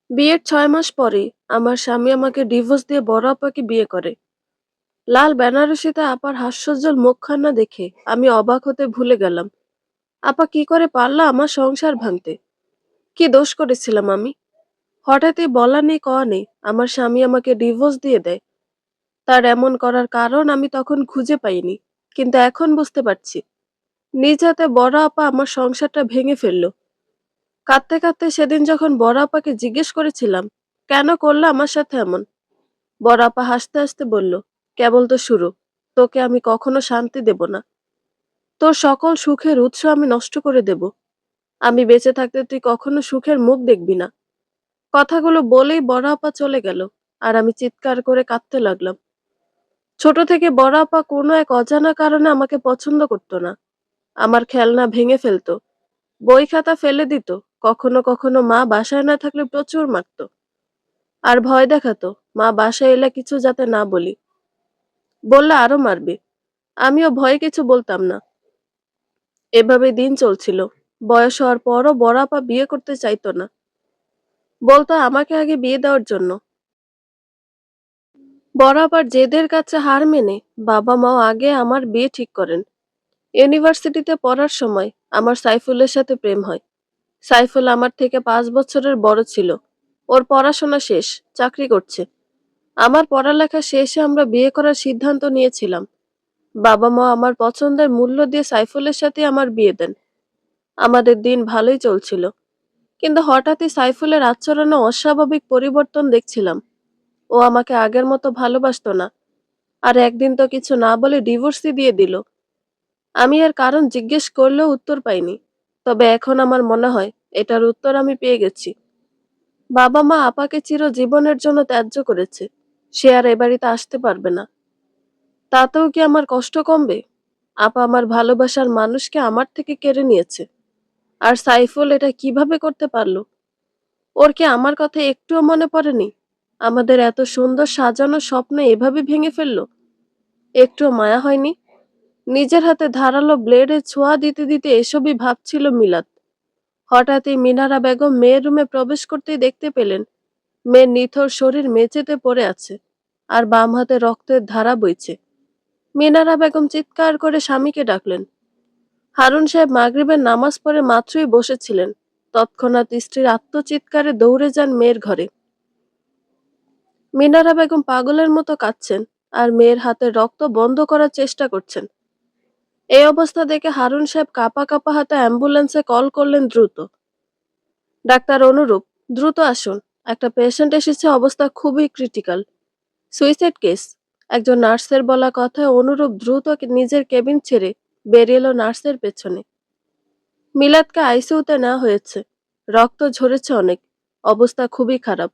বিয়ের ৬ মাস পরেই আমার স্বামী আমাকে ডিভোর্স দিয়ে বড় আপাকে বিয়ে করে। লাল বেনারসিতে আপার হাস্যোজ্জ্বল মুখখানা দেখে আমি অবাক হতে ভুলে গেলাম। আপা কি করে পারল আমার সংসার ভাঙতে? কি দোষ করেছিলাম আমি? হঠাৎই বলা নেই কওয়া নেই আমার স্বামী আমাকে ডিভোর্স দিয়ে দেয়। তার এমন করার কারণ আমি তখন খুঁজে পাইনি। কিন্তু এখন বুঝতে পারছি। নিজ হাতে বড় আপা আমার সংসারটা ভেঙে ফেললো। কাঁদতে কাঁদতে সেদিন যখন বড় আপাকে জিজ্ঞেস করেছিলাম, কেন করলে আমার সাথে এমন? বড় আপা হাসতে হাসতে বলল, কেবল তো শুরু। তোকে আমি কখনো শান্তি দেব না। তোর সকল সুখের উৎস আমি নষ্ট করে দেব। আমি বেঁচে থাকতে তুই কখনো সুখের মুখ দেখবি না। কথাগুলো বলেই বড় আপা চলে গেল। আর আমি চিৎকার করে কাঁদতে লাগলাম। ছোট থেকে বড় আপা কোনো এক অজানা কারণে আমাকে পছন্দ করতো না। আমার খেলনা ভেঙে ফেলতো, বই খাতা ফেলে দিত। কখনো কখনো মা বাসায় না থাকলে প্রচুর মারতো। আর ভয় দেখাতো, মা বাসায় এলে কিছু যাতে না বলি। বললে আরো মারবে। আমিও ভয়ে কিছু বলতাম না। এভাবে দিন চলছিল। বয়স হওয়ার পরও বড় আপা বিয়ে করতে চাইতো না। বলতো আমাকে আগে বিয়ে দেওয়ার জন্য। বড় আপার জেদের কাছে হার মেনে বাবা মাও আগে আমার বিয়ে ঠিক করেন। ইউনিভার্সিটিতে পড়ার সময় আমার সাইফুলের সাথে প্রেম হয়। সাইফুল আমার থেকে 5 বছরের বড় ছিল। ওর পড়াশোনা শেষ, চাকরি করছে। আমার পড়ালেখা শেষে আমরা বিয়ে করার সিদ্ধান্ত নিয়েছিলাম। বাবা মা আমার পছন্দের মূল্য দিয়ে সাইফুলের সাথে আমার বিয়ে দেন। আমাদের দিন ভালোই চলছিল। কিন্তু হঠাৎই সাইফুলের আচরণে অস্বাভাবিক পরিবর্তন দেখছিলাম। ও আমাকে আগের মতো ভালোবাসতো না। আর একদিন তো কিছু না বলে ডিভোর্সই দিয়ে দিল। আমি এর কারণ জিজ্ঞেস করলেও উত্তর পাইনি। তবে এখন আমার মনে হয় এটার উত্তর আমি পেয়ে গেছি। বাবা মা আপাকে চিরজীবনের জন্য ত্যায্য করেছে। সে আর এ বাড়িতে আসতে পারবে না। তাতেও কি আমার কষ্ট কমবে? আপা আমার ভালোবাসার মানুষকে আমার থেকে কেড়ে নিয়েছে। আর সাইফুল এটা কিভাবে করতে পারলো? ওর কি আমার কথা একটুও মনে পড়েনি? আমাদের এত সুন্দর সাজানো স্বপ্ন এভাবে ভেঙে ফেললো? একটুও মায়া হয়নি? নিজের হাতে ধারালো ব্লেডের ছোঁয়া দিতে দিতে এসবই ভাবছিল মিলাত। হঠাৎই মিনারা বেগম মেয়ের রুমে প্রবেশ করতেই দেখতে পেলেন মেয়ের নিথর শরীর মেঝেতে পড়ে আছে। আর বাম হাতে রক্তের ধারা বইছে। মিনারা বেগম চিৎকার করে স্বামীকে ডাকলেন। হারুন সাহেব মাগরিবের নামাজ পড়ে মাত্রই বসেছিলেন। তৎক্ষণাৎ স্ত্রীর আত্মচিৎকারে দৌড়ে যান মেয়ের ঘরে। মিনারা বেগম পাগলের মতো কাঁদছেন আর মেয়ের হাতের রক্ত বন্ধ করার চেষ্টা করছেন। এই অবস্থা দেখে হারুন সাহেব কাঁপা কাঁপা হাতে অ্যাম্বুলেন্সে কল করলেন দ্রুত। ডাক্তার অনুরূপ, দ্রুত আসুন। একটা পেশেন্ট এসেছে, অবস্থা খুবই ক্রিটিক্যাল। Suicide case. একজন নার্সের বলা কথায় অনুরূপ দ্রুত নিজের কেবিন ছেড়ে বেরিয়ে এলো নার্সের পেছনে। মিলাদকে আইসিইউতে নেওয়া হয়েছে। রক্ত ঝরেছে অনেক। অবস্থা খুবই খারাপ।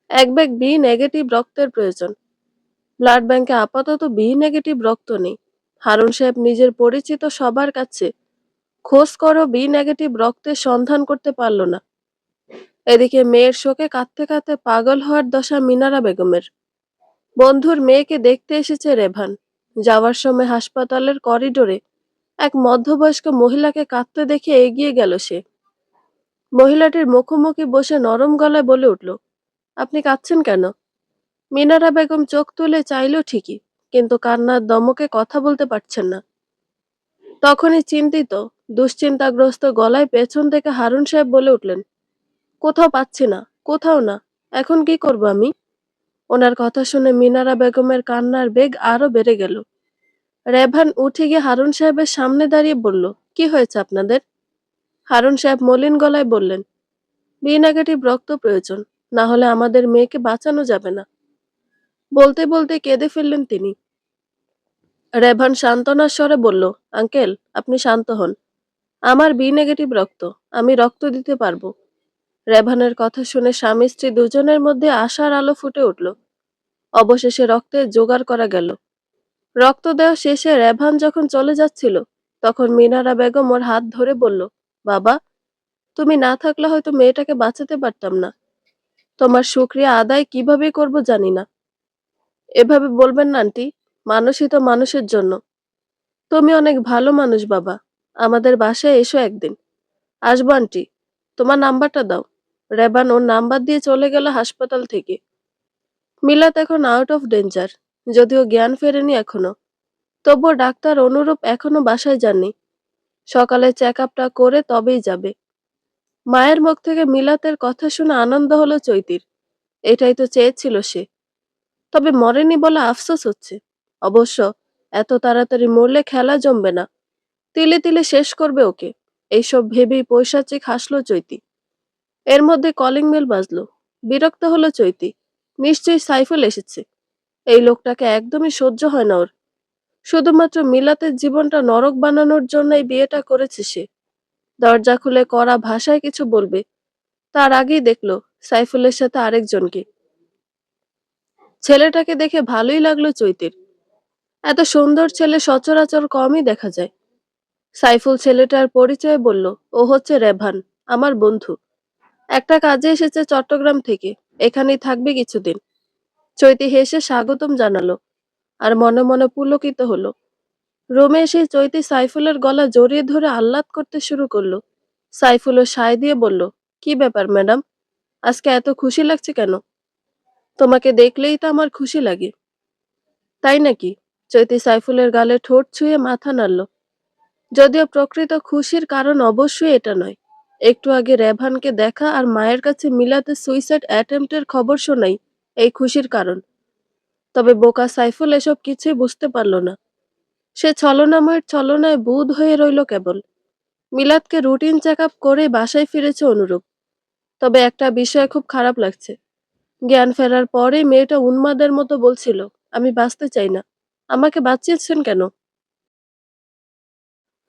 এক ব্যাগ বি নেগেটিভ রক্তের প্রয়োজন। ব্লাড ব্যাংকে আপাতত বি নেগেটিভ রক্ত নেই। হারুন সাহেব নিজের পরিচিত সবার কাছে খোঁজ করেও বি নেগেটিভ রক্তের সন্ধান করতে পারল না। এদিকে মেয়ের শোকে কাঁদতে কাঁদতে পাগল হওয়ার দশা মিনারা বেগমের। বন্ধুর মেয়েকে দেখতে এসেছে রেভান। যাওয়ার সময় হাসপাতালের করিডোরে এক মধ্যবয়স্ক মহিলাকে কাঁদতে দেখে এগিয়ে গেল সে। মহিলাটির মুখোমুখি বসে নরম গলায় বলে উঠল, আপনি কাঁদছেন কেন? মিনারা বেগম চোখ তুলে চাইল ঠিকই, কিন্তু কান্নার দমকে কথা বলতে পারছেন না। তখনই চিন্তিত, দুশ্চিন্তাগ্রস্ত গলায় পেছন থেকে হারুন সাহেব বলে উঠলেন, কোথাও পাচ্ছি না, কোথাও না। এখন কি করব আমি? ওনার কথা শুনে মিনারা বেগমের কান্নার বেগ আরো বেড়ে গেল। রেভান উঠে গিয়ে হারুন সাহেবের সামনে দাঁড়িয়ে বলল, কি হয়েছে আপনাদের? হারুন সাহেব মলিন গলায় বললেন, বি নেগেটিভ রক্ত প্রয়োজন, না হলে আমাদের মেয়েকে বাঁচানো যাবে না। বলতে বলতে কেঁদে ফেললেন তিনি। রেভান সান্ত্বনার স্বরে বলল, আঙ্কেল, আপনি শান্ত হন। আমার বি নেগেটিভ রক্ত, আমি রক্ত দিতে পারবো। রেভানের কথা শুনে স্বামী স্ত্রী দুজনের মধ্যে আশার আলো ফুটে উঠল। অবশেষে রক্তের জোগাড় করা গেল। রক্ত দেওয়া শেষে রেভান যখন চলে যাচ্ছিল, তখন মিনারা বেগম ওর হাত ধরে বলল, বাবা, তুমি না থাকলে হয়তো মেয়েটাকে বাঁচাতে পারতাম না। তোমার শুকরিয়া আদায় কিভাবে করব জানি না। এভাবে বলবেন না আন্টি, মানুষই তো মানুষের জন্য। তুমি অনেক ভালো মানুষ বাবা। আমাদের বাসায় এসো একদিন। আসবো আন্টি, তোমার নাম্বারটা দাও। রেবান ওর নাম্বার দিয়ে চলে গেল হাসপাতাল থেকে। মিলাত এখন আউট অফ ডেঞ্জার, যদিও জ্ঞান ফেরেনি এখনো। তবুও ডাক্তার অনুরূপ এখনো বাসায় যাননি। সকালে চেক আপটা করে তবেই যাবে। মায়ের মুখ থেকে মিলাতের কথা শুনে আনন্দ হলো চৈতির। এটাই তো চেয়েছিল সে। তবে মরেনি বলে আফসোস হচ্ছে। অবশ্য এত তাড়াতাড়ি মরলে খেলা জমবে না, তিলে তিলে শেষ করবে ওকে। এইসব ভেবেই পৈশাচিক হাসলো চৈতি। এর মধ্যে কলিং বেল বাজলো। বিরক্ত হলো চৈতি। নিশ্চয়ই সাইফুল এসেছে। এই লোকটাকে একদমই সহ্য হয় না ওর। শুধুমাত্র মিলাতের জীবনটা নরক বানানোর জন্য এই বিয়েটা করেছে সে। দরজা খুলে কড়া ভাষায় কিছু বলবে, তার আগেই দেখলো সাইফুলের সাথে আরেকজনকে। ছেলেটাকে দেখে ভালোই লাগলো চৈতির। এত সুন্দর ছেলে সচরাচর কমই দেখা যায়। সাইফুল ছেলেটার পরিচয় বলল, ও হচ্ছে রেভান, আমার বন্ধু। একটা কাজে এসেছে চট্টগ্রাম থেকে, এখানেই থাকবে কিছুদিন। চৈতি হেসে স্বাগতম জানালো, আর মনে মনে পুলকিত হলো। রুমে এসে চৈতি সাইফুলের গলা জড়িয়ে ধরে আহ্লাদ করতে শুরু করলো। সাইফুলও সায় দিয়ে বলল, কি ব্যাপার ম্যাডাম, আজকে এত খুশি লাগছে কেন? তোমাকে দেখলেই তো আমার খুশি লাগে। তাই নাকি? চৈতি সাইফুলের গালে ঠোঁট ছুঁয়ে মাথা নাড়ল। যদিও প্রকৃত খুশির কারণ অবশ্যই এটা নয়। একটু আগে রেভানকে দেখা আর মায়ের কাছে মিলাতে সুইসাইড অ্যাটেম্পটের খবর শোনাই এই খুশির কারণ। তবে বোকা সাইফুল এসব কিছুই বুঝতে পারল না। সে ছলনাময়ের ছলনায় বুঁদ হয়ে রইল কেবল। মিলাদকে রুটিন চেক আপ করে বাসায় ফিরেছে অনুরূপ। তবে একটা বিষয় খুব খারাপ লাগছে। জ্ঞান ফেরার পরে মেয়েটা উন্মাদের মতো বলছিল, আমি বাঁচতে চাই না। আমাকে বাঁচিয়েছেন কেন?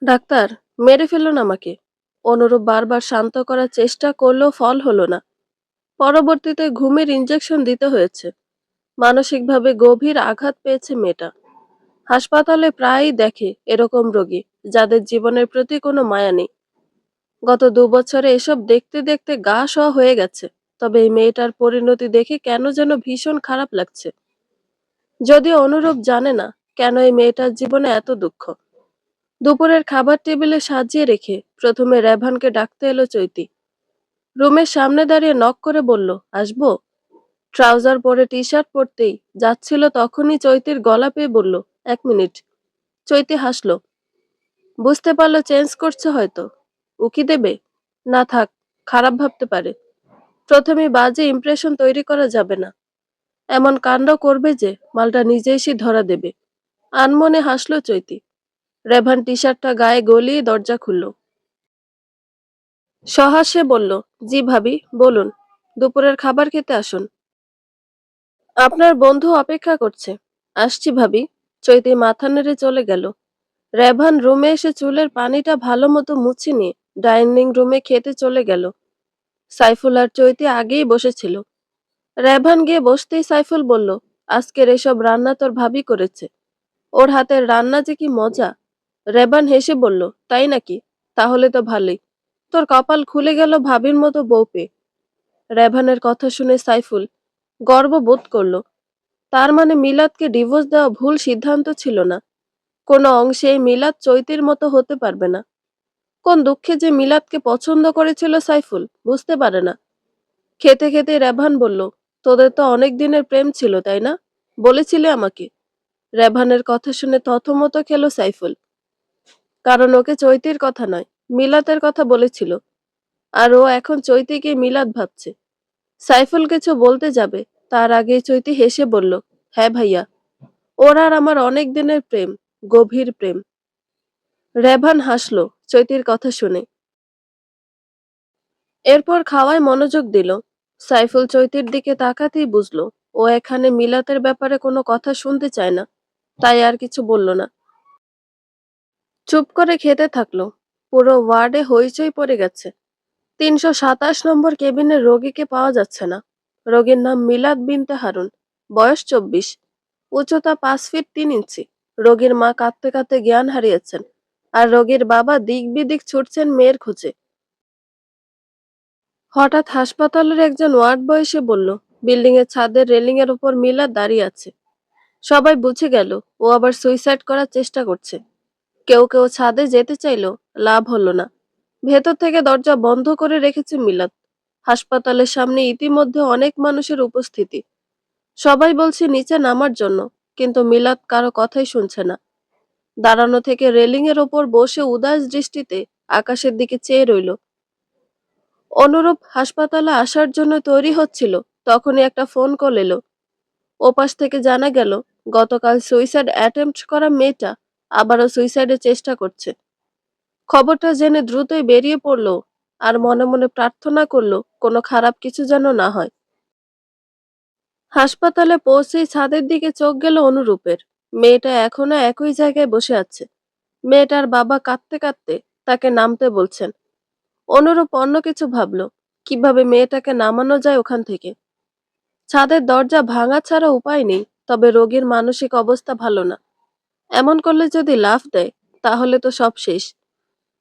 ডাক্তার, মেরে ফেলুন আমাকে। অনুরূপ বারবার শান্ত করার চেষ্টা করলেও ফল হলো না। পরবর্তীতে ঘুমের ইঞ্জেকশন দিতে হয়েছে। মানসিকভাবে গভীর আঘাত পেয়েছে মেয়েটা। হাসপাতালে প্রায়ই দেখে এরকম রোগী, যাদের জীবনের প্রতি কোনো মায়া নেই। গত 2 বছরে এসব দেখতে দেখতে গা সওয়া হয়ে গেছে। তবে এই মেয়েটার পরিণতি দেখে কেন যেন ভীষণ খারাপ লাগছে। যদিও অনুরূপ জানে না কেন এই মেয়েটার জীবনে এত দুঃখ। দুপুরের খাবার টেবিলে সাজিয়ে রেখে প্রথমে রেভানকে ডাকতে এলো চৈতি। রুমের সামনে দাঁড়িয়ে নক করে বলল, আসবো? ট্রাউজার পরে টি শার্ট পরতেই যাচ্ছিল তখনই চৈতির গলা পেয়ে বলল, 1 মিনিট। চৈতি হাসলো। বুঝতে পারলো চেঞ্জ করছে হয়তো। উকি দেবে? না থাক, খারাপ ভাবতে পারে। প্রথমে বাজে ইমপ্রেশন তৈরি করা যাবে না। এমন কাণ্ড করবে যে মালটা নিজে এসে ধরা দেবে। আনমনে হাসলো চৈতি। রেভান টি শার্টটা গায়ে গলিয়ে দরজা খুলল। সহাস্যে বলল, জি ভাবি, বলুন। দুপুরের খাবার খেতে আসুন। আপনার বন্ধু অপেক্ষা করছে। আসছি ভাবি। চৈতি মাথা নেড়ে চলে গেল। রেভান রুমে এসে চুলের পানিটা ভালো মতো মুছে নিয়ে ডাইনিং রুমে খেতে চলে গেল। সাইফুল আর চৈতি আগেই বসেছিল। রেভান গিয়ে বসতেই সাইফুল বলল, আজকের এসব রান্না তোর ভাবি করেছে। ওর হাতের রান্না যে কি মজা। রেভান হেসে বলল, তাই নাকি? তাহলে তো ভালোই। তোর কপাল খুলে গেল ভাবির মতো বউ পেয়ে। রেভানের কথা শুনে সাইফুল গর্ব বোধ করলো। তার মানে মিলাদকে ডিভোর্স দেওয়া ভুল সিদ্ধান্ত ছিল না। কোনো অংশে এই মিলাদ চৈতির মতো হতে পারবে না। কোন দুঃখে যে মিলাদকে পছন্দ করেছিল সাইফুল বুঝতে পারে না। খেতে খেতে রেভান বলল, তোদের তো অনেক দিনের প্রেম ছিল তাই না? বলেছিলে আমাকে। রেভানের কথা শুনে থতমত খেল সাইফুল। কারণ ওকে চৈতির কথা নয়, মিলাতের কথা বলেছিল। আর ও এখন চৈতিকে মিলাদ ভাবছে। সাইফুল কিছু বলতে যাবে, তার আগেই চৈতি হেসে বলল, হ্যাঁ ভাইয়া, ওর আর আমার অনেক দিনের প্রেম, গভীর প্রেম। রেভান হাসলো চৈতির কথা শুনে। এরপর খাওয়ায় মনোযোগ দিল। সাইফুল চৈতির দিকে তাকাতেই বুঝলো ও এখানে মিলাতের ব্যাপারে কোনো কথা শুনতে চায় না। তাই আর কিছু বলল না। চুপ করে খেতে থাকলো। পুরো ওয়ার্ডে হইচই পড়ে গেছে। 327 নম্বর কেবিনের রোগীকে পাওয়া যাচ্ছে না। রোগীর নাম মিলাদ বিনতে হারুন, বয়স 24, উচ্চতা 5 ফিট 3 ইঞ্চি। রোগীর মা কাঁদতে কাঁদতে জ্ঞান হারিয়েছেন, আর রোগীর বাবা দিক বিদিক ছুটছেন মেয়ের খোঁজে। হঠাৎ হাসপাতালের একজন ওয়ার্ড বয় এসে বলল, বিল্ডিং এর ছাদের রেলিং এর উপর মিলাদ দাঁড়িয়ে আছে। সবাই বুঝে গেল ও আবার সুইসাইড করার চেষ্টা করছে। কেউ কেউ ছাদে যেতে চাইলো, লাভ হলো না। ভেতর থেকে দরজা বন্ধ করে রেখেছে মিলাদ। হাসপাতালের সামনে ইতিমধ্যে অনেক মানুষের উপস্থিতি। সবাই বলছে নিচে নামার জন্য, কিন্তু মিলাত কারো কথাই শুনছে না। দাঁড়ানো থেকে রেলিং এর ওপর বসে উদাস দৃষ্টিতে আকাশের দিকে চেয়ে রইল। অনুরূপ হাসপাতালে আসার জন্য তৈরি হচ্ছিল, তখনই একটা ফোন কল এলো। ওপাশ থেকে জানা গেল গতকাল সুইসাইড অ্যাটেম্প্ট করা মেয়েটা আবারও সুইসাইডের চেষ্টা করছে। খবরটা জেনে দ্রুতই বেরিয়ে পড়লো, আর মনে মনে প্রার্থনা করলো কোনো খারাপ কিছু যেন না হয়। হাসপাতালে পৌঁছেই ছাদের দিকে চোখ গেল অনুরূপের। মেয়েটা এখনো একই জায়গায় বসে আছে। মেয়েটার বাবা কাঁদতে কাঁদতে তাকে নামতে বলছেন। অনুরূপ অন্য কিছু ভাবলো, কিভাবে মেয়েটাকে নামানো যায় ওখান থেকে। ছাদের দরজা ভাঙা ছাড়া উপায় নেই, তবে রোগীর মানসিক অবস্থা ভালো না। এমন করলে যদি লাফ দেয় তাহলে তো সব শেষ।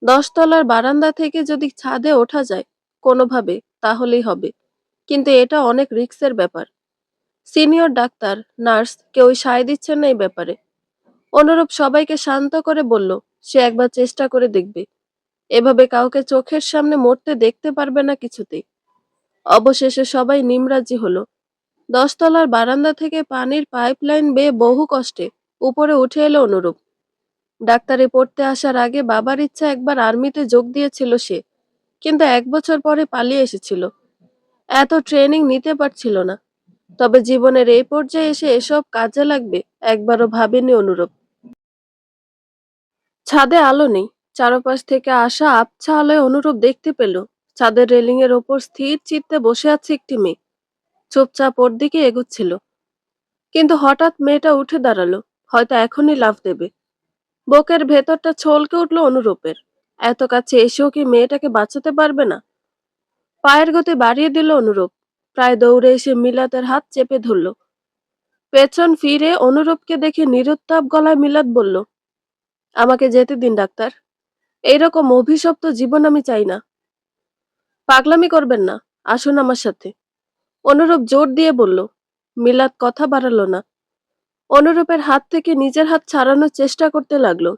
10 তলার বারান্দা থেকে যদি ছাদে ওঠা যায় কোনোভাবে, তাহলেই হবে, কিন্তু এটা অনেক রিস্কের ব্যাপার। সিনিয়র ডাক্তার, নার্স কেউই সায় দিচ্ছেন না এই ব্যাপারে। অনুরূপ সবাইকে শান্ত করে বলল সে একবার চেষ্টা করে দেখবে। এভাবে কাউকে চোখের সামনে মরতে দেখতে পারবে না কিছুতেই। অবশেষে সবাই নিমরাজি হলো। 10 তলার বারান্দা থেকে পানির পাইপলাইন বেয়ে বহু কষ্টে উপরে উঠে এলো অনুরূপ। ডাক্তারি পড়তে আসার আগে বাবার ইচ্ছা একবার আর্মিতে যোগ দিয়েছিল সে, কিন্তু 1 বছর পরে পালিয়ে এসেছিল। এত ট্রেনিং নিতে পারছিল না। তবে জীবনের এই পর্যায়ে এসে এসব কাজে লাগবে একবারও ভাবেনি অনুরূপ। ছাদে আলো নেই। চারপাশ থেকে আসা আবছা আলোয় অনুরূপ দেখতে পেল ছাদের রেলিং এর ওপর স্থির চিত্তে বসে আছে একটি মেয়ে। চুপচাপ ওর দিকে এগুচ্ছিল। কিন্তু হঠাৎ মেয়েটা উঠে দাঁড়ালো, হয়তো এখনই লাফ দেবে। বুকের ভেতরটা ছলকে উঠল অনুরূপের। এত কাছে এসেও কি মেয়েটাকে বাঁচাতে পারবে না? পায়ের গতি বাড়িয়ে দিল অনুরূপ। প্রায় দৌড়ে এসে মিলাতের হাত চেপে ধরল। পেছন ফিরে অনুরূপকে দেখে নিরুত্তাপ গলায় মিলাত বলল, আমাকে যেতে দিন ডাক্তার। এইরকম অভিশপ্ত জীবন আমি চাই না। পাগলামি করবেন না, আসুন আমার সাথে। অনুরূপ জোর দিয়ে বলল। মিলাত কথা বাড়ালো না। অনুরূপের হাত থেকে নিজের হাত ছাড়ানোর চেষ্টা করতে লাগলো।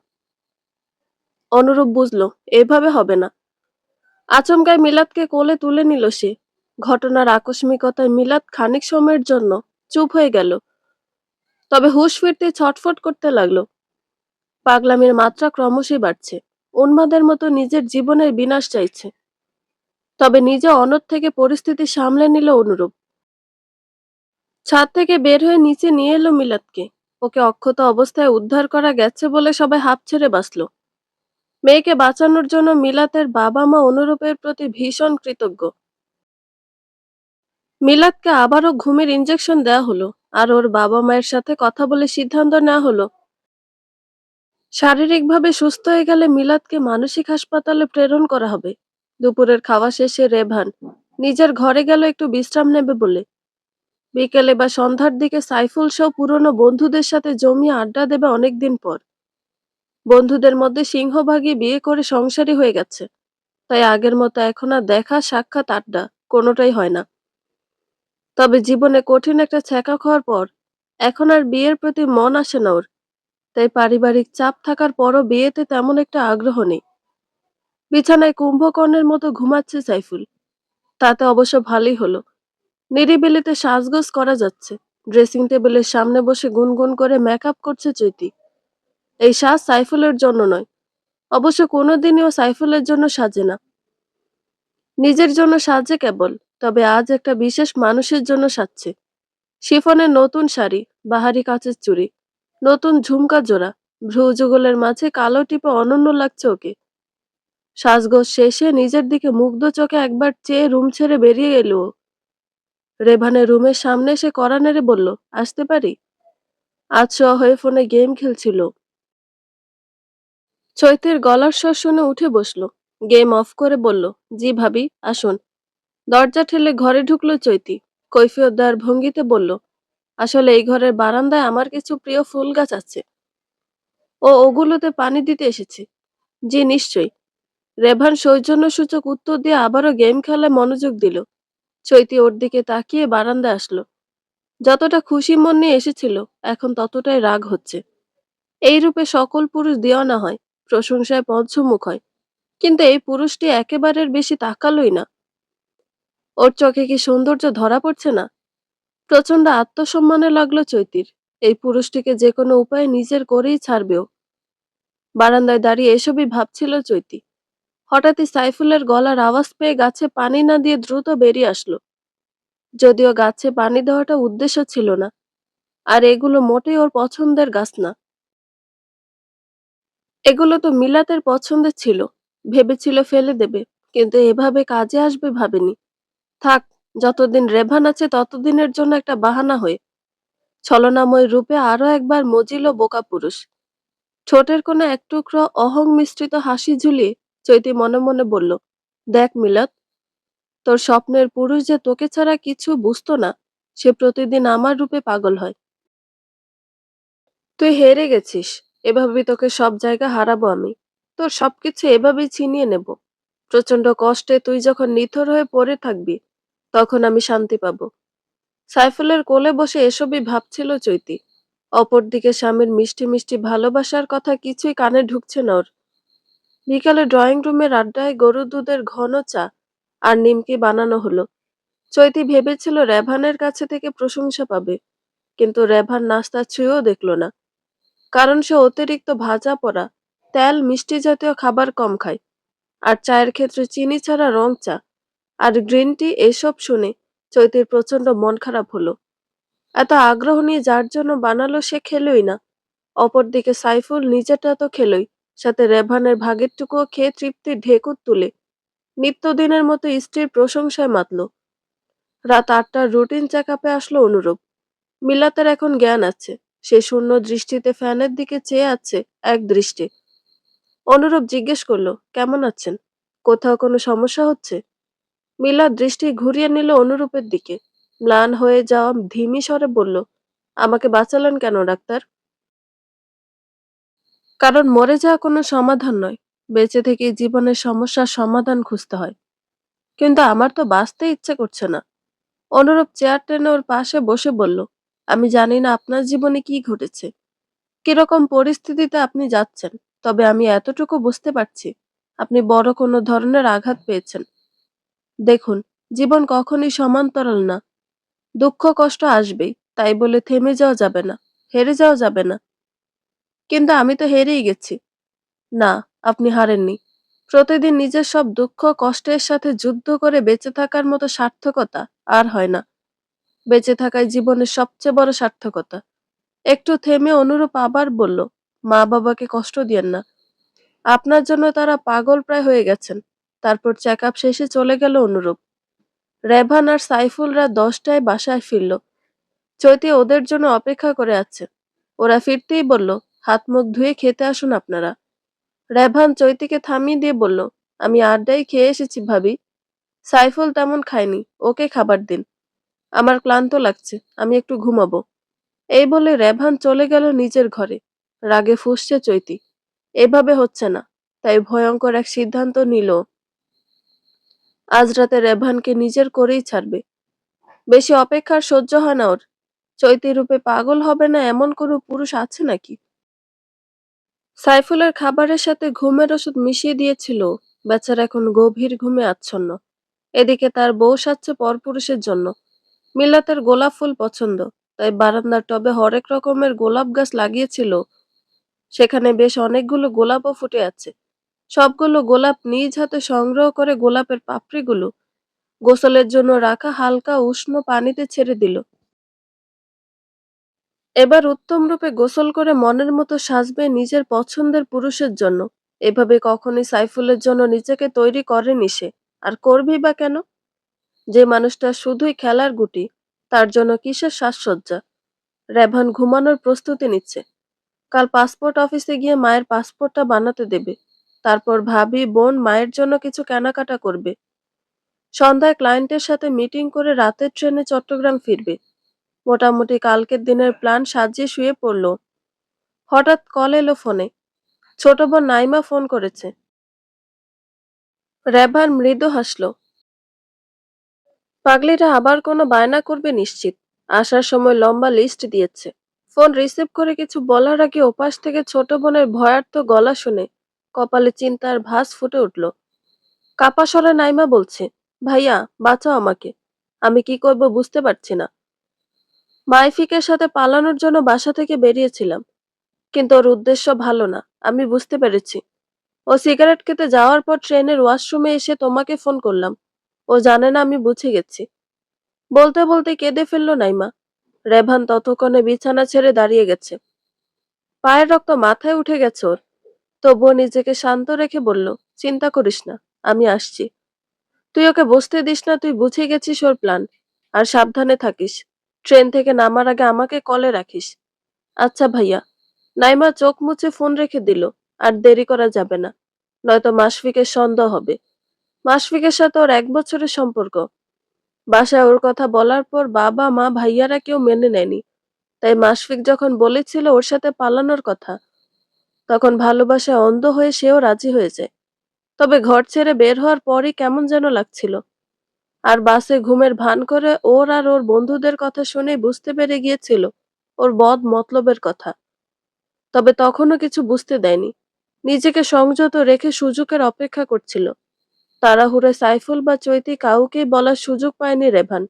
অনুরূপ বুঝল এভাবে হবে না। আচমকায় মিলাতকে কোলে তুলে নিল সে। ঘটনার আকস্মিকতায় মিলাত খানিক সময়ের জন্য চুপ হয়ে গেল, তবে হুঁশ ফিরতে ছটফট করতে লাগলো। পাগলামির মাত্রা ক্রমশই বাড়ছে। উন্মাদের মতো নিজের জীবনের বিনাশ চাইছে। তবে নিজে অনড় থেকে পরিস্থিতি সামলে নিল অনুরূপ। ছাদ থেকে বের হয়ে নিচে নিয়ে এলো মিলাতকে। ওকে অক্ষত অবস্থায় উদ্ধার করা গেছে বলে সবাই হাঁপ ছেড়ে বাঁচল। মেয়েকে বাঁচানোর জন্য মিলাতের বাবা মা অনুরূপের প্রতি ভীষণ কৃতজ্ঞ। মিলাতকে আবারও ঘুমের ইনজেকশন দেওয়া হলো, আর ওর বাবা মায়ের সাথে কথা বলে সিদ্ধান্ত নেওয়া হলো শারীরিকভাবে সুস্থ হয়ে গেলে মিলাতকে মানসিক হাসপাতালে প্রেরণ করা হবে। দুপুরের খাওয়া শেষে রেভান নিজের ঘরে গেল একটু বিশ্রাম নেবে বলে। বিকেলে বা সন্ধ্যার দিকে সাইফুল সহ পুরনো বন্ধুদের সাথে জমিয়ে আড্ডা দেবে অনেকদিন পর। বন্ধুদের মধ্যে সিংহভাগই বিয়ে করে সংসারী হয়ে গেছে, তাই আগের মতো এখন আর দেখা সাক্ষাৎ আড্ডা কোনোটাই হয় না। তবে জীবনে কঠিন একটা ছ্যাঁকা খাওয়ার পর এখন আর বিয়ের প্রতি মন আসে না ওর। তাই পারিবারিক চাপ থাকার পরও বিয়েতে তেমন একটা আগ্রহ নেই। বিছানায় কুম্ভকর্ণের মতো ঘুমাচ্ছে সাইফুল। তাতে অবশ্য ভালোই হলো। নিরিবিলিতে সাজগোজ করা যাচ্ছে। ড্রেসিং টেবিলের সামনে বসে গুনগুন করে মেকআপ করছে চৈতি। এই সাজ সাইফুলের জন্য নয়। অবশ্য কোনোদিনই ও সাইফুলের জন্য সাজে না। নিজের জন্য সাজে কেবল, তবে আজ একটা বিশেষ মানুষের জন্য সাজছে। শিফনের নতুন শাড়ি, বাহারি কাচের চুড়ি, নতুন ঝুমকা জোড়া, ভ্রু যুগলের মাঝে কালো টিপে অনন্য লাগছে ওকে। সাজগোজ শেষে নিজের দিকে মুগ্ধ চোখে একবার চেয়ে রুম ছেড়ে বেরিয়ে এলো ও। রেভানের রুমের সামনে এসে কড়া নেড়ে বলল, আসতে পারি? আজ শোয়া হয়ে ফোনে গেম খেলছিল। চৈতির গলার স্বর শুনে উঠে বসলো। গেম অফ করে বলল, জি ভাবি, আসুন। দরজা ঠেলে ঘরে ঢুকলো চৈতি। কৈফিয়ত দেওয়ার ভঙ্গিতে বলল, আসলে এই ঘরের বারান্দায় আমার কিছু প্রিয় ফুল গাছ আছে, ও ওগুলোতে পানি দিতে এসেছে। জি নিশ্চয়ই। রেভান সৌজন্যসূচক উত্তর দিয়ে আবারও গেম খেলায় মনোযোগ দিল। চৈতি ওর দিকে তাকিয়ে বারান্দায় আসলো। যতটা খুশি মন নিয়ে এসেছিল এখন ততটাই রাগ হচ্ছে। এই রূপে সকল পুরুষ দেওয়ানা হয়, প্রশংসায় পঞ্চমুখ হয়, কিন্তু এই পুরুষটি একেবারের বেশি তাকালোই না। ওর চোখে কি সৌন্দর্য ধরা পড়ছে না? প্রচন্ড আত্মসম্মানে লাগলো চৈতির। এই পুরুষটিকে যে কোনো উপায়ে নিজের করেই ছাড়বে ও। বারান্দায় দাঁড়িয়ে এসবই ভাবছিল চৈতি। হঠাৎই সাইফুলের গলার আওয়াজ পেয়ে গাছে পানি না দিয়ে দ্রুত বেরিয়ে আসলো। যদিও গাছে পানি দেওয়াটা উদ্দেশ্য ছিল না, আর এগুলো মোটেই ওর পছন্দের গাছ না। এগুলো তো মিলাতের পছন্দের ছিল। ভেবেছিল ফেলে দেবে, কিন্তু এভাবে কাজে আসবে ভাবেনি। থাক, যতদিন রেভান আছে ততদিনের জন্য একটা বাহানা হয়ে। ছলনাময় রূপে আরো একবার মজিল বোকা পুরুষ। ঠোঁটের কোণে এক টুকরো অহং মিশ্রিত হাসি ঝুলিয়ে চৈতি মনে মনে বলল, দেখ মিলাত, তোর স্বপ্নের পুরুষ যে তোকে ছাড়া কিছু বুঝতো না, সে প্রতিদিন আমার রূপে পাগল হয়। তুই হেরে গেছিস। এভাবেই তোকে সব জায়গা হারাবো আমি। তোর সবকিছু এভাবেই ছিনিয়ে নেব। প্রচন্ড কষ্টে তুই যখন নিথর হয়ে পড়ে থাকবি, তখন আমি শান্তি পাবো। সাইফুলের কোলে বসে এসবই ভাবছিল চৈতি। অপরদিকে স্বামীর মিষ্টি মিষ্টি ভালোবাসার কথা কিছুই কানে ঢুকছে না ওর। বিকালে ড্রয়িং রুমের আড্ডায় গরুর দুধের ঘন চা আর নিমকি বানানো হলো। চৈতি ভেবেছিল রেভানের কাছে থেকে প্রশংসা পাবে, কিন্তু রেভান নাস্তা ছুঁয়েও দেখল না। কারণ সে অতিরিক্ত ভাজা পোড়া, তেল মিষ্টি জাতীয় খাবার কম খায়, আর চায়ের ক্ষেত্রে চিনি ছাড়া রং চা আর গ্রিন টি এসব শুনে চৈতির প্রচন্ড মন খারাপ হলো। এত আগ্রহ নিয়ে যার জন্য বানালো সে খেলোই না। অপরদিকে সাইফুল নিজেটা তো খেলোই, সাথে রেভানের ভাগেরটুকুও খেয়ে তৃপ্তির ঢেকুর তুলে নিত্যদিনের মতো স্ত্রীর প্রশংসায় মাতল। রাত ৮টার রুটিন চেক আপে আসলো অনুরূপ। মিলাতের এখন জ্ঞান আছে। সে শূন্য দৃষ্টিতে ফ্যানের দিকে চেয়ে আছে এক দৃষ্টে। অনুরূপ জিজ্ঞেস করলো, কেমন আছেন? কোথাও কোনো সমস্যা হচ্ছে? মিলাত দৃষ্টি ঘুরিয়ে নিল অনুরূপের দিকে। ম্লান হয়ে যাওয়া ধিমি স্বরে বলল, আমাকে বাঁচালেন কেন ডাক্তার? কারণ মরে যাওয়া কোনো সমাধান নয়। বেঁচে থেকে জীবনের সমস্যার সমাধান খুঁজতে হয়। কিন্তু আমার তো বাঁচতে ইচ্ছে করছে না। অনুরূপ চেয়ার টেনে ওর পাশে বসে বলল, আমি জানি না আপনার জীবনে কি ঘটেছে, কিরকম পরিস্থিতিতে আপনি যাচ্ছেন। তবে আমি এতটুকু বুঝতে পারছি, আপনি বড় কোনো ধরনের আঘাত পেয়েছেন। দেখুন, জীবন কখনই সমান্তরাল না। দুঃখ কষ্ট আসবেই, তাই বলে থেমে যাওয়া যাবে না, হেরে যাওয়া যাবে না। কিন্তু আমি তো হেরেই গেছি। না, আপনি হারেননি। প্রতিদিন নিজের সব দুঃখ কষ্টের সাথে যুদ্ধ করে বেঁচে থাকার মতো সার্থকতা আর হয় না। বেঁচে থাকাই জীবনের সবচেয়ে বড় সার্থকতা। একটু থেমে অনুরূপ আবার বলল, মা বাবাকে কষ্ট দিয়েন না। আপনার জন্য তারা পাগল প্রায় হয়ে গেছেন। তারপর চেক আপ শেষে চলে গেল অনুরূপ। রেভান আর সাইফুলরা 10টায় বাসায় ফিরল। চৈতি ওদের জন্য অপেক্ষা করে আছে। ওরা ফিরতেই বলল, হাত মুখ ধুয়ে খেতে আসুন আপনারা। রেভান চৈতিকে থামিয়ে দিয়ে বলল, আমি আড্ডায় খেয়ে এসেছি ভাবি। সাইফুল তেমন খায়নি, ওকে খাবার দিন। আমার ক্লান্ত লাগছে, আমি একটু ঘুমাবো। এই বলে রেভান চলে গেল নিজের ঘরে। রাগে ফুঁসছে চৈতি। এভাবে হচ্ছে না, তাই ভয়ঙ্কর এক সিদ্ধান্ত নিল। আজ রাতে রেভানকে নিজের করেই ছাড়বে। বেশি অপেক্ষার সহ্য হয় না ওর। চৈতি রূপে পাগল হবে না এমন কোনো পুরুষ আছে নাকি? সাইফুলের খাবারের সাথে ঘুমের ওষুধ মিশিয়ে দিয়েছিল ও। বেচারা এখন গভীর ঘুমে আচ্ছন্ন। এদিকে তার বউ সাজছে পরপুরুষের জন্য। মিলাতের গোলাপ ফুল পছন্দ, তাই বারান্দার টবে হরেক রকমের গোলাপ গাছ লাগিয়েছিল। সেখানে বেশ অনেকগুলো গোলাপও ফুটে আছে। সবগুলো গোলাপ নিজ হাতে সংগ্রহ করে গোলাপের পাপড়িগুলো গোসলের জন্য রাখা হালকা উষ্ণ পানিতে ছেড়ে দিল। এবার উত্তম রূপে গোসল করে মনের মতো সাজবে নিজের পছন্দের পুরুষের জন্য। এভাবে কখনোই সাইফুলের জন্য নিজেকে তৈরি করেনি সে। আর করবেই বা কেন? যে মানুষটা শুধুই খেলার গুটি, তার জন্য কিসের সাজসজ্জা? রেভান ঘুমানোর প্রস্তুতি নিচ্ছে। কাল পাসপোর্ট অফিসে গিয়ে মায়ের পাসপোর্টটা বানাতে দেবে। তারপর ভাবি বোন মায়ের জন্য কিছু কেনাকাটা করবে। সন্ধ্যায় ক্লায়েন্টের সাথে মিটিং করে রাতের ট্রেনে চট্টগ্রাম ফিরবে। মোটামুটি কালকের দিনের প্ল্যান সাজিয়ে শুয়ে পড়ল। হঠাৎ কল এলো ফোনে। ছোট বোন নাইমা ফোন করেছে। রেভান মৃদু হাসল। পাগলিটা আবার কোনো বায়না করবে নিশ্চিত। আসার সময় লম্বা লিস্ট দিয়েছে। ফোন রিসিভ করে কিছু বলার আগে ওপাশ থেকে ছোট বোনের ভয়ার্ত গলা শুনে কপালে চিন্তার ভাঁজ ফুটে উঠল। কাপা স্বরে নাইমা বলছে, ভাইয়া, বাঁচাও আমাকে। আমি কি করব বুঝতে পারছি না। মাইফিকের সাথে পালানোর জন্য বাসা থেকে বেরিয়েছিলাম, কিন্তু ওর উদ্দেশ্য ভালো না। আমি বুঝতে পেরেছি। ও সিগারেট খেতে যাওয়ার পর ট্রেনের ওয়াশরুমে এসে তোমাকে ফোন করলাম। ও জানে না আমি বুঝে গেছি। বলতে বলতে কেঁদে ফেলল নাইমা। রেভান ততক্ষণে বিছানা ছেড়ে দাঁড়িয়ে গেছে। পায়ের রক্ত মাথায় উঠে গেছে ওর। তবুও নিজেকে শান্ত রেখে বলল, চিন্তা করিস না, আমি আসছি। তুই ওকে বসতে দিস না, তুই বুঝে গেছিস ওর প্ল্যান। আর সাবধানে থাকিস। ট্রেন থেকে নামার আগে আমাকে কলে রাখিস। আচ্ছা ভাইয়া। নাইমা চোখ মুছে ফোন রেখে দিল। আর দেরি করা যাবে না, নয়তো মাশফিকের সন্দেহ হবে। মাশফিকের সাথে ওর 1 বছরের সম্পর্ক। বাসায় ওর কথা বলার পর বাবা মা ভাইয়ারা কেউ মেনে নেয়নি। তাই মাশফিক যখন বলেছিল ওর সাথে পালানোর কথা, তখন ভালোবাসায় অন্ধ হয়ে সেও রাজি হয়ে যায়। তবে ঘর ছেড়ে বের হওয়ার পরই কেমন যেন লাগছিল। আর বাসে ঘুমের ভান করে ওর আর ওর বন্ধুদের কথা শুনে বুঝতে পেরে গিয়েছিল ওর বদ মতলবের কথা। তবে তখনও কিছু বুঝতে দেয়নি। নিজেকে সংযত রেখে সুযোগের অপেক্ষা করছিল। তাড়াহুড়োয় সাইফুল বা চৈতি কাউকেই বলার সুযোগ পায়নি রেভান।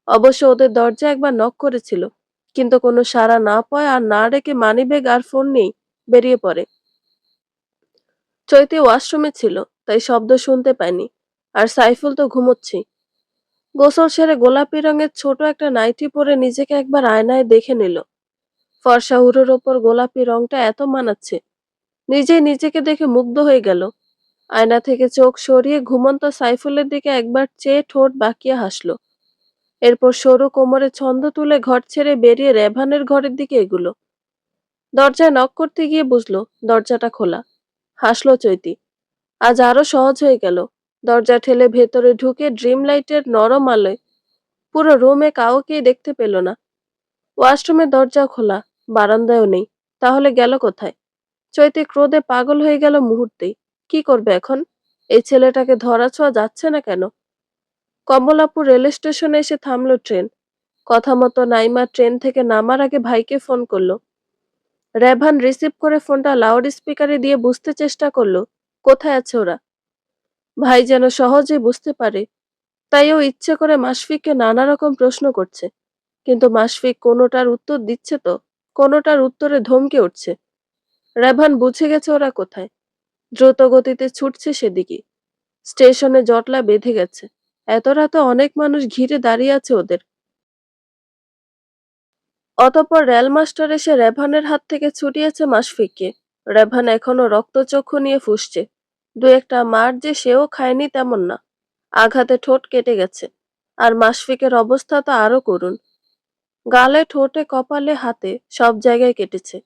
অবশ্য ওদের দরজা একবার নক করেছিল, কিন্তু কোনো সাড়া না পায় আর না রেখে মানিব্যাগ আর ফোন নিয়ে বেরিয়ে পড়ে। চৈতি ওয়াশরুমে ছিল, তাই শব্দ শুনতে পায়নি। আর সাইফুল তো ঘুমোচ্ছেই। গোসল সেরে গোলাপি রঙের ছোট একটা নাইটি পরে নিজেকে একবার আয়নায় দেখে নিল। ফর্সা হুড়োর ওপর গোলাপি রংটা এত মানাচ্ছে। নিজেই নিজেকে দেখে মুগ্ধ হয়ে গেল। আয়না থেকে চোখ সরিয়ে ঘুমন্ত সাইফুলের দিকে একবার চেয়ে ঠোঁট বাঁকিয়ে হাসল। এরপর সরু কোমরে ছন্দ তুলে ঘর ছেড়ে বেরিয়ে রেভানের ঘরের দিকে এগুলো। দরজায় নক করতে গিয়ে বুঝলো দরজাটা খোলা। হাসলো চৈতি। আজ আরো সহজ হয়ে গেল। দরজা ঠেলে ভেতরে ঢুকে ড্রিম লাইটের নরম আলোয় পুরো রুমে কাউকেই দেখতে পেল না। ওয়াশরুমের দরজা খোলা, বারান্দায়ও নেই। তাহলে গেল কোথায়? চৈতি ক্রোধে পাগল হয়ে গেল মুহূর্তেই। কি করবে এখন? এই ছেলেটাকে ধরাছোঁয়া যাচ্ছে না কেন? কমলাপুর রেল স্টেশনে এসে থামলো ট্রেন। কথা মতো নাইমা ট্রেন থেকে নামার আগে ভাইকে ফোন করলো। রেভান রিসিভ করে ফোনটা লাউড স্পিকারে দিয়ে বুঝতে চেষ্টা করলো কোথায় আছে ওরা। ভাই যেন সহজে বুঝতে পারে, তাই ও ইচ্ছে করে মাশফিককে নানা রকম প্রশ্ন করছে। কিন্তু মাশফিক কোনোটার উত্তর দিচ্ছে তো, কোনোটার উত্তরে ধমকে উঠছে। রেভান বুঝে গেছে ওরা কোথায়। দ্রুত গতিতে ছুটছে সেদিকে। স্টেশনে জটলা বেঁধে গেছে। এত রাতে অনেক মানুষ ঘিরে দাঁড়িয়ে আছে ওদের। অতঃপর রেলমাস্টার এসে রেভানের হাত থেকে ছুটিয়েছে মাশফিককে। রেভান এখনো রক্তচক্ষু নিয়ে ফুঁসছে। দু একটা মার যে সেও খায়নি তেমন না। আঘাতে ঠোঁট কেটে গেছে। আর মাশফিকের অবস্থা তো আরো করুণ। গালে, ঠোঁটে, কপালে, হাতে সব জায়গায় কেটেছে।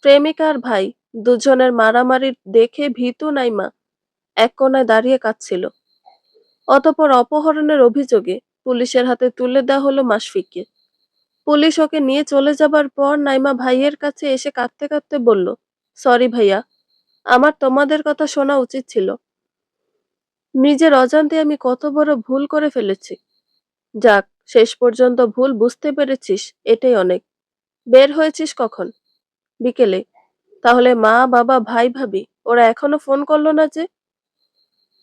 প্রেমিকা আর ভাই দুজনের মারামারি দেখে ভীতু নাইমা এক কোনায় দাঁড়িয়ে কাঁদছিল। অতঃপর অপহরণের অভিযোগে পুলিশের হাতে তুলে দেওয়া হলো মাশফিককে। পুলিশ ওকে নিয়ে চলে যাবার পর নাইমা ভাইয়ের কাছে এসে কাঁদতে কাঁদতে বলল, সরি ভাইয়া, আমার তোমাদের কথা শোনা উচিত ছিল। নিজের অজান্তে আমি কত বড় ভুল করে ফেলেছি। যাক, শেষ পর্যন্ত ভুল বুঝতে পেরেছিস, এটাই অনেক। বের হয়েছিস কখন? বিকেলে। তাহলে মা, বাবা, ভাই, ভাবি ওরা এখনো ফোন করলো না যে?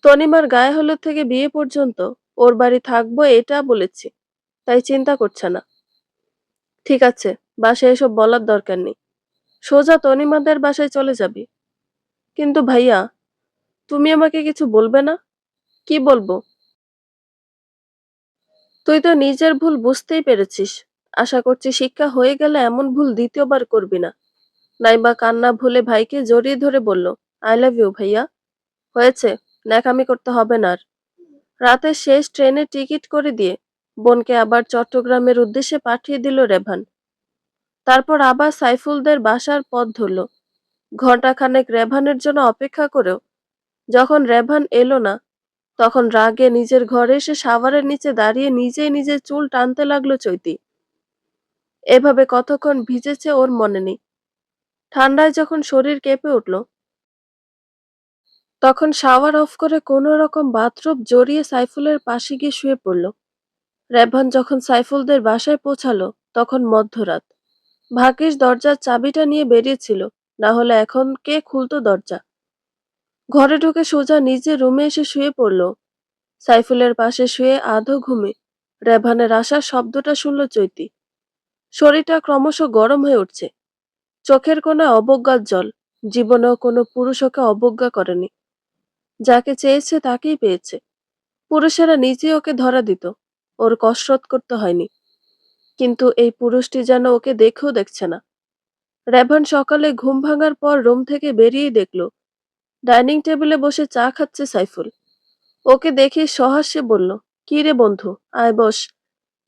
তনিমার গায়ে হলুদ থেকে বিয়ে পর্যন্ত ওর বাড়ি থাকবো এটা বলেছি, তাই চিন্তা করছে না। ঠিক আছে, বাসায় এসব বলার দরকার নেই। সোজা তনিমাদের বাসায় চলে যাবি। কিন্তু ভাইয়া, তুমি আমাকে কিছু বলবে না? কি বলবো? তুই তো নিজের ভুল বুঝতেই পেরেছিস। আশা করছি শিক্ষা হয়ে গেলে এমন ভুল দ্বিতীয়বার করবি না। নাইবা কান্না ভুলে ভাইকে জড়িয়ে ধরে বলল, আই লাভ ইউ ভাইয়া। হয়েছে, ন্যাকামি করতে হবে না আর। রাতের শেষ ট্রেনের টিকিট করে দিয়ে বোনকে আবার চট্টগ্রামের উদ্দেশ্যে পাঠিয়ে দিল রেভান। তারপর আবার সাইফুলদের বাসার পথ ধরল। ঘণ্টাখানেক রেভানের জন্য অপেক্ষা করেও যখন রেভান এলো না, তখন রাগে নিজের ঘরে এসে শাওয়ারের নিচে দাঁড়িয়ে নিজেই নিজের চুল টানতে লাগলো চৈতি। এভাবে কতক্ষণ ভিজেছে ওর মনে নেই। ঠান্ডায় যখন শরীর কেঁপে উঠল, তখন শাওয়ার অফ করে কোনো রকম বাথরোব জড়িয়ে সাইফুলের পাশে গিয়ে শুয়ে পড়ল। রেভান যখন সাইফুলদের বাসায় পৌঁছালো, তখন মধ্যরাত। ভাগ্যিস দরজার চাবিটা নিয়ে বেরিয়েছিল, না হলে এখন কে খুলতো দরজা। ঘরে ঢুকে সোজা নিজের রুমে এসে শুয়ে পড়ল। সাইফুলের পাশে শুয়ে আধো ঘুমে রেভানের আসার শব্দটা শুনল চৈতি। শরীরটা ক্রমশ গরম হয়ে উঠছে। চোখের কোণে অবজ্ঞার জল। জীবনেও কোনো পুরুষ ওকে অবজ্ঞা করেনি। যাকে চেয়েছে তাকেই পেয়েছে। পুরুষেরা নিজে ওকে ধরা দিত, ওর কসরত করতে হয়নি। কিন্তু এই পুরুষটি যেন ওকে দেখেও দেখছে না। রেভান সকালে ঘুম ভাঙার পর রুম থেকে বেরিয়েই দেখল ডাইনিং টেবিলে বসে চা খাচ্ছে সাইফুল। ওকে দেখে সহাস্যে বলল, কি রে বন্ধু, আয় বস।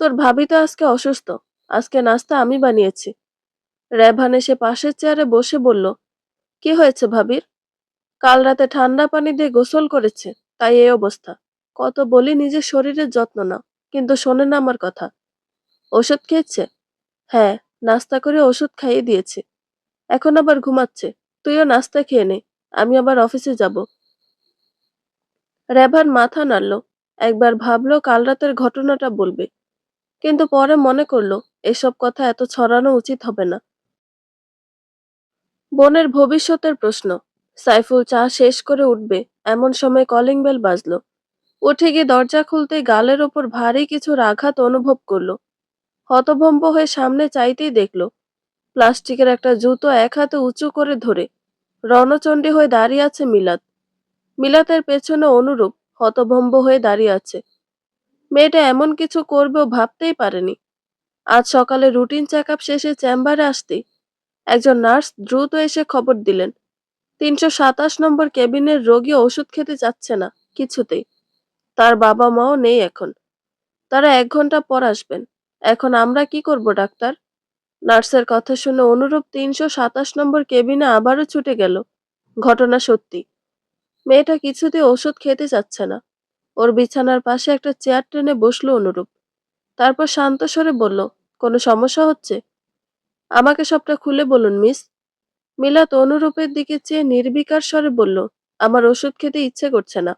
তোর ভাবি তো আজকে অসুস্থ, আজকে নাস্তা আমি বানিয়েছি। রেভান এসে পাশের চেয়ারে বসে বলল, কি হয়েছে ভাবির? কাল রাতে ঠান্ডা পানি দিয়ে গোসল করেছে, তাই এই অবস্থা। কত বলি নিজের শরীরের যত্ন নাও, কিন্তু শোনে না আমার কথা। ওষুধ খেয়েছে? হ্যাঁ, নাস্তা করে ওষুধ খাইয়ে দিয়েছে। এখন আবার ঘুমাচ্ছে। তুইও নাস্তা খেয়ে নে, আমি আবার অফিসে যাব। রেভান মাথা নাড়ল। একবার ভাবলো কাল রাতের ঘটনাটা বলবে, কিন্তু পরে মনে করলো এসব কথা এত ছড়ানো উচিত হবে না। বোনের ভবিষ্যতের প্রশ্ন। সাইফুল চা শেষ করে উঠবে এমন সময় কলিং বেল বাজলো। উঠে গিয়ে দরজা খুলতেই গালের ওপর ভারী কিছুর আঘাত অনুভব করলো। হতভম্ব হয়ে সামনে চাইতেই দেখলো প্লাস্টিকের একটা জুতো এক হাতে উঁচু করে ধরে রণচণ্ডী হয়ে দাঁড়িয়ে আছে মিলাত। মিলাতের পেছনে অনুরূপ হতভম্ব হয়ে দাঁড়িয়ে আছে। মেয়েটা এমন কিছু করবেও ভাবতেই পারেনি। আজ সকালে রুটিন চেক আপ শেষে চেম্বারে আসতেই একজন নার্স দ্রুত এসে খবর দিলেন, 327 নম্বর কেবিনের রোগী ওষুধ খেতে চাচ্ছে না কিছুতেই। তার বাবা মাও নেই এখন। তারা 1 ঘন্টা পর আসবেন। এখন আমরা কি করব ডাক্তার? নার্সের কথা শুনে অনুরূপ 327 নম্বর কেবিনে আবারও ছুটে গেল। ঘটনা সত্যি। মেয়েটা কিছুতেই ওষুধ খেতে চাচ্ছে না। ওর বিছানার পাশে একটা চেয়ার টেনে বসলো অনুরূপ। তারপর শান্ত স্বরে বলল, কোনো সমস্যা হচ্ছে? আমাকে সবটা খুলে বলুন মিস। মিলাত অনুরূপের দিকে চেয়ে নির্বিকার স্বরে বলল, আমার ওষুধ খেতে ইচ্ছে করছে না।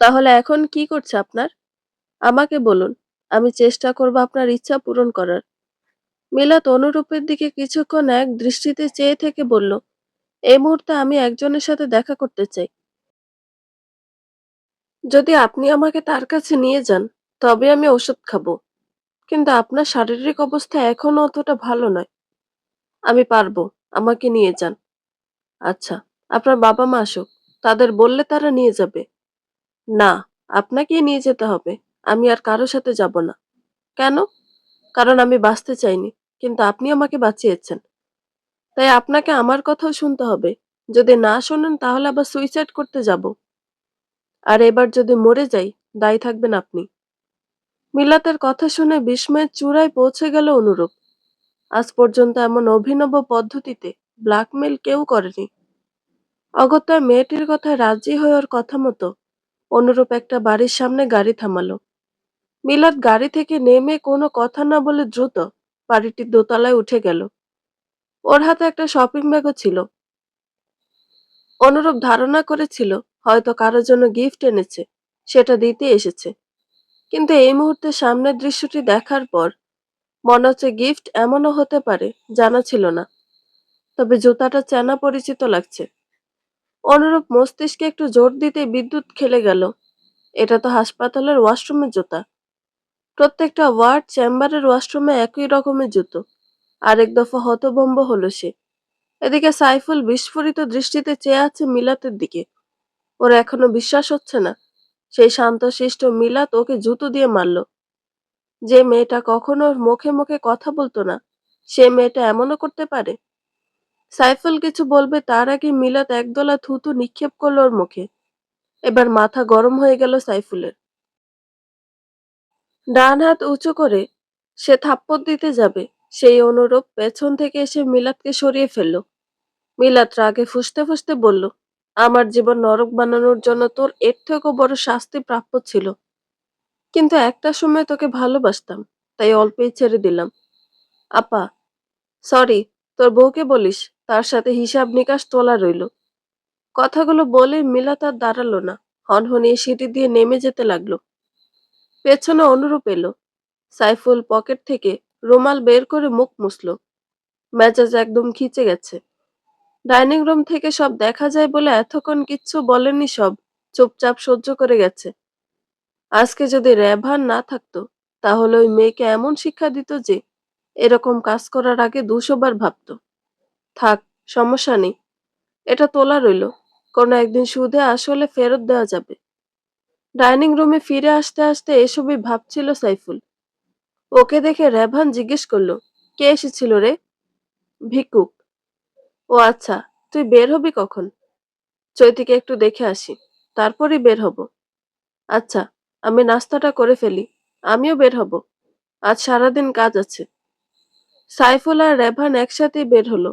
তাহলে এখন কি করছে আপনার? আমাকে বলুন, আমি চেষ্টা করব আপনার ইচ্ছা পূরণ করার। মিলাত অনুরূপের দিকে কিছুক্ষণ এক দৃষ্টিতে চেয়ে থেকে বলল, এই মুহূর্তে আমি একজনের সাথে দেখা করতে চাই। যদি আপনি আমাকে তার কাছে নিয়ে যান, তবে আমি ওষুধ খাবো। কিন্তু আপনার শারীরিক অবস্থা এখনো অতটা ভালো নয়। আমি পারবো, আমাকে নিয়ে যান। আচ্ছা, আপনার বাবা মা আসুক, তাদের বললে তারা নিয়ে যাবে। না, আপনাকেই নিয়ে যেতে হবে। আমি আর কারো সাথে যাব না। কেন? কারণ আমি বাঁচতে চাইনি, কিন্তু আপনি আমাকে বাঁচিয়েছেন। তাই আপনাকে আমার কথাও শুনতে হবে। যদি না শোনেন তাহলে আবার সুইসাইড করতে যাব। আর এবার যদি মরে যাই, দায়ী থাকবেন আপনি। মিলাতের কথা শুনে বিস্ময়ের চূড়ায় পৌঁছে গেল অনুরূপ। আজ পর্যন্ত এমন অভিনব পদ্ধতিতে ব্ল্যাকমেল কেউ করেনি। অগত্যা মেয়েটির কথায় রাজি হয়ে ওর কথা মতো অনুরূপ একটা বাড়ির সামনে গাড়ি থামালো। মিলাত গাড়ি থেকে নেমে কোনো কথা না বলে দ্রুত বাড়িটির দোতলায় উঠে গেল। ওর হাতে একটা শপিং ব্যাগও ছিল। অনুরূপ ধারণা করেছিল হয়তো কারোর জন্য গিফট এনেছে, সেটা দিতে এসেছে। কিন্তু এই মুহূর্তে সামনের দৃশ্যটি দেখার পর মনে হচ্ছে গিফট এমনও হতে পারে, জানা ছিল না। তবে জুতাটা চেনা পরিচিত লাগছে। অনুরূপ মস্তিষ্কে একটু জোর দিতে বিদ্যুৎ খেলে গেল। এটা তো হাসপাতালের ওয়াশরুমের জুতা। প্রত্যেকটা ওয়ার্ড চেম্বারের ওয়াশরুমে একই রকমের জুতো। আরেক দফা হতভম্ব হলো সে। এদিকে সাইফুল বিস্ফোরিত দৃষ্টিতে চেয়ে আছে মিলাতের দিকে। ওর এখনো বিশ্বাস হচ্ছে না সেই শান্তশিষ্ট মিলাত ওকে জুতো দিয়ে মারল। যে মেয়েটা কখনো ওর মুখে মুখে কথা বলতো না, সে মেয়েটা এমনও করতে পারে? সাইফুল কিছু বলবে তার আগে মিলাত একদলা থুতু নিক্ষেপ করলো ওর মুখে। এবার মাথা গরম হয়ে গেল সাইফুলের। ডান হাত উঁচু করে সে থাপ্পড় দিতে যাবে, সেই অনুরূপ পেছন থেকে এসে মিলাতকে সরিয়ে ফেলল। মিলাত রাগে ফুঁসতে ফুঁসতে বলল, আমার জীবন নরক বানানোর জন্য তোর এর থেকেও বড় শাস্তি প্রাপ্য ছিল। কিন্তু একটা সময় তোকে ভালোবাসতাম, তাই অল্পেই ছেড়ে দিলাম। আপা, সরি, তোর বউকে বলিস, তার সাথে হিসাব নিকাশ তোলা রইল। কথাগুলো বলে মিলাত আর দাঁড়ালো না, হনহনিয়ে সিঁড়ি দিয়ে নেমে যেতে লাগলো। পেছনে অনুরূপ এলো। সাইফুল পকেট থেকে রুমাল বের করে মুখ মুছল। মেজাজ একদম খিচে গেছে। ডাইনিং রুম থেকে সব দেখা যায় বলে এতক্ষণ কিচ্ছু বলেনি সব। চুপচাপ সহ্য করে গেছে। আজকে যদি রেভান না থাকতো, তাহলে ওই মেয়েকে এমন শিক্ষা দিত যে এরকম কাজ করার আগে ২০০ বার ভাবতো। থাক, সমস্যা নেই। এটা তোলা রইলো। কোনো একদিন সুদে আসলে ফেরত দেওয়া যাবে। ডাইনিং রুমে ফিরে আসতে আসতে এসবই ভাবছিল সাইফুল। ওকে দেখে রেভান জিজ্ঞেস করলো, কে এসেছিল রে? ভিক্ষুক। ও আচ্ছা, তুই বের হবি কখন? চৈতিকে একটু দেখে আসি, তারপরই বের হব। আচ্ছা, আমি নাস্তাটা করে ফেলি, আমিও বের হব। আজ সারাদিন কাজ আছে। সাইফুল আর রেভান একসাথেই বের হলো।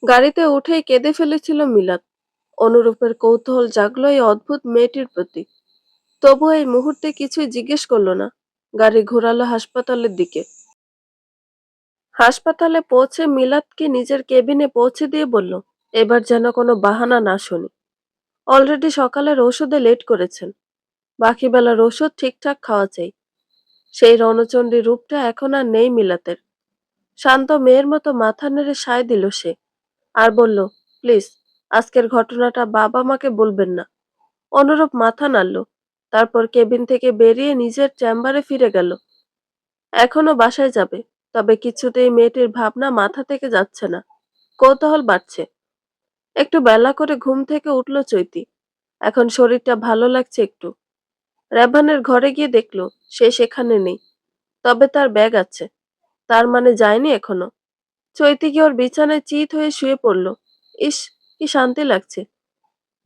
গাড়িতে উঠেই কেঁদে ফেলেছিল মিলাত। অনুরূপের কৌতূহল জাগলো এই অদ্ভুত মেয়েটির প্রতি। তবু এই মুহূর্তে কিছুই জিজ্ঞেস করলো না। গাড়ি ঘোরালো হাসপাতালের দিকে। হাসপাতালে পৌঁছে মিলাতকে নিজের কেবিনে পৌঁছে দিয়ে বলল, এবার যেন কোনো বাহানা না শুনি। অলরেডি সকালের ওষুধে লেট করেছেন। বাকি বেলার ওষুধ ঠিকঠাক খাওয়া চাই। সেই রণচণ্ডী রূপটা এখন আর নেই মিলাতের। শান্ত মেয়ের মতো মাথা নেড়ে সায় দিল সে, আর বলল, প্লিজ, আজকের ঘটনাটা বাবা মাকে বলবেন না। অনুরূপ মাথা নাড়ল। তারপর কেবিন থেকে বেরিয়ে নিজের চেম্বারে ফিরে গেল। এখনো বাসায় যাবে, তবে কিছুতেই মেয়েটির ভাবনা মাথা থেকে যাচ্ছে না। কৌতূহল বাড়ছে। একটু বেলা করে ঘুম থেকে উঠল চৈতি। এখন শরীরটা ভালো লাগছে একটু। রেভানের ঘরে গিয়ে দেখলো সে সেখানে নেই, তবে তার ব্যাগ আছে। তার মানে যায়নি এখনো। চৈতি গিয়ে ওর বিছানায় চিত হয়ে শুয়ে পড়ল। ইস, কি শান্তি লাগছে।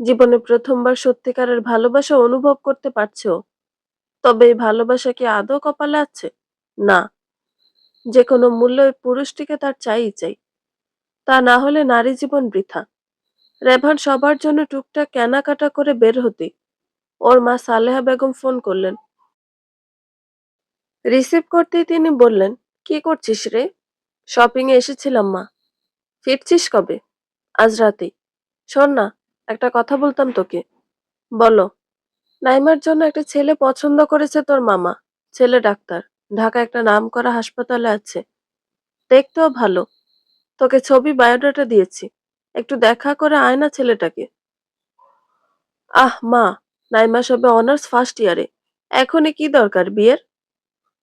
জীবনে প্রথমবার সত্যিকারের ভালোবাসা অনুভব করতে পারছে ও। তবে এই ভালোবাসা কি আদৌ কপালে আছে? না। যে কোনো মূল্যে ওই পুরুষটিকে তার চাইই চাই। তা না হলে নারী জীবন বৃথা। রেভান সবার জন্য টুকটাক কেনাকাটা করে বের হতে ওর মা সালেহা বেগম ফোন করলেন। রিসিভ করতেই তিনি বললেন, কি করছিস রে? শপিং এ এসেছিলাম মা। ফিরছিস কবে? আজ রাতেই। শোন না, একটা কথা বলতাম তোকে। বলো। নাইমার জন্য একটা ছেলে পছন্দ করেছে তোর মামা। ছেলে ডাক্তার। ঢাকা একটা নামকরা হাসপাতালে আছে। দেখতেও ভালো। তোকে ছবি বায়োডাটা দিয়েছি। একটু দেখা করে আয় না ছেলেটাকে। আহ মা, নাইমা সবে অনার্স ফার্স্ট ইয়ারে। এখনই কি দরকার বিয়ের?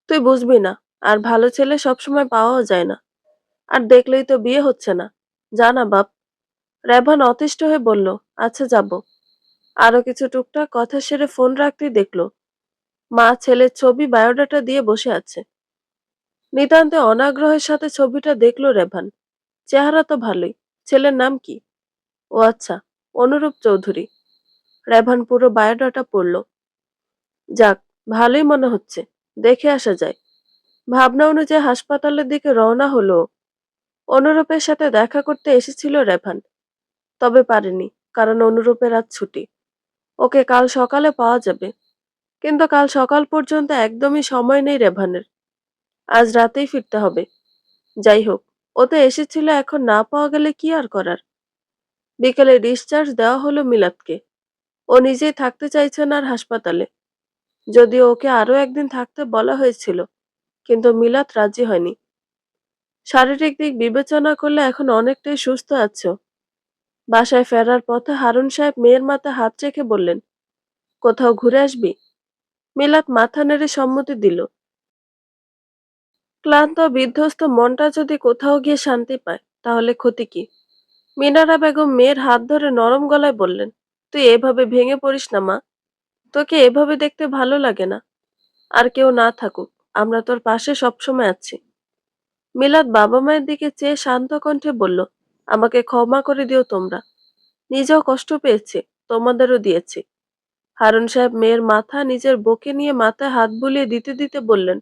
তুই বুঝবি না। আর ভালো ছেলে সবসময় পাওয়াও যায় না। আর দেখলেই তো বিয়ে হচ্ছে না। যা না বাপ। রেভান অতিষ্ঠ হয়ে বলল, আচ্ছা যাব। আরো কিছু টুকটাক কথা সেরে ফোন রাখতেই দেখলো মা ছেলের ছবি বায়োডাটা দিয়ে বসে আছে। নিতান্তে অনাগ্রহের সাথে ছবিটা দেখলো রেভান। চেহারা তো ভালোই। ছেলের নাম কি? ও আচ্ছা, অনুরূপ চৌধুরী। রেভান পুরো বায়োডাটা পড়ল। যাক, ভালোই মনে হচ্ছে। দেখে আসা যায়। ভাবনা অনুযায়ী হাসপাতালের দিকে রওনা হলো। অনুরূপের সাথে দেখা করতে এসেছিল রেভান, তবে পারেনি, কারণ অনুরূপের আজ ছুটি। ওকে কাল সকালে পাওয়া যাবে। কিন্তু কাল সকাল পর্যন্ত একদমই সময় নেই রেভানের। আজ রাতেই ফিরতে হবে। যাই হোক, ও তো এসেছিল, এখন না পাওয়া গেলে কি আর করার। বিকেলে ডিসচার্জ দেওয়া হলো মিলাতকে। ও নিজেই থাকতে চাইছে না আর হাসপাতালে। যদিও ওকে আরো একদিন থাকতে বলা হয়েছিল, কিন্তু মিলাত রাজি হয়নি। শারীরিক দিক বিবেচনা করলে এখন অনেকটাই সুস্থ আছে ও। বাসায় ফেরার পথে হারুন সাহেব মেয়ের মাথায় হাত রেখে বললেন, কোথাও ঘুরে আসবি? মিলাত মাথা নেড়ে সম্মতি দিল। ক্লান্ত বিধ্বস্ত মনটা যদি কোথাও গিয়ে শান্তি পায়, তাহলে ক্ষতি কি? মিনারা বেগম মেয়ের হাত ধরে নরম গলায় বললেন, তুই এভাবে ভেঙে পড়িস না মা। তোকে এভাবে দেখতে ভালো লাগে না। আর কেউ না থাকুক, আমরা তোর পাশে সবসময় আছি। মিলাত বাবা মায়ের দিকে চেয়ে শান্ত কণ্ঠে বলল, আমাকে ক্ষমা করে দিও তোমরা। নিজেও কষ্ট পেয়েছি, তোমাদেরও দিয়েছি। হারুন সাহেব মেয়ের মাথা নিজের বুকে নিয়ে মাথায় হাত বুলিয়ে দিতে দিতে বললেন,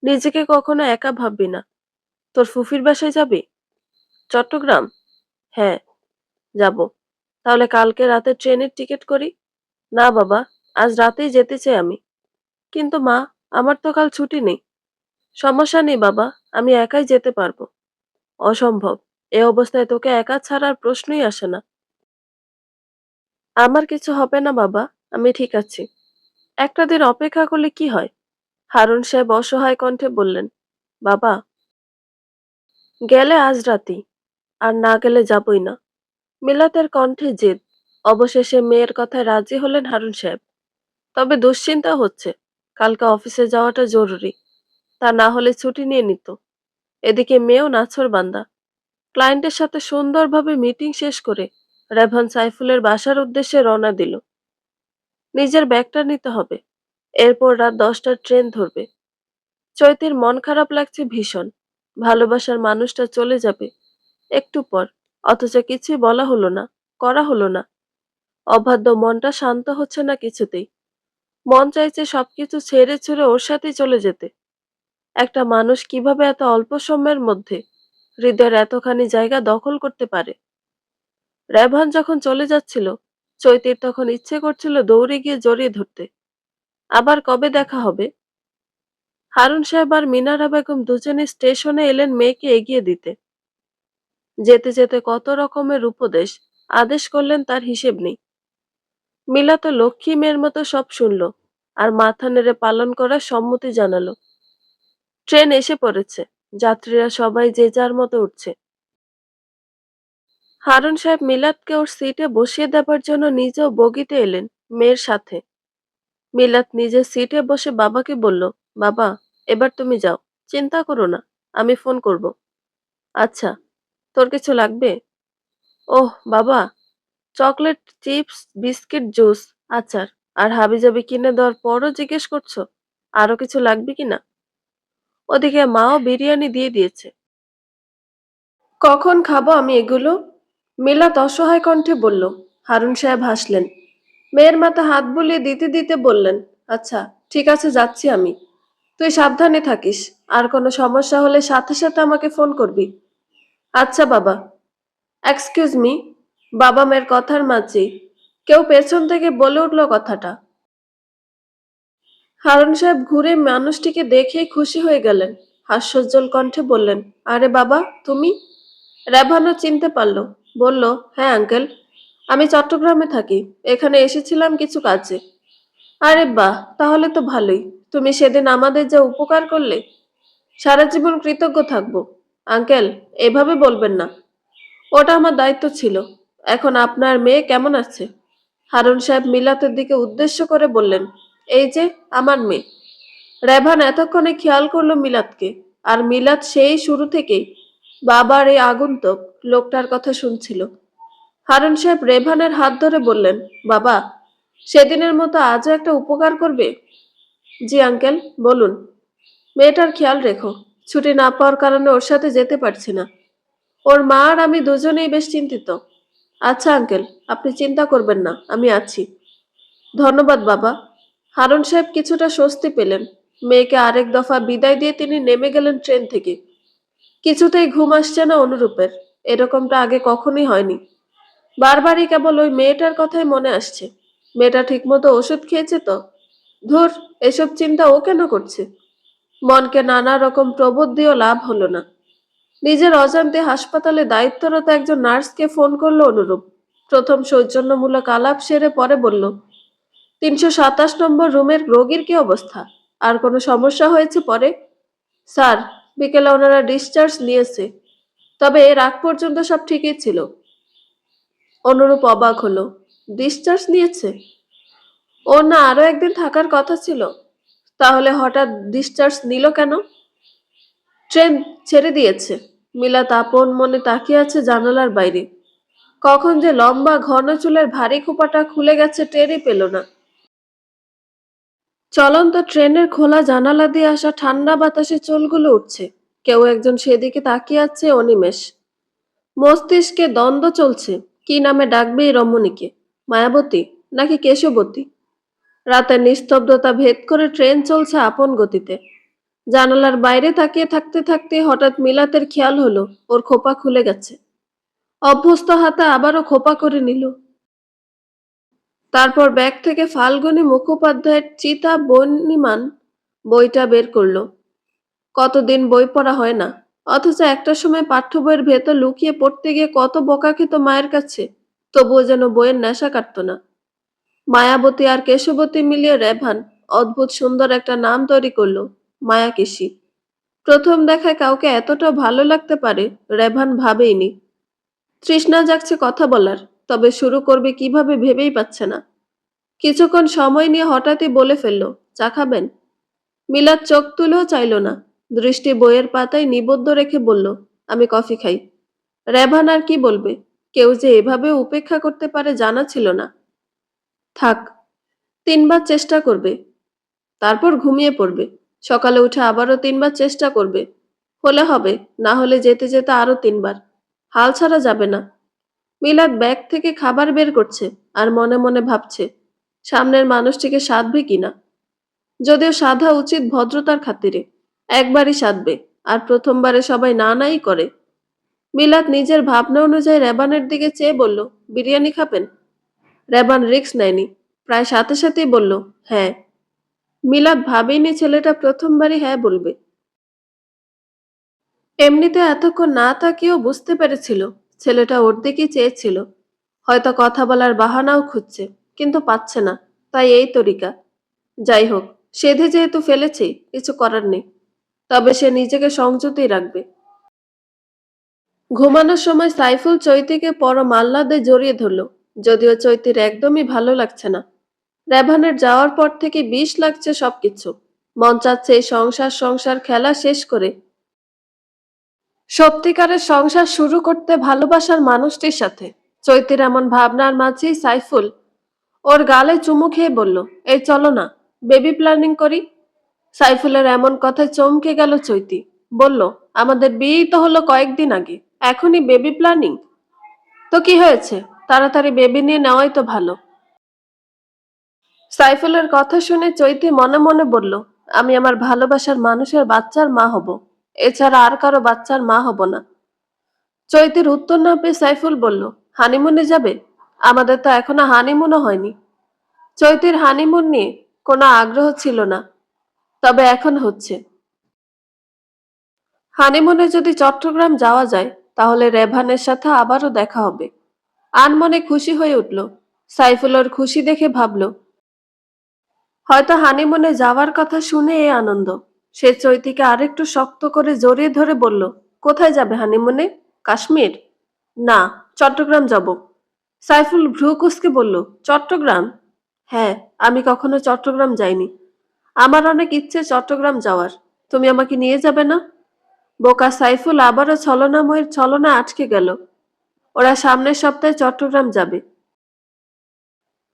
নিজেকে কখনো একা ভাববি না। তোর ফুফির বাসায় যাবি? চট্টগ্রাম? হ্যাঁ, যাব। তাহলে কালকে রাতে ট্রেনের টিকিট করি। না বাবা, আজ রাতেই যেতে চাই আমি। কিন্তু মা, আমার তো কাল ছুটি নেই। সমস্যা নেই বাবা, আমি একাই যেতে পারবো। অসম্ভব। এ অবস্থায় তোকে একা ছাড়ার প্রশ্নই আসে না। আমার কিছু হবে না বাবা, আমি ঠিক আছি। একটা দিন অপেক্ষা করলে কি হয়? হারুন সাহেব অসহায় কণ্ঠে বললেন, বাবা, গেলে আজ রাতেই, আর না গেলে যাবই না। মিলাতের কণ্ঠে জেদ। অবশেষে মেয়ের কথায় রাজি হলেন হারুন সাহেব। তবে দুশ্চিন্তা হচ্ছে, কালকে অফিসে যাওয়াটা জরুরি। তা না হলে ছুটি নিয়ে নিত। এদিকে মেয়েও নাছোড়বান্দা। ক্লায়েন্টের সাথে সুন্দরভাবে মিটিং শেষ করে রেভান সাইফুলের বাসার উদ্দেশ্যে রওনা দিল। নিজের ব্যাগটা নিতে হবে। এরপর রাত 10টার ট্রেন ধরবে। চৈতির মন খারাপ লাগছে ভীষণ। ভালোবাসার মানুষটা চলে যাবে একটু পর, অথচ কিছুই বলা হলো না, করা হলো না। অবাধ্য মনটা শান্ত হচ্ছে না কিছুতেই। মন চাইছে সবকিছু ছেড়ে ছুড়ে ওর সাথেই চলে যেতে। একটা মানুষ কিভাবে এত অল্প সময়ের মধ্যে হৃদয়ের এতখানি জায়গা দখল করতে পারে? রেভান যখন চলে যাচ্ছিল, চৈতির তখন ইচ্ছে করছিল দৌড়ে গিয়ে জড়িয়ে ধরতে। আবার কবে দেখা হবে? হারুন সাহেব আর মিনারা বেগম দুজনে স্টেশনে এলেন মেয়েকে এগিয়ে দিতে। যেতে যেতে কত রকমের উপদেশ, আদেশ করলেন তার হিসেব নেই। মিলা তো লক্ষ্মী মেয়ের মতো সব শুনল, আর মাথা নেড়ে পালন করার সম্মতি জানালো। ট্রেন এসে পড়েছে। যাত্রীরা সবাই যে যার মতো উঠছে। হারুন সাহেব মিলাতকে ওর সিটে বসিয়ে দেবার জন্য নিজেও বগিতে এলেন মেয়ের সাথে। মিলাত নিজের সিটে বসে বাবাকে বলল, বাবা, এবার তুমি যাও, চিন্তা করো না, আমি ফোন করব। আচ্ছা, তোর কিছু লাগবে? ওহ বাবা, চকলেট, চিপস, বিস্কিট, জুস, আচার আর হাবিজাবি কিনে দেওয়ার পরও জিজ্ঞেস করছো আরো কিছু লাগবে কিনা? ওদিকে মাও বিরিয়ানি দিয়ে দিয়েছে। কখন খাবো আমি এগুলো? মিলাত অসহায় কণ্ঠে বলল। হারুন সাহেব হাসলেন। মেয়ের মাথা হাত বুলিয়ে দিতে দিতে বললেন, আচ্ছা, ঠিক আছে, যাচ্ছি আমি। তুই সাবধানে থাকিস। আর কোনো সমস্যা হলে সাথে সাথে আমাকে ফোন করবি। আচ্ছা বাবা। Excuse me. বাবা মেয়ের কথার মাঝেই কেউ পেছন থেকে বলে উঠল কথাটা। হারুন সাহেব ঘুরে মানুষটিকে দেখেই খুশি হয়ে গেলেন। হাস্যোজ্জ্বল কণ্ঠে বললেন, আরে বাবা, তুমি? রেভানও চিনতে পারল। বলল, হ্যাঁ আঙ্কেল, আমি চট্টগ্রামে থাকি। এখানে এসেছিলাম কিছু কাজে। আরে বাহ, তাহলে তো ভালোই। তুমি সেদিন আমাদের যা উপকার করলে, সারা জীবন কৃতজ্ঞ থাকবো। আঙ্কেল, এভাবে বলবেন না। ওটা আমার দায়িত্ব ছিল। এখন আপনার মেয়ে কেমন আছে? হারুন সাহেব মিলাতের দিকে উদ্দেশ্য করে বললেন, এই যে আমার মেয়ে। রেভান এতক্ষণে খেয়াল করলো মিলাতকে। আর মিলাত সেই শুরু থেকেই বাবার এই আগন্তুক লোকটার কথা শুনছিল। হারুন সাহেব রেভানের হাত ধরে বললেন, বাবা, সেদিনের মতো আজও একটা উপকার করবে? জি আঙ্কেল, বলুন। মেয়েটার খেয়াল রেখো। ছুটি না পাওয়ার কারণে ওর সাথে যেতে পারছি না। ওর মা আর আমি দুজনেই বেশ চিন্তিত। আচ্ছা আঙ্কেল, আপনি চিন্তা করবেন না, আমি আছি। ধন্যবাদ বাবা। হারুন সাহেব কিছুটা স্বস্তি পেলেন। মেয়েকে আরেক দফা বিদায় দিয়ে তিনি নেমে গেলেন ট্রেন থেকে। কিছুতেই ঘুম আসছে না অনুরূপের। এরকমটা আগে কখনোই হয়নি। বারবারই কেবল ওই মেয়েটার কথাই মনে আসছে। মেয়েটা ঠিকমতো ওষুধ খেয়েছে তো? ধুর, এসব চিন্তা ও কেন করছে? মনকে নানা রকম প্রবোধ দিয়েও লাভ হলো না। নিজের অজান্তে হাসপাতালে দায়িত্বরত একজন নার্সকে ফোন করলো অনুরূপ। প্রথম সৌজন্যমূলক আলাপ সেরে পরে বলল, 327 নম্বর রুমের রোগীর কি অবস্থা? আর কোনো সমস্যা হয়েছে পরে? স্যার, বিকেলে ওনারা ডিসচার্জ নিয়েছে। তবে এর আগ পর্যন্ত সব ঠিকই ছিল। অনুরূপ অবাক হলো। ডিসচার্জ নিয়েছে? ওর না আরো একদিন থাকার কথা ছিল? তাহলে হঠাৎ ডিসচার্জ নিল কেন? ট্রেন ছেড়ে দিয়েছে। মিলাত আপন মনে তাকিয়ে আছে জানালার বাইরে। কখন যে লম্বা ঘন চুলের ভারী খোপাটা খুলে গেছে টেরই পেল না। চলন্ত ট্রেনের খোলা জানালা দিয়ে আসা ঠান্ডা বাতাসে চুলগুলো উঠছে। কেউ একজন সেদিকে তাকিয়ে আছে অনিমেষ। মস্তিষ্কে দ্বন্দ্ব চলছে। কি নামে ডাকবে এই রমণীকে? মায়াবতী নাকি কেশবতী? রাতের নিস্তব্ধতা ভেদ করে ট্রেন চলছে আপন গতিতে। জানালার বাইরে তাকিয়ে থাকতে থাকতে হঠাৎ মিলাতের খেয়াল হলো ওর খোপা খুলে গেছে। অভ্যস্ত হাতে আবারও খোপা করে নিল। তারপর ব্যাগ থেকে ফাল্গুনী মুখোপাধ্যায়ের চিতা বহ্নিমান বইটা বের করলো। কতদিন বই পড়া হয় না, অথচ একটা সময় পাঠ্য বইয়ের ভেতর লুকিয়ে পড়তে গিয়ে কত বকা খেত মায়ের কাছে। তবুও যেন বইয়ের নেশা কাটত না। মায়াবতী আর কেশবতী মিলিয়ে রেভান অদ্ভুত সুন্দর একটা নাম তৈরি করলো, মায়াকেশী। প্রথম দেখায় কাউকে এতটা ভালো লাগতে পারে রেভান ভাবেইনি। তৃষ্ণা জাগছে কথা বলার, তবে শুরু করবে কিভাবে ভেবেই পাচ্ছে না। কিছুক্ষণ সময় নিয়ে হঠাৎই বলে ফেলল, চা খাবেন? মিলাদ চোখ তুলেও চাইল না। দৃষ্টি বইয়ের পাতায় নিবদ্ধ রেখে বলল, আমি কফি খাই। রেভান আর কি বলবে? কেউ যে এভাবে উপেক্ষা করতে পারে জানা ছিল না। থাক, ৩ বার চেষ্টা করবে, তারপর ঘুমিয়ে পড়বে। সকালে উঠে আবারও ৩ বার চেষ্টা করবে। হলে হবে, না হলে যেতে যেতে আরো ৩ বার। হাল ছাড়া যাবে না। মিলাদ ব্যাগ থেকে খাবার বের করছে আর মনে মনে ভাবছে, সামনের মানুষটিকে সাধবে কিনা। যদিও সাধা উচিত ভদ্রতার খাতিরে। একবারই সাধবে, আর প্রথমবারে সবাই না নাই করে। মিলাদ নিজের ভাবনা অনুযায়ী রেবানের দিকে চেয়ে বলল, বিরিয়ানি খাবেন? রেবান রিস্ক নেয়নি, প্রায় সাথে সাথেই বলল, হ্যাঁ। মিলাদ ভাবেইনি ছেলেটা প্রথমবারই হ্যাঁ বলবে। এমনিতে এতক্ষণ না তাকিয়েও বুঝতে পেরেছিল ছেলেটা ওর দিকেই চেয়েছিল। হয়তো কথা বলার বাহানাও খুঁজছে, কিন্তু পাচ্ছে না, তাই এই তরিকা। যাই হোক, সেধে যেহেতু ফেলেছি, কিছু করার নেই। তবে সে নিজেকে সংযতই রাখবে। ঘুমানোর সময় সাইফুল চৈতিকে পরম আহ্লাদে জড়িয়ে ধরল। যদিও চৈতির একদমই ভালো লাগছে না। রেভানের যাওয়ার পর থেকে বিষ লাগছে সবকিছু। মন চাচ্ছে এই সংসার সংসার খেলা শেষ করে সত্যিকারের সংসার শুরু করতে ভালোবাসার মানুষটির সাথে। চৈতির এমন ভাবনার মাঝেই সাইফুল ওর গালে চুমু খেয়ে বলল, এই চলো না, বেবি প্ল্যানিং করি। সাইফুলের এমন কথায় চমকে গেল চৈতি। বলল, আমাদের বিয়েই তো হলো কয়েকদিন আগে, এখনই বেবি প্ল্যানিং? তো কি হয়েছে, তাড়াতাড়ি বেবি নিয়ে নেওয়াই তো ভালো। সাইফুলের কথা শুনে চৈতি মনে মনে বলল, আমি আমার ভালোবাসার মানুষের বাচ্চার মা হব, এছাড়া আর কারো বাচ্চার মা হব না। চৈতির উত্তর না পেয়ে সাইফুল বলল, হানিমুনে যাবে? আমাদের তো এখনো হানিমুনও হয়নি। চৈতির হানিমুন নিয়ে কোনো আগ্রহ ছিল না, তবে এখন হচ্ছে। হানিমুনে যদি চট্টগ্রাম যাওয়া যায়, তাহলে রেভানের সাথে আবারও দেখা হবে। আনমনে খুশি হয়ে উঠল। সাইফুলের খুশি দেখে ভাবল, হয়তো হানিমুনে যাওয়ার কথা শুনে এই আনন্দ। সে চৈতিকে আরেকটু শক্ত করে জড়িয়ে ধরে বলল, কোথায় যাবে হানিমুনে? কাশ্মীর? না, চট্টগ্রাম যাব। সাইফুল ভ্রু কুঁচকে বলল, চট্টগ্রাম? হ্যাঁ, আমি কখনো চট্টগ্রাম যাইনি। আমার অনেক ইচ্ছে চট্টগ্রাম যাওয়ার। তুমি আমাকে নিয়ে যাবে না? বোকা সাইফুল আবারও ছলনাময়ের ছলনা আটকে গেল। ওরা সামনের সপ্তাহে চট্টগ্রাম যাবে।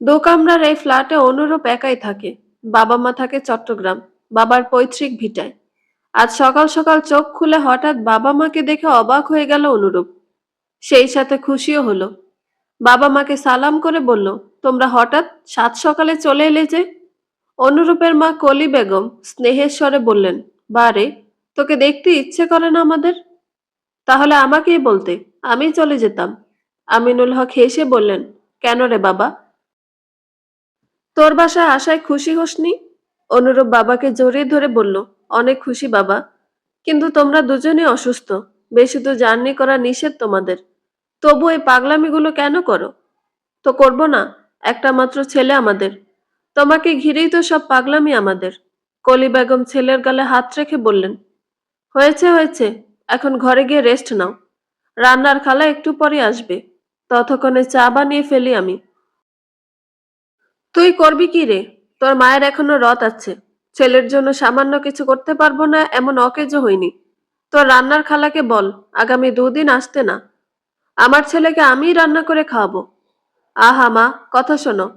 দোকামরার এই ফ্ল্যাটে অনুরূপ একাই থাকে। বাবা মা থাকে চট্টগ্রাম, বাবার পৈতৃক ভিটায়। আজ সকাল সকাল চোখ খুলে হঠাৎ বাবা মাকে দেখে অবাক হয়ে গেল অনুরূপ। সেই সাথে খুশিও হলো। বাবা মাকে সালাম করে বলল, তোমরা হঠাৎ সাত সকালে চলে এলে যে? অনুরূপের মা কলি বেগম স্নেহের স্বরে বললেন, বারে, তোকে দেখতে ইচ্ছে করে না আমাদের? তাহলে আমাকেই বলতে, আমি চলে যেতাম। আমিনুল হক হেসে বললেন, কেন রে বাবা, তোর বাসায় আসায় খুশি হোসনি? অনুরূপ বাবাকে জড়িয়ে ধরে বলল, অনেক খুশি বাবা, কিন্তু তোমরা দুজনেই অসুস্থ। বেশি দূর জার্নি করা নিষেধ তোমাদের। তবু এই পাগলামিগুলো কেন করো? তো করব না, একটা মাত্র ছেলে আমাদের। তোমাকে ঘিরেই তো সব পাগলামি আমাদের। কলি বেগম ছেলের গালে হাত রেখে বললেন, হয়েছে হয়েছে, এখন ঘরে গিয়ে রেস্ট নাও। রান্নার খালা একটু পরে আসবে, ততক্ষণে চা বানিয়ে ফেলি আমি। তুই করবি কি রে? তোর মায়ের এখনো রথ আছে। ছেলের জন্য সামান্য কিছু করতে পারবো না এমন অকেজো হইনি। তোর রান্নার খালাকে বল আগামী 2 দিন আসতে না। আমার ছেলেকে আমিই রান্না করে খাওয়াবো। আহা মা, কথা শোনো।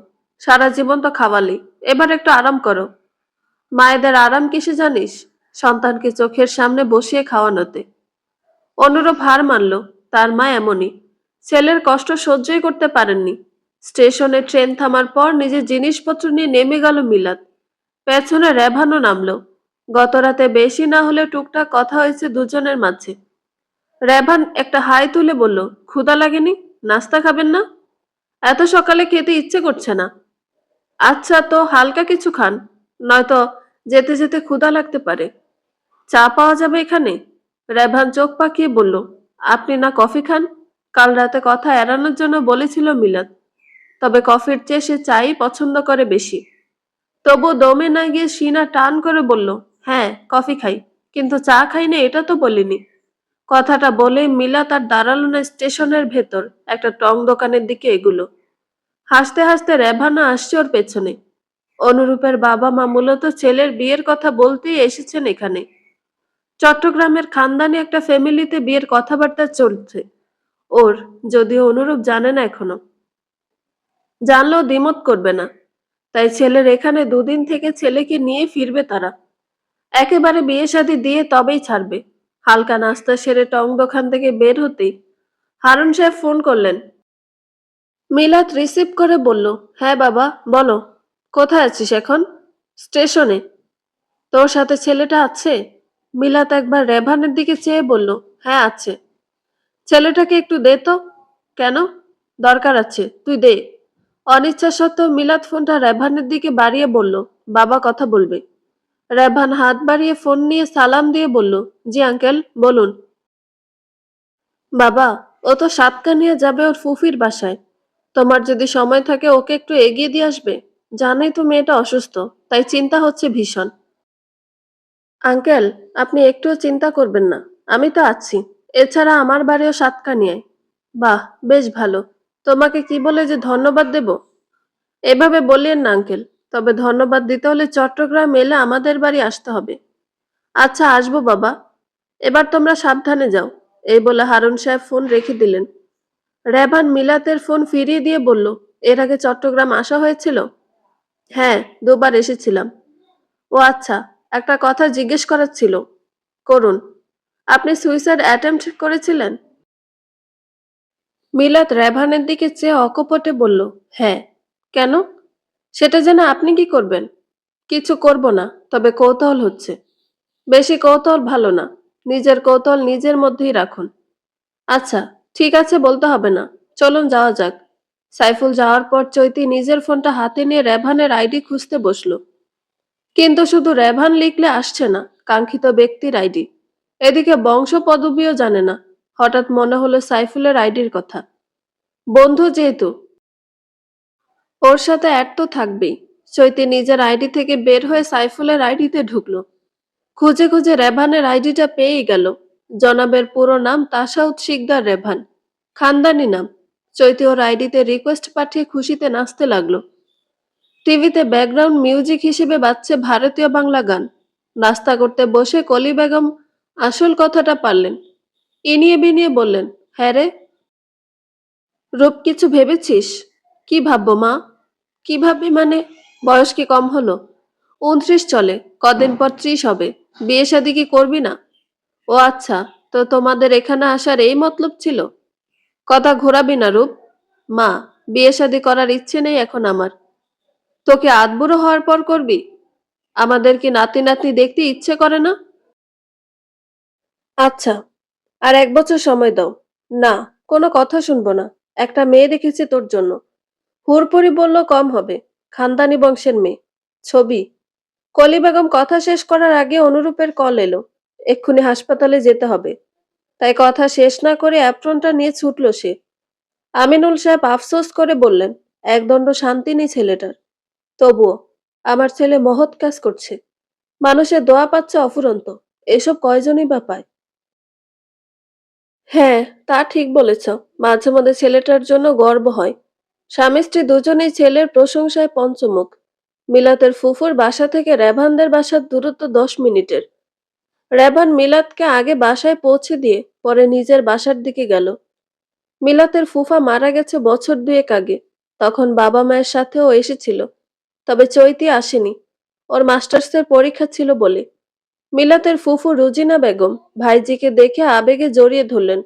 সারা জীবন তো খাওয়ালি, এবার একটু আরাম করো। মায়েদের আরাম কিসে জানিস? সন্তানকে চোখের সামনে বসিয়ে খাওয়ানোতে। অনুরূপ হার মানল। তার মা এমনই। ছেলের কষ্ট সহ্যই করতে পারেননি। স্টেশনে ট্রেন থামার পর নিজের জিনিসপত্র নিয়ে নেমে গেল মিলাদ। পেছনে রেভানও নামলো। গতরাতে বেশি না হলেও টুকটাক কথা হয়েছে দুজনের মাঝে। রেভান একটা হাই তুলে বলল, ক্ষুধা লাগেনি? নাস্তা খাবেন না? এত সকালে খেতে ইচ্ছে করছে না। আচ্ছা, তো হালকা কিছু খান, নয়তো যেতে যেতে ক্ষুধা লাগতে পারে। চা পাওয়া যাবে এখানে? রেভান চোখ পাকিয়ে বলল, আপনি না কফি খান? কাল রাতে কথা এড়ানোর জন্য বলেছিল মিলাদ। তবে কফির চেয়ে সে চাই পছন্দ করে বেশি। তবু দমে না গিয়ে সিনা টান করে বলল, হ্যাঁ কফি খাই, কিন্তু চা খাই না এটা তো বলিনি। কথাটা বলেই মিলাত আর দাঁড়ালো না স্টেশনের ভেতর একটা টং দোকানের দিকে এগুলো। হাসতে হাসতে রেভানা আসছে ওর পেছনে। অনুরূপের বাবা মা মূলত ছেলের বিয়ের কথা বলতেই এসেছেন এখানে। চট্টগ্রামের খানদানি একটা ফ্যামিলিতে বিয়ের কথাবার্তা চলছে ওর, যদিও অনুরূপ জানে না এখনো। জানলেও দ্বিমত করবে না। তাই ছেলের এখানে দুদিন থেকে ছেলেকে নিয়ে ফিরবে তারা। একেবারে বিয়ে শাদী দিয়ে তবেই ছাড়বে। হালকা নাস্তা সেরে টং দোকান থেকে বের হতেই হারুন সাহেব ফোন করলেন। মিলাত রিসিভ করে বলল, হ্যাঁ বাবা বলো। কোথায় আছিস এখন? স্টেশনে। তোর সাথে ছেলেটা আছে? মিলাত একবার রেভানের দিকে চেয়ে বলল, হ্যাঁ আছে। ছেলেটাকে একটু দে তো। কেন? দরকার আছে, তুই দে। অনিচ্ছা সত্ত্বেও মিলাত ফোনটা রেভানের দিকে বাড়িয়ে বলল, বাবা কথা বলবে। রেভান হাত বাড়িয়ে ফোন নিয়ে সালাম দিয়ে বলল, জি আঙ্কেল বলুন। বাবা, ও তো সাতকানিয়া যাবে ওর ফুফির বাসায়। তোমার যদি সময় থাকে ওকে একটু এগিয়ে দিয়ে আসবে। জানোই তো মেয়েটা অসুস্থ, তাই চিন্তা হচ্ছে ভীষণ। আঙ্কেল, আপনি একটুও চিন্তা করবেন না, আমি তো আছি। এছাড়া আমার বাড়িও সাতকানিয়ায়। বাহ, বেশ ভালো। তোমাকে কি বলে যে ধন্যবাদ দেব? এভাবে বলিয়েন না আঙ্কেল। তবে ধন্যবাদ দিতে হলে চট্টগ্রাম এলে আমাদের বাড়ি আসতে হবে। আচ্ছা আসবো বাবা। এবার তোমরা সাবধানে যাও। এই বলে হারুন সাহেব ফোন রেখে দিলেন। রেভান মিলাতের ফোন ফিরিয়ে দিয়ে বলল, এর আগে চট্টগ্রাম আসা হয়েছিল? হ্যাঁ, দুবার এসেছিলাম। ও আচ্ছা, একটা কথা জিজ্ঞেস করার ছিল। করুন। আপনি সুইসাইড অ্যাটেম্পট করেছিলেন? মিলাত রেভানের দিকে চেয়ে অকপটে বলল, হ্যাঁ। কেন? সেটা জেনে আপনি কি করবেন? কিছু করব না, তবে কৌতূহল হচ্ছে। বেশি কৌতূহল ভালো না। নিজের কৌতূহল নিজের মধ্যেই রাখুন। আচ্ছা, ঠিক আছে বলতে হবে না। চলুন যাওয়া যাক। সাইফুল যাওয়ার পর চৈতি নিজের ফোনটা হাতে নিয়ে রেভানের আইডি খুঁজতে বসলো। কিন্তু শুধু রেভান লিখলে আসছে না কাঙ্ক্ষিত ব্যক্তির আইডি। এদিকে বংশ পদবিও জানে না। হঠাৎ মনে হলো সাইফুলের আইডির কথা। বন্ধু যেহেতু, ওর সাথে অ্যাড তো থাকবেই। চৈতি নিজের আইডি থেকে বের হয়ে সাইফুলের আইডিতে ঢুকলো। খুঁজে খুঁজে রেভানের আইডিটা পেয়েই গেল। জনাবের পুরো নাম তাসাউদ শিকদার রেভান। খানদানি নাম। চৈতি ওর আইডিতে রিকোয়েস্ট পাঠিয়ে খুশিতে নাচতে লাগলো। টিভিতে ব্যাকগ্রাউন্ড মিউজিক হিসেবে বাজছে ভারতীয় বাংলা গান। নাস্তা করতে বসে কলি বেগম আসল কথাটা পারলেন। ইনিয়ে বিনিয়ে বললেন, হ্যাঁ রে রূপ, কিছু ভেবেছিস? কি ভাববো মা? কি ভাববি মানে? বয়স কি কম হলো? 29 চলে, কদিন পর 30 হবে। বিয়ে শাদী কি করবি না? ও আচ্ছা, তো তোমাদের এখানে আসার এই মতলব ছিল? কথা ঘোরাবি না রূপ। মা, বিয়ে শাদী করার ইচ্ছে নেই এখন আমার। তোকে আধবুড়ো হওয়ার পর করবি? আমাদের কি নাতি নাতনি দেখতে ইচ্ছে করে না? আচ্ছা, আর 1 বছর সময় দাও। না, কোনো কথা শুনবো না। একটা মেয়ে দেখেছি তোর জন্য। হুড়পড়ি বলল কম হবে। খানদানি বংশের মেয়ে। ছবি। কলি বেগম কথা শেষ করার আগে অনুরূপের কল এলো। এক্ষুনি হাসপাতালে যেতে হবে। তাই কথা শেষ না করে অ্যাপ্রনটা নিয়ে ছুটল সে। আমিনুল সাহেব আফসোস করে বললেন, একদণ্ড শান্তি নেই ছেলেটার। তবুও আমার ছেলে মহৎ কাজ করছে। মানুষের দোয়া পাচ্ছে অফুরন্ত। এসব কয়জনই বা পায়? হ্যাঁ, তা ঠিক বলেছ। মাঝে মধ্যে ছেলেটার জন্য গর্ব হয়। স্বামী স্ত্রী দুজনেই ছেলের প্রশংসায় পঞ্চমুখ। মিলাতের ফুফুর বাসা থেকে রেভানদের বাসার দূরত্ব 10 মিনিটের। রেভান মিলাতকে আগে বাসায় পৌঁছে দিয়ে পরে নিজের বাসার দিকে গেল। মিলাতের ফুফা মারা গেছে বছর 2 আগে। তখন বাবা মায়ের সাথেও এসেছিল। তবে চৈতি আসেনি। ওর মাস্টার্সের পরীক্ষা ছিল বলে। মিলাতের ফুফু রুজিনা বেগম ভাইজিকে দেখে আবেগে জড়িয়ে ধরলেন।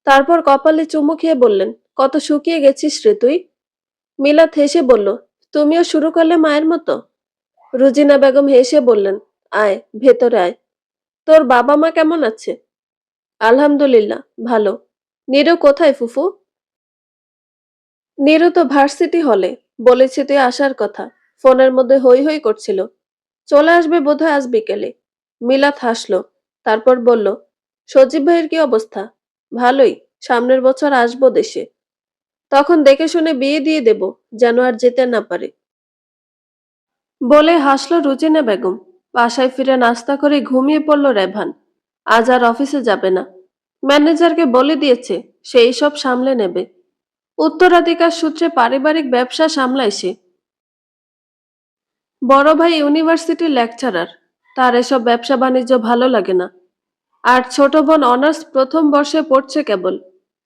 তারপর কপালে চুমু খেয়ে বললেন, কত শুকিয়ে গেছিস রে তুই। মিলাত হেসে বলল, তুমিও শুরু করলে মায়ের মতো। রুজিনা বেগম হেসে বললেন, আয় ভেতরে আয়। তোর বাবা মা কেমন আছে? আলহামদুলিল্লাহ, ভালো। নীরু কোথায় ফুফু? নীরু তো ভার্সিটি হলে। বলেছি তুই আসার কথা। ফোনের মধ্যে হই হই করছিল। চলে আসবে বোধহয় আজ বিকেলে। মিলাত হাসলো। তারপর বলল, সজীব ভাইয়ের কি অবস্থা? ভালোই। সামনের বছর আসবো দেশে। তখন দেখে শুনে বিয়ে দিয়ে দেব, যেন আর যেতে না পারে। বলে হাসলো রুজিনা বেগম। বাসায় ফিরে নাস্তা করে ঘুমিয়ে পড়ল রেভান। আজ আর অফিসে যাবে না। ম্যানেজারকে বলে দিয়েছে সে এইসব সামলে নেবে। উত্তরাধিকার সূত্রে পারিবারিক ব্যবসা সামলায় সে। বড় ভাই ইউনিভার্সিটির লেকচারার, তার এসব ব্যবসা বাণিজ্য ভালো লাগে না। আর ছোট বোন অনার্স প্রথম বর্ষে পড়ছে কেবল।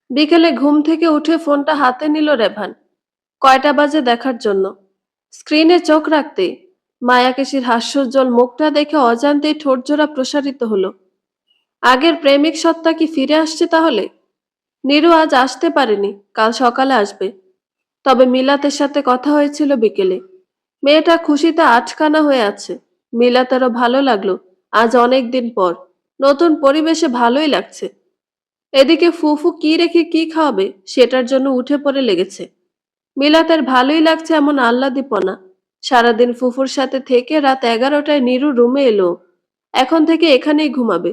বিকেলে ঘুম থেকে উঠে ফোনটা হাতে নিল রেভান, কয়টা বাজে দেখার জন্য। স্ক্রিনে চোখ রাখতেই মায়াকেশির হাস্যোজ্জ্বল মুখটা দেখে অজান্তেই ঠোঁটজোড়া প্রসারিত হলো। আগের প্রেমিক সত্তা কি ফিরে আসছে তাহলে? নীরু আজ আসতে পারেনি, কাল সকালে আসবে। তবে মিলাতের সাথে কথা হয়েছিল বিকেলে। মেয়েটা খুশিতে আটখানা হয়ে আছে। মিলাতেরও ভালো লাগলো, আজ অনেক দিন পর নতুন পরিবেশে ভালোই লাগছে। এদিকে ফুফু কি রেখে কি খাওয়াবে সেটার জন্য উঠে পড়ে লেগেছে। মিলাতের ভালোই লাগছে এমন আহ্লাদীপনা। সারাদিন ফুফুর সাথে থেকে রাত 11টায় নীরু রুমে এলো। এখন থেকে এখানেই ঘুমাবে।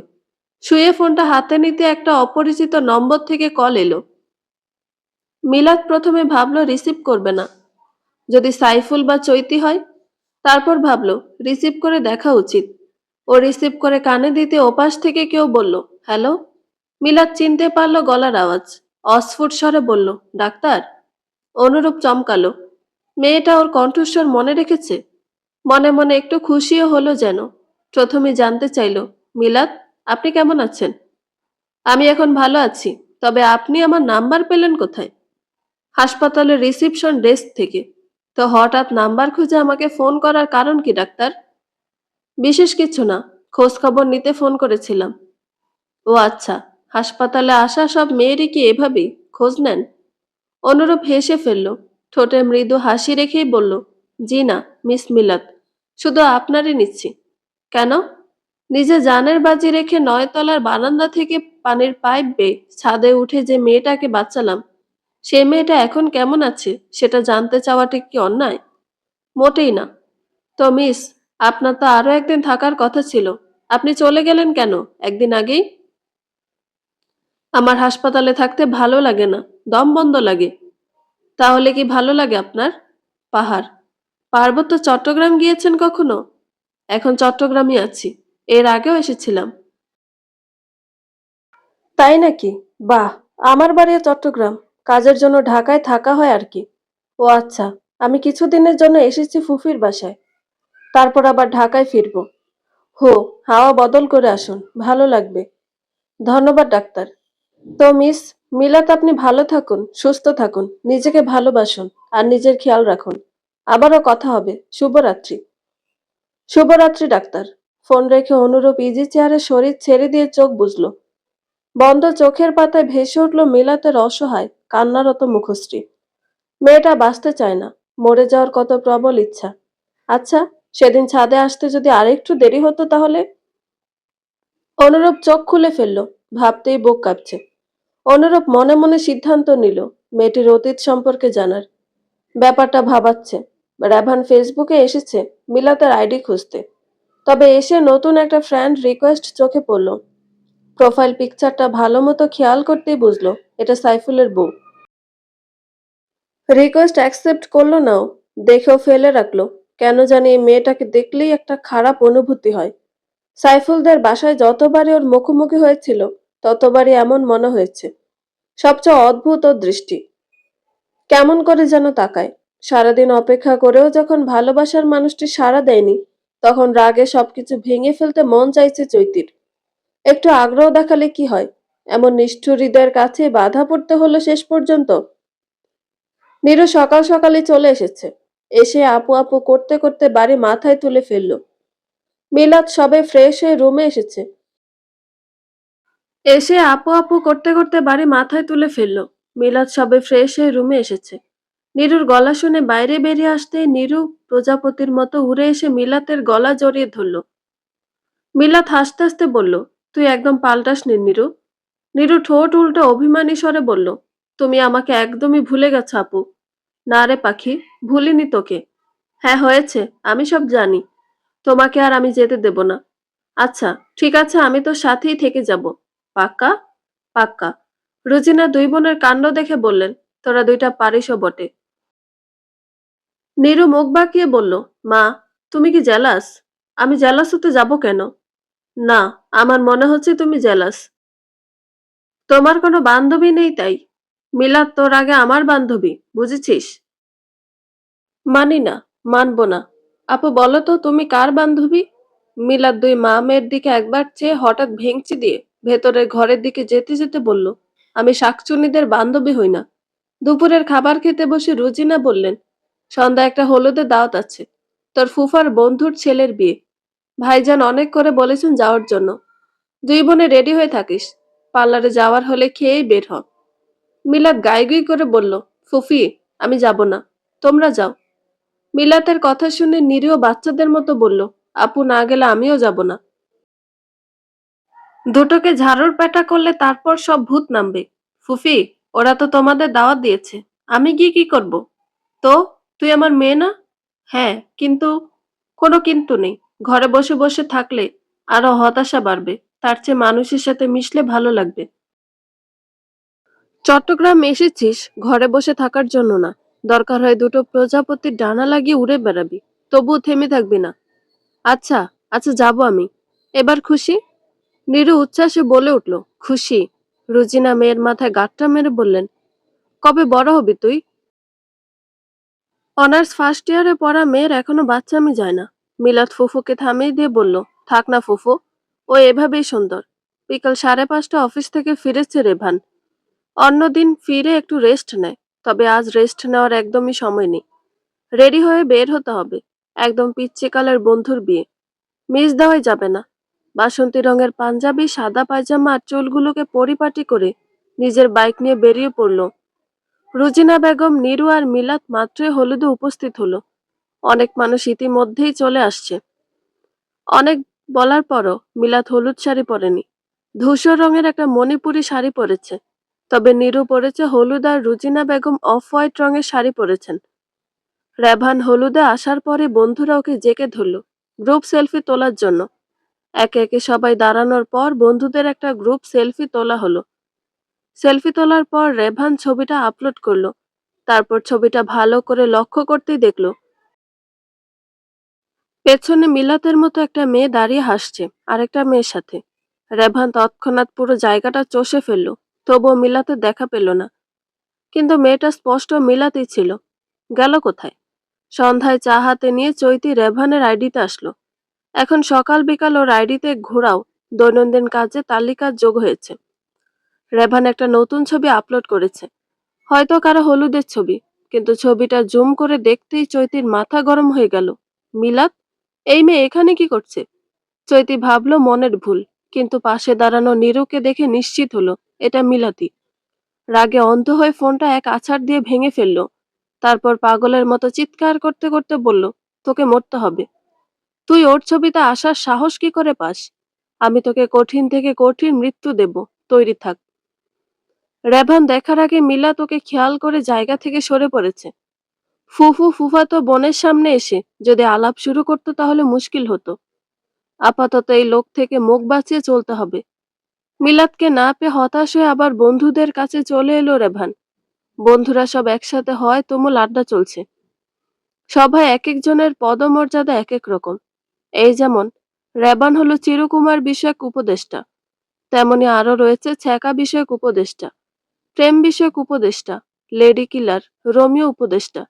শুয়ে ফোনটা হাতে নিতে একটা অপরিচিত নম্বর থেকে কল এলো। মিলাত প্রথমে ভাবলো রিসিভ করবে না, যদি সাইফুল বা চৈতি হয়। তারপর ভাবলো রিসিভ করে দেখা উচিত। ও রিসিভ করে কানে দিতে ওপাশ থেকে কেউ বলল, হ্যালো। মিলাত চিনতে পারলো গলার আওয়াজ। অস্ফুট স্বরে বলল, ডাক্তার। অনুরূপ চমকালো। মেয়েটা ওর কণ্ঠস্বর মনে রেখেছে। মনে মনে একটু খুশিও হলো যেন। প্রথমে জানতে চাইল, মিলাত, আপনি কেমন আছেন? আমি এখন ভালো আছি, তবে আপনি আমার নাম্বার পেলেন কোথায়? হাসপাতালের রিসিপশন ডেস্ক থেকে। তো হঠাৎ নাম্বার খুঁজে আমাকে ফোন করার কারণ কি ডাক্তার? বিশেষ কিছু না, খোঁজ খবর নিতে ফোন করেছিলাম। ও আচ্ছা, হাসপাতালে আসা সব মেয়েরই কি এভাবেই খোঁজ নেন? অনুরূপ হেসে ফেলল, ঠোঁটে মৃদু হাসি রেখেই বলল, জি না মিস মিলাত, শুধু আপনারই নিচ্ছি। কেন? নিজে জানের বাজি রেখে 9 তলার বারান্দা থেকে পানির পাইপ বেয়ে ছাদে উঠে যে মেয়েটাকে বাঁচালাম, সে মেয়েটা এখন কেমন আছে সেটা জানতে চাওয়াটা কি অন্যায়? মোটেই না। তো মিস, আপনার তো আরো একদিন থাকার কথা ছিল, আপনি চলে গেলেন কেন একদিন আগেই? আমার হাসপাতালে থাকতে ভালো লাগে না, দম বন্ধ লাগে। তাহলে কি ভালো লাগে আপনার? পাহাড়। পার্বত্য চট্টগ্রাম গিয়েছেন কখনো? এখন চট্টগ্রামই আছি, এর আগেও এসেছিলাম। তাই নাকি? বাহ। আমার বাড়িও চট্টগ্রাম, কাজের জন্য ঢাকায় থাকা হয় আর কি। ও আচ্ছা, আমি কিছুদিনের জন্য এসেছি ফুফির বাসায়, তারপর আবার ঢাকায় ফিরবো। হো, হাওয়া বদল করে আসুন, ভালো লাগবে। ধন্যবাদ ডাক্তার। তো মিস মিলাত, আপনি ভালো থাকুন, সুস্থ থাকুন, নিজেকে ভালোবাসুন, আর নিজের খেয়াল রাখুন। আবারও কথা হবে। শুভরাত্রি। শুভরাত্রি ডাক্তার। ফোন রেখে অনুরূপ ইজি চেয়ারে শরীর ছেড়ে দিয়ে চোখ বুজল। বন্ধ চোখের পাতায় ভেসে উঠল মিলাতের অসহায় কান্নারত মুখশ্রী। মেয়েটা বাঁচতে চায় না, মরে যাওয়ার কত প্রবল ইচ্ছা। আচ্ছা, সেদিন ছাদে আসতে যদি আরেকটু দেরি হতো তাহলে? অনুরূপ চোখ খুলে ফেলল, ভাবতেই বুক কাঁপছে। অনুরূপ মনে মনে সিদ্ধান্ত নিল মেয়েটির অতীত সম্পর্কে জানার। ব্যাপারটা ভাবাচ্ছে। রাভান ফেসবুকে এসেছে মিলাতের আইডি খুঁজতে। তবে এসে নতুন একটা ফ্রেন্ড রিকোয়েস্ট চোখে পড়ল। প্রোফাইল পিকচারটা ভালো মতো খেয়াল করতেই বুঝলো এটা সাইফুলের বউ। রিকোয়েস্ট অ্যাকসেপ্ট করলো নাও, দেখেও ফেলে রাখলো। কেন জানি এই মেয়েটাকে দেখলেই একটা খারাপ অনুভূতি হয়। সাইফুলদের বাসায় যতবারই ওর মুখোমুখি হয়েছিল ততবারই এমন মনে হয়েছে। সবচেয়ে অদ্ভুত ওর দৃষ্টি, কেমন করে যেন তাকায়। সারাদিন অপেক্ষা করেও যখন ভালোবাসার মানুষটি সাড়া দেয়নি, তখন রাগে সবকিছু ভেঙে ফেলতে মন চাইছে চৈতির। একটু আগ্রহ দেখালে কি হয়? এমন নিষ্ঠুর হৃদয়ের কাছে বাধা পড়তে হলো শেষ পর্যন্ত। নীরু সকাল সকালই চলে এসেছে। এসে আপু আপু করতে করতে বাড়ি মাথায় তুলে ফেলল। মিলাত সবে ফ্রেশ হয়ে রুমে এসেছে। এসে আপু আপু করতে করতে বাড়ি মাথায় তুলে ফেলল। মিলাত সবে ফ্রেশ হয়ে রুমে এসেছে। নীরুর গলা শুনে বাইরে বেরিয়ে আসতে নীরু প্রজাপতির মতো উড়ে এসে মিলাতের গলা জড়িয়ে ধরল। মিলাত হাসতে হাসতে বলল, তুই একদম পাল্টাসনি নীরু। নীরু ঠোঁট উল্টে অভিমানী স্বরে বলল, তুমি আমাকে একদমই ভুলে গেছো আপু। না রে পাখি, ভুলিনি তোকে। হ্যাঁ হয়েছে, আমি সব জানি। তোমাকে আর আমি যেতে দেব না। আচ্ছা, ঠিক আছে, আমি তোর সাথেই থেকে যাব। পাক্কা? পাক্কা। রুজিনা দুই বোনের কাণ্ড দেখে বললেন, তোরা দুইটা পারিসও বটে। নীরু মুখ বাঁকিয়ে বলল, মা, তুমি কি জেলাস? আমি জেলাস হতে যাব কেন? না, আমার মনে হচ্ছে তুমি জেলাস। তোমার কোনো বান্ধবী নেই তাই? মিলাদ তোর আগে আমার বান্ধবী, বুঝেছিস? মানি না, মানবো না। আপু বলো তো তুমি কার বান্ধবী? মিলাদ দুই মা মেয়ের দিকে একবার চেয়ে হঠাৎ ভেঙচি দিয়ে ভেতরের ঘরের দিকে যেতে যেতে বলল, আমি শাকচুন্নিদের বান্ধবী হই না। দুপুরের খাবার খেতে বসে রুজিনা বললেন, সন্ধ্যা একটা হলুদের দাওয়াত আছে, তোর ফুফার বন্ধুর ছেলের বিয়ে। ভাইজান অনেক করে বলেছেন যাওয়ার জন্য। দুই বোনে রেডি হয়ে থাকিস, পার্লারে যাওয়ার হলে খেয়েই বের হ। মিলাদ গাইগুই করে বলল, ফুফি, আমি যাব না, তোমরা যাও। মিলাতের কথা শুনে নিরীহ বাচ্চাদের মতো বলল, আপু না গেলে আমিও যাব না। দুটোকে ঝাড়ুর পেটা করলে তারপর সব ভূত নামবে। ফুফি, ওরা তো তোমাদের দাওয়াত দিয়েছে, আমি গিয়ে কি করব? তো তুই আমার মেয়ে না? হ্যাঁ, কিন্তু কোনো কিন্তু নেই। ঘরে বসে বসে থাকলে আরো হতাশা বাড়বে। তার চেয়ে মানুষের সাথে মিশলে ভালো লাগবে। চট্টগ্রাম এসেছিস ঘরে বসে থাকার জন্য না। দরকার হয় দুটো প্রজাপতির ডানা লাগিয়ে উড়ে বেড়াবি, তবুও থেমে থাকবি না। আচ্ছা, আচ্ছা, যাব আমি। এবার খুশি? নীরু উচ্ছ্বাসে বলে উঠল, খুশি? রুজিনা মেয়ের মাথায় গাঁটটা মেরে বললেন, কবে বড় হবি তুই? অনার্স ফার্স্ট ইয়ারে পড়া মেয়ের এখনো বাচ্চামি যায় না। মিলাদ ফুফুকে থামিয়ে দিয়ে বলল, থাক না ফুফু, ও এভাবেই সুন্দর। বিকাল 5:30 অফিস থেকে ফিরেছে রেভান। অন্যদিন ফিরে একটু রেস্ট নেয়, তবে আজ রেস্ট নেওয়ার একদমই সময় নেই। রেডি হয়ে বের হতে হবে। একদম পিচ্চি কালের বন্ধুর বিয়ে, মিস দেওয়াই যাবে না। বাসন্তী রঙের পাঞ্জাবি, সাদা পায়জামা আর চুলগুলোকে পরিপাটি করে নিজের বাইক নিয়ে বেরিয়ে পড়ল। রুজিনা বেগম, নিরু আর মিলাত মাত্রই হলুদে উপস্থিত হলো। অনেক মানুষ ইতিমধ্যেই চলে আসছে। অনেক বলার পরও মিলাত হলুদ শাড়ি পরেনি, ধূসর রঙের একটা মণিপুরি শাড়ি পরেছে। তবে নিরু পরেছে হলুদ আর রুজিনা বেগম অফ হোয়াইট রঙের শাড়ি পরেছেন। রেভান হলুদে আসার পরে বন্ধুরা ওকে জেকে ধরল গ্রুপ সেলফি তোলার জন্য। একে একে সবাই দাঁড়ানোর পর বন্ধুদের একটা গ্রুপ সেলফি তোলা হলো। সেলফি তোলার পর রেভান ছবিটা আপলোড করলো। তারপর ছবিটা ভালো করে লক্ষ্য করতেই দেখলো পেছনে মিলাতের মতো একটা মেয়ে দাঁড়িয়ে হাসছে আরেকটা মেয়ের সাথে। রেভান তৎক্ষণাৎ পুরো জায়গাটা চষে ফেললো, তবুও মিলাতের দেখা পেল না। কিন্তু মেয়েটা স্পষ্ট মিলাতেই ছিল। গেল কোথায়? সন্ধ্যায় চা হাতে নিয়ে চৈতি রেভানের আইডিতে আসলো। এখন সকাল বিকাল ওর আইডিতে ঘোরাও দৈনন্দিন কাজে তালিকা যোগ হয়েছে। রেভান একটা নতুন ছবি আপলোড করেছে, হয়তো কারো হলুদের ছবি, কিন্তু ছবিটা জুম করে দেখতেই চৈতির মাথা গরম হয়ে গেল। মিলাত, এই মেয়ে এখানে কি করছে? চৈতি ভাবলো মনের ভুল, কিন্তু পাশে দাঁড়ানো নীরুকে দেখে নিশ্চিত হলো এটা মিলাতি। রাগে অন্ধ হয়ে ফোনটা এক আছাড় দিয়ে ভেঙে ফেললো। তারপর পাগলের মতো চিৎকার করতে করতে বলল, তোকে মরতে হবে। তুই ওর ছবিতে আসার সাহস কি করে পাস? আমি তোকে কঠিন থেকে কঠিন মৃত্যু দেব, তৈরি থাক। রেভান দেখার আগে মিলা তোকে খেয়াল করে জায়গা থেকে সরে পড়েছে। ফুফু ফুফাতো বোনের সামনে এসে যদি আলাপ শুরু করতো তাহলে মুশকিল হতো। আপাতত এই লোক থেকে মুখ বাঁচিয়ে চলতে হবে। মিলাদকে না পেয়ে হতাশ হয়ে আবার বন্ধুদের কাছে চলে এলো রেভান। বন্ধুরা সব একসাথে হয় তুমুল আড্ডা চলছে। সভায় এক একজনের পদমর্যাদা এক এক রকম। এই যেমন রেবান হলো চিরকুমার বিষয়ক উপদেষ্টা, তেমনি আরো রয়েছে ছ্যাঁকা বিষয়ক উপদেষ্টা, প্রেম বিষয়ক উপদেষ্টা, লেডি কিলার, রোমিও উপদেষ্টা,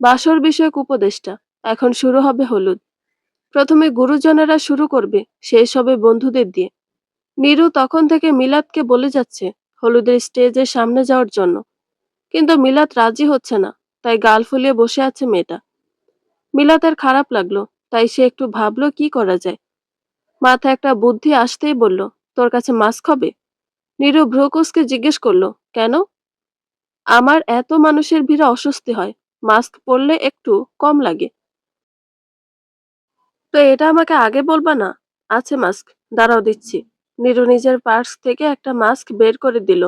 বাসর বিষয়ক উপদেষ্টা। এখন শুরু হবে হলুদ। প্রথমে গুরুজনেরা শুরু করবে, শেষ হবে বন্ধুদের দিয়ে। নীরু তখন থেকে মিলাদকে বলে যাচ্ছে হলুদের স্টেজের সামনে যাওয়ার জন্য, কিন্তু মিলাদ রাজি হচ্ছে না। তাই গাল ফুলিয়ে বসে আছে মেয়েটা। মিলাতের খারাপ লাগলো, তাই সে একটু ভাবলো কি করা যায়। মাথায় একটা বুদ্ধি আসতেই বলল, তোর কাছে মাস্ক হবে? নীরু ভ্রুকুসকে জিজ্ঞেস করলো, কেন? আমার এত মানুষের ভিড়ে অস্বস্তি হয়, মাস্ক পরলে একটু কম লাগে। তো এটা আমাকে আগে বলবা না? আছে মাস্ক, দাঁড়াও দিচ্ছি। নীরু নিজের পার্স থেকে একটা মাস্ক বের করে দিল।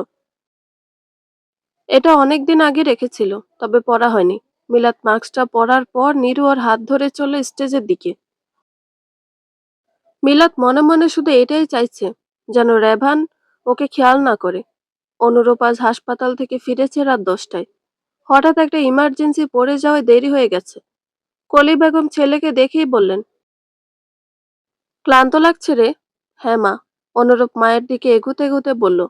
এটা অনেক দিন আগে রেখেছিল, তবে পরা হয়নি। মিলাত মাস্কটা পরার পর নীরু ওর হাত ধরে চলে স্টেজের দিকে। মিলাত মনে মনে শুধু এটাই চাইছে, যেন রেভান ওকে খেয়াল না করে। অনুরূপ আজ হাসপাতাল থেকে ফিরেছে রাত 10টায়। হঠাৎ একটা ইমার্জেন্সি পড়ে যাওয়ায় দেরি হয়ে গেছে। কলি বেগম ছেলেকে দেখেই বললেন, ক্লান্ত লাগছে রে? হ্যাঁ মা, অনুরূপ মায়ের দিকে এগুতে এগুতে বলল।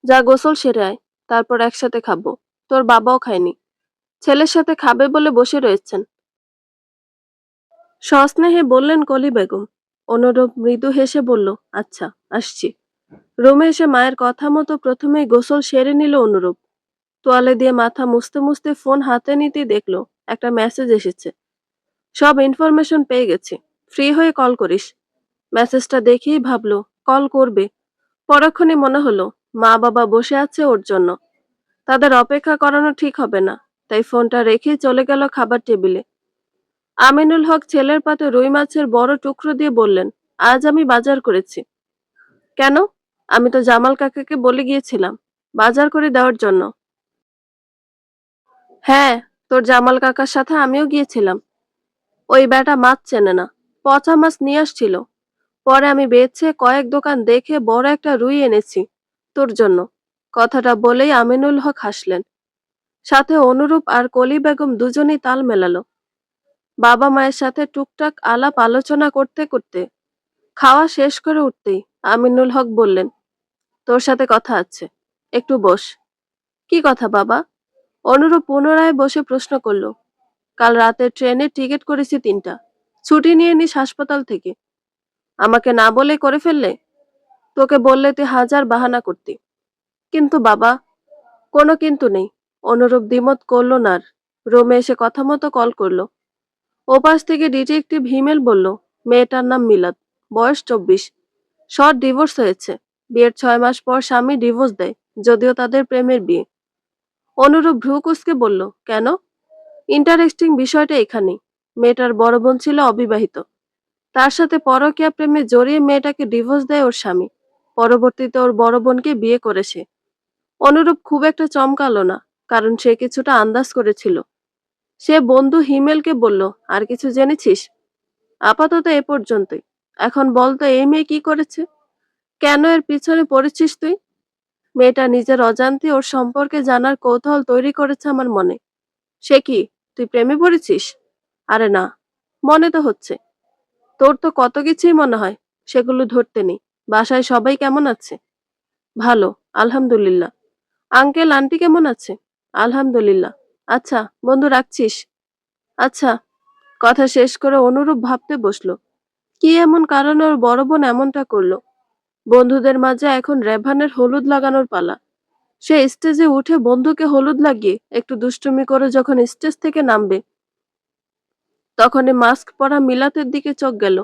যা গোসল সেরে আয়, তারপর একসাথে খাবো। তোর বাবাও খায়নি, ছেলের সাথে খাবে বলে বসে রয়েছেন। সস্নেহে বললেন কলি বেগম। অনুরূপ মৃদু হেসে বলল, আচ্ছা, আসছি। রুমে এসে মায়ের কথা মতো প্রথমেই গোসল সেরে নিল অনুরূপ। তোয়ালে দিয়ে মাথা মুছতে মুছতে ফোন হাতে নিতেই দেখলো একটা মেসেজ এসেছে। সব ইনফরমেশন পেয়ে গেছি, ফ্রি হয়ে কল করিস। মেসেজটা দেখেই ভাবলো কল করবে। পরক্ষণে মনে হলো মা বাবা বসে আছে ওর জন্য, তাদের অপেক্ষা করানো ঠিক হবে না। তাই ফোনটা রেখেই চলে গেল খাবার টেবিলে। আমিনুল হক ছেলের পাতে রুই মাছের বড় টুকরো দিয়ে বললেন, আজ আমি বাজার করেছি। কেন? আমি তো জামাল কাকাকে বলে গিয়েছিলাম বাজার করে দেওয়ার জন্য। হ্যাঁ, তোর জামাল কাকার সাথে আমিও গিয়েছিলাম। ওই বেটা মাছ চেনে না, পচা মাছ নিয়ে আসছিল। পরে আমি বেছে কয়েক দোকান দেখে বড় একটা রুই এনেছি তোর জন্য। কথাটা বলেই আমিনুল হক হাসলেন। সাথে অনুরূপ আর কলি বেগম দুজনেই তাল মেলালো। বাবা মায়ের সাথে টুকটাক আলাপ আলোচনা করতে করতে খাওয়া শেষ করে উঠতেই আমিনুল হক বললেন, তোর সাথে কথা আছে, একটু বস। কি কথা বাবা? অনুরূপ পুনরায় বসে প্রশ্ন করল। কাল রাতে ট্রেনের টিকিট করেছি 3টা, ছুটি নিয়ে নিস হাসপাতাল থেকে। আমাকে না বলে করে ফেললে? তোকে বললে তুই হাজার বাহানা করতি। কিন্তু বাবা। কোনো কিন্তু নেই। অনুরূপ দ্বিমত করল না আর। রুমে এসে কথা মতো কল করলো। ওপাশ থেকে ডিটেকটিভ হিমেল বলল, মেয়েটার নাম মিলাদ, বয়স 24, শর্ট ডিভোর্স হয়েছে। বিয়ের 6 মাস পর স্বামী ডিভোর্স দেয়, যদিও তাদের প্রেমের বিয়ে। অনুরূপ ভ্রু কুঁচকে বলল, কেন? ইন্টারেস্টিং বিষয়টা এখানেই। মেয়েটার বড় বোন ছিল অবিবাহিত, তার সাথে পরকীয়া প্রেমে জড়িয়ে মেয়েটাকে ডিভোর্স দেয় ওর স্বামী। পরবর্তীতে ওর বড় বোনকে বিয়ে করেছে। অনুরূপ খুব একটা চমকালো না, কারণ সে কিছুটা আন্দাজ করেছিল। সে বন্ধু হিমেলকে বলল, আর কিছু জেনেছিস? আপাতত এ পর্যন্তই। এখন বল তো এই মেয়ে কি করেছে? কেন এর পিছনে পড়েছিস তুই? মেয়েটা নিজের অজান্তে ওর সম্পর্কে জানার কৌতূহল তৈরি করেছে আমার মনে। সে কি, তুই প্রেমে পড়েছিস? আরে না, মনে তো হচ্ছে। তোর তো কত কিছুই মনে হয়, সেগুলো ধরতে নেই। বাসায় সবাই কেমন আছে? ভালো, আলহামদুলিল্লাহ। আঙ্কেল আন্টি কেমন আছে? আলহামদুলিল্লাহ। আচ্ছা বন্ধু, রাখছিস? আচ্ছা। কথা শেষ করে অনুরূপ ভাবতে বসলো, কি এমন কারণে ওর বড় বোন এমনটা করলো। বন্ধুদের মাঝে এখন রেভানের হলুদ লাগানোর পালা। সে স্টেজে উঠে বন্ধুকে হলুদ লাগিয়ে একটু দুষ্টুমি করে যখন স্টেজ থেকে নামবে, তখনই মাস্ক পরা মিলাতের দিকে চোখ গেল।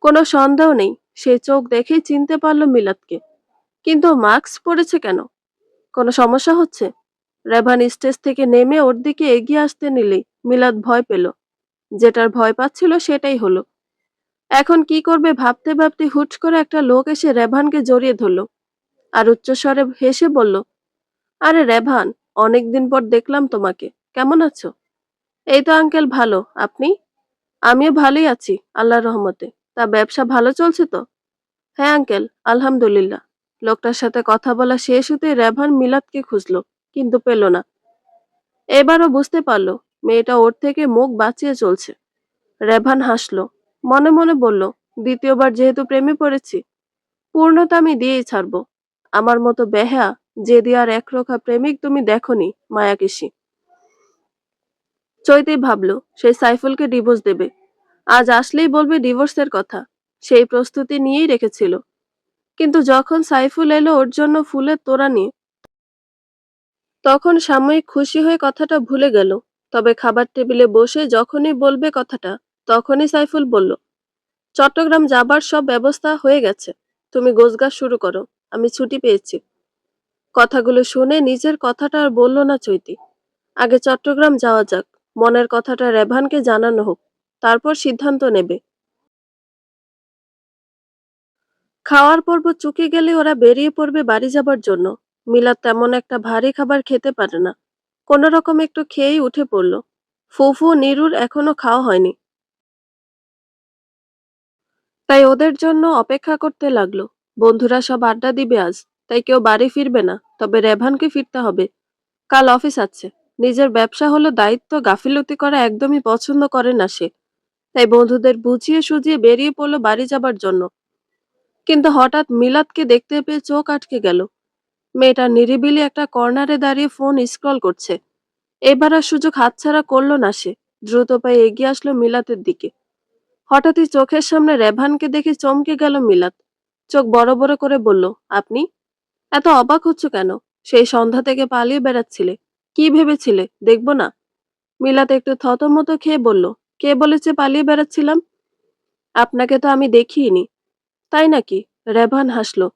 কোনো সন্দেহ নেই, সে চোখ দেখেই চিনতে পারলো মিলাতকে। কিন্তু মাস্ক পরেছে কেন? কোনো সমস্যা হচ্ছে? রেভান স্টেজ থেকে নেমে ওর দিকে এগিয়ে আসতে নিলেই মিলাত ভয় পেল। যেটার ভয় পাচ্ছিল সেটাই হলো। এখন কি করবে ভাবতে ভাবতে হুট করে একটা লোক এসে রেভানকে জড়িয়ে ধরল আর উচ্চস্বরে হেসে বলল, আরে রেভান, অনেকদিন পর দেখলাম তোমাকে, কেমন আছো? এই তো আঙ্কেল ভালো, আপনি? আমিও ভালোই আছি, আল্লাহর রহমতে। তা ব্যবসা ভালো চলছে তো? হ্যাঁ আঙ্কেল, আলহামদুলিল্লাহ। লোকটার সাথে কথা বলা শেষ হতে রেভান মিলাদকে খুঁজলো, কিন্তু পেল না। এবারও বুঝতে পারলো মেয়েটা ওর থেকে মুখ বাঁচিয়ে চলছে। রেভান হাসলো, মনে মনে বলল, দ্বিতীয়বার যেহেতু প্রেমে পড়েছি, পূর্ণতা আমি দিয়েই ছাড়বো। আমার মতো বেহা, জেদি আর একরোখা প্রেমিক তুমি দেখোনি মায়াকেশী। চৈতি ভাবলো সে সাইফুলকে ডিভোর্স দেবে। আজ আসলেই বলবে ডিভোর্সের কথা। সেই প্রস্তুতি নিয়েই রেখেছিল। কিন্তু যখন সাইফুল এলো ওর জন্য ফুলের তোড়া নিয়ে, তখন সাময়িক খুশি হয়ে কথাটা ভুলে গেল। তবে খাবার টেবিলে বসে যখনই বলবে কথাটা, তখনই সাইফুল বলল, চট্টগ্রাম যাবার সব ব্যবস্থা হয়ে গেছে, তুমি গোছগাছ শুরু করো, আমি ছুটি পেয়েছি। কথাগুলো শুনে নিজের কথাটা আর বলল না চৈতি। আগে চট্টগ্রাম যাওয়া যাক, মনের কথাটা রেভানকে জানানো হোক, তারপর সিদ্ধান্ত নেবে। খাওয়ার পর্ব চুকে গেলে ওরা বেরিয়ে পড়বে বাড়ি যাবার জন্য। মিলাদ তেমন একটা ভারী খাবার খেতে পারে না, কোনো রকম একটু খেয়েই উঠে পড়ল। ফুফু নিরুর এখনো খাওয়া হয়নি, তাই ওদের জন্য অপেক্ষা করতে লাগলো। বন্ধুরা সব আড্ডা দিবে আজ, তাই কেউ বাড়ি ফিরবে না, তবে রেভানকে ফিরতে হবে। কাল অফিস আছে। নিজের ব্যবসা হলো দায়িত্ব গাফিলতি করা একদমই পছন্দ করে না সে। তাই বন্ধুদের বুঝিয়ে সুঝিয়ে বেরিয়ে পড়লো বাড়ি যাবার জন্য। কিন্তু হঠাৎ মিলাদকে দেখতে পেয়ে চোখ আটকে গেল। মেয়েটা নিরিবিলি একটা কর্নারে দাঁড়িয়ে ফোন স্ক্রল করছে। এবার আর সুযোগ হাতছাড়া করলো না সে। দ্রুত পায়ে এগিয়ে আসলো মিলাতের দিকে। হঠাৎই চোখের সামনে রেভানকে দেখে চমকে গেল মিলাত। চোখ বড় বড় করে বলল, আপনি? এত অবাক হচ্ছ কেন? সেই সন্ধ্যা থেকে পালিয়ে বেড়াচ্ছিলে। কি ভেবেছিলে দেখবো না? মিলাত একটু থতমত খেয়ে বলল, কে বলেছে পালিয়ে বেড়াচ্ছিলাম? আপনাকে তো আমি দেখিনি। তাই নাকি? রেভান হাসলো।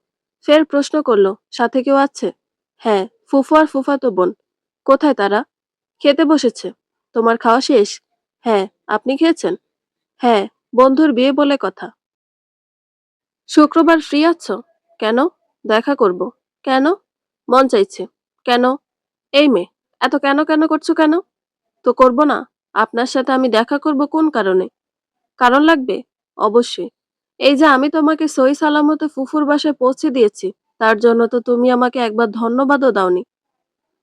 ফের প্রশ্ন করলো, সাথে কেউ আছে? হ্যাঁ, ফুফু আর ফুফাতো বোন। কোথায় তারা? খেতে বসেছে। তোমার খাওয়া শেষ? হ্যাঁ। আপনি খেয়েছেন? হ্যাঁ। বন্ধুর বিয়ে বলে কথা। শুক্রবার ফ্রি আছো? কেন? দেখা করব। কেন? মন চাইছে। কেন? এই মেয়ে, এত কেন কেন করছো কেন? তো করব না। আপনার সাথে আমি দেখা করব কোন কারণে? কারণ লাগবে? অবশ্যই। এই যে আমি তোমাকে সহি সালামতে ফুফুর বাসায় পৌঁছে দিয়েছি, তার জন্য তো তুমি আমাকে একবার ধন্যবাদও দাওনি।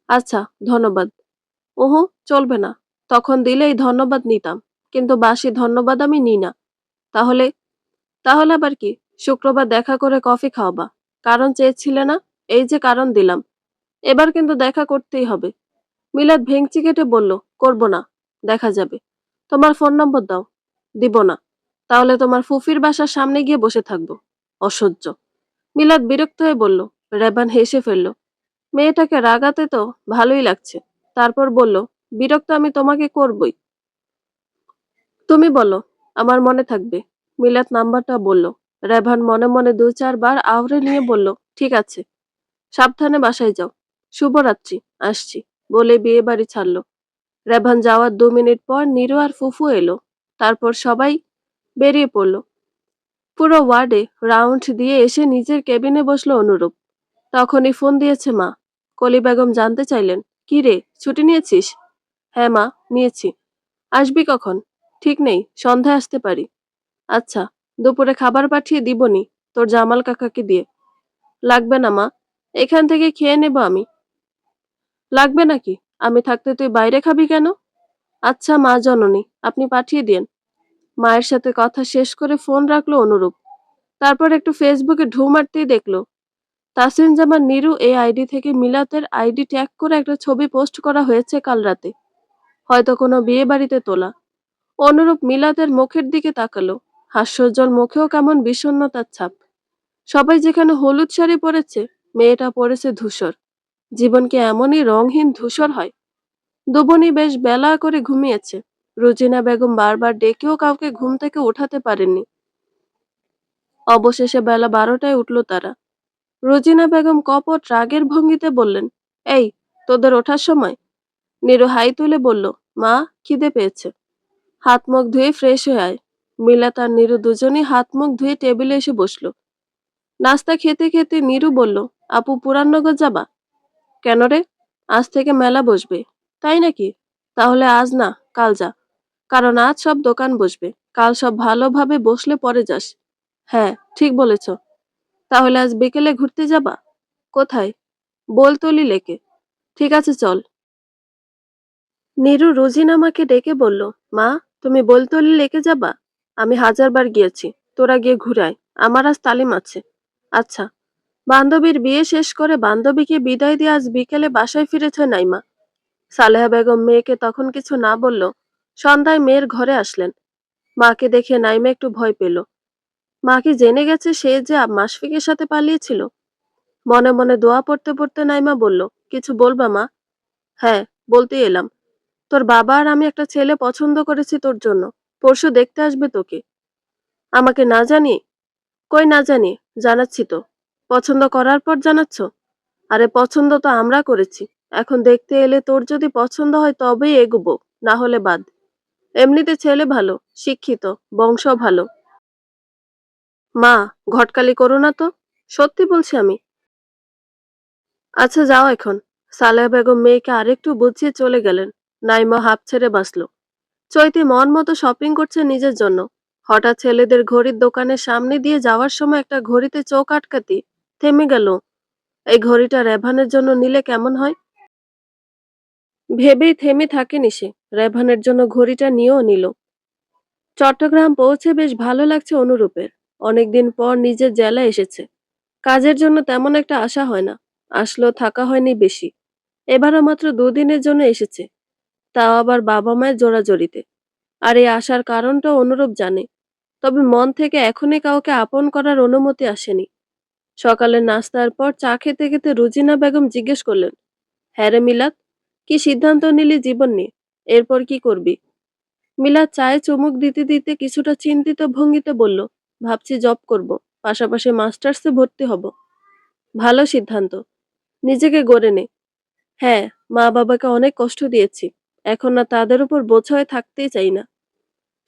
আচ্ছা, ধন্যবাদ। ওহো, চলবে না। তখন দিলেই ধন্যবাদ নিতাম। কিন্তু বাসি ধন্যবাদ আমি নিই না। তাহলে? তাহলে আবার কি? শুক্রবার দেখা করে কফি খাওয়াবা। কারণ চেয়েছিলে না? এই যে কারণ দিলাম। এবার কিন্তু দেখা করতেই হবে। মিলাদ ভেংচি কেটে বলল, করব না। দেখা যাবে। তোমার ফোন নম্বর দাও। দিব না। তাহলে তোমার ফুফির বাসার সামনে গিয়ে বসে থাকবো। অসহ্য। মিলাদ বিরক্ত হয়ে বলল। রেবান হেসে ফেলল। মেয়েটাকে রাগাতে তো ভালোই লাগছে। তারপর বলল, বিরক্ত আমি তোমাকে করবই। তুমি বলো, আমার মনে থাকবে। মিলাত নাম্বারটা বলল। রেভান মনে মনে ২-৪ বার আওড়ে নিয়ে বলল, ঠিক আছে। সাবধানে বাসায় যাও। শুভরাত্রি, আসছি। বলে বিয়ে বাড়ি ছাড়ল। রেভান যাওয়ার ২ মিনিট পর নীরু আর ফুফু এলো। তারপর সবাই বেরিয়ে পড়ল। পুরো ওয়ার্ডে রাউন্ড দিয়ে এসে নিজের কেবিনে বসলো অনুরূপ। তখনই ফোন দিয়েছে মা। কলি বেগম জানতে চাইলেন, কি রে, ছুটি নিয়েছিস? হ্যাঁ মা, নিয়েছি। আসবি কখন? ঠিক নেই, সন্ধ্যায় আসতে পারি। আচ্ছা, দুপুরে খাবার পাঠিয়ে দিবনি, তোর জামাল কাকাকে দিয়ে। লাগবে না মা, এখান থেকে খেয়ে নেব আমি। লাগবে নাকি? আমি থাকতে তুই বাইরে খাবি কেন? আচ্ছা মা জননী, আপনি পাঠিয়ে দিন। মায়ের সাথে কথা শেষ করে ফোন রাখলো অনুরূপ। তারপর একটু ফেসবুকে ঢু মারতেই দেখলো তাসিন জামান নিরু এই আইডি থেকে মিলাতের আইডি ট্যাগ করে একটা ছবি পোস্ট করা হয়েছে কাল রাতে। হয়তো কোনো বিয়ে বাড়িতে তোলা। অনুরূপ মিলাতের মুখের দিকে তাকালো। হাস্যোজ্জ্বল মুখেও কেমন বিষণ্ণতার ছাপ। সবাই যেখানে হলুদ শাড়ি পরেছে, মেয়েটা পরেছে ধূসর। জীবন কি এমনই রংহীন ধূসর হয়? দুবনি বেশ বেলা করে ঘুমিয়েছে। রুজিনা বেগম বারবার ডেকেও কাউকে ঘুম থেকে উঠাতে পারেননি। অবশেষে বেলা ১২টায় উঠল তারা। রুজিনা বেগম কপট রাগের ভঙ্গিতে বললেন, এই, তোদের ওঠার সময়? নীরু হাই তুলে বলল, মা, খিদে পেয়েছে। হাত মুখ ধুয়ে ফ্রেশ হয়ে আয়। মিলাত আর নীরু দুজনই হাত মুখ ধুয়ে টেবিলে এসে বসলো। নাস্তা খেতে খেতে নীরু বলল, আপু পুরাননগর যাবা? কেন রে? আজ থেকে মেলা বসবে। তাই নাকি? তাহলে আজ না, কাল যা। কারণ আজ সব দোকান বসবে। কাল সব ভালোভাবে বসলে পরে যাস। হ্যাঁ, ঠিক বলেছ। তাহলে আজ বিকেলে ঘুরতে যাবা? কোথায়? বোলতলি লেকে। ঠিক আছে, চল। নীরু রোজিনামাকে ডেকে বলল, মা, তুমি বোলতলি লেকে যাবা? আমি ১০০০ বার গিয়েছি। তোরা গিয়ে ঘুরায়। আমার আজ তালিম আছে। আচ্ছা। বান্ধবীর বিয়ে শেষ করে বান্ধবীকে বিদায় দিয়ে আজ বিকেলে বাসায় ফিরেছে নাইমা। সালেহা বেগম মেয়েকে তখন কিছু না বলল। সন্ধ্যায় মেয়ের ঘরে আসলেন। মাকে দেখে নাইমা একটু ভয় পেল। মা কি জেনে গেছে সে যে মাশফিকের সাথে পালিয়েছিল? মনে মনে দোয়া পড়তে পড়তে নাইমা বলল, কিছু বলবা মা? হ্যাঁ, বলতেই এলাম। তোর বাবা আর আমি একটা ছেলে পছন্দ করেছি তোর জন্য। পরশু দেখতে আসবে তোকে। আমাকে না জানিয়ে? কই না জানিয়ে, জানাচ্ছি তো। পছন্দ করার পর জানাচ্ছ? আরে পছন্দ তো আমরা করেছি। এখন দেখতে এলে তোর যদি পছন্দ হয় তবেই এগুবো, না হলে বাদ। এমনিতে ছেলে ভালো, শিক্ষিত, বংশ ভালো। মা, ঘটকালি করো না তো। সত্যি বলছি আমি। আচ্ছা যাও এখন। সালেহা বেগম মেয়েকে আরেকটু বুঝিয়ে চলে গেলেন। নাইমা হাঁপ ছেড়ে বাঁচল। চৈতি মন মতো শপিং করছে নিজের জন্য। হঠাৎ ছেলেদের ঘড়ির দোকানের সামনে দিয়ে যাওয়ার সময় একটা ঘড়িতে চোখ আটকাতে থেমে গেল। এই ঘড়িটা রেভানের জন্য নিলে কেমন হয়? ভেবেই থেমে থাকেনি সে। রেভানের জন্য ঘড়িটা নিয়েও নিল। চট্টগ্রাম পৌঁছে বেশ ভালো লাগছে অনুরূপের। অনেকদিন পর নিজের জেলায় এসেছে। কাজের জন্য তেমন একটা আশা হয় না। আসলেও থাকা হয়নি বেশি। এবারও মাত্র দুদিনের জন্য এসেছে, তাও আবার বাবা মায়ের জোড়াজড়িতে। আর এই আসার কারণটা অনুরূপ জানে, তবে মন থেকে এখনই কাউকে আপন করার অনুমতি আসেনি। সকালের নাস্তার পর চা খেতে খেতে রুজিনা বেগম জিজ্ঞেস করলেন, হ্যাঁ রে মিলাদ, কি সিদ্ধান্ত নিলি জীবন নিয়ে? এরপর কি করবি? মিলাদ চায়ে চুমুক দিতে দিতে কিছুটা চিন্তিত ভঙ্গিতে বলল, ভাবছি জব করব, পাশাপাশি মাস্টার্সে ভর্তি হব। ভালো সিদ্ধান্ত, নিজেকে গড়ে নে। হ্যাঁ, মা বাবাকে অনেক কষ্ট দিয়েছি, এখন না তাদের উপর বোঝা হয়ে থাকতেই চাই না।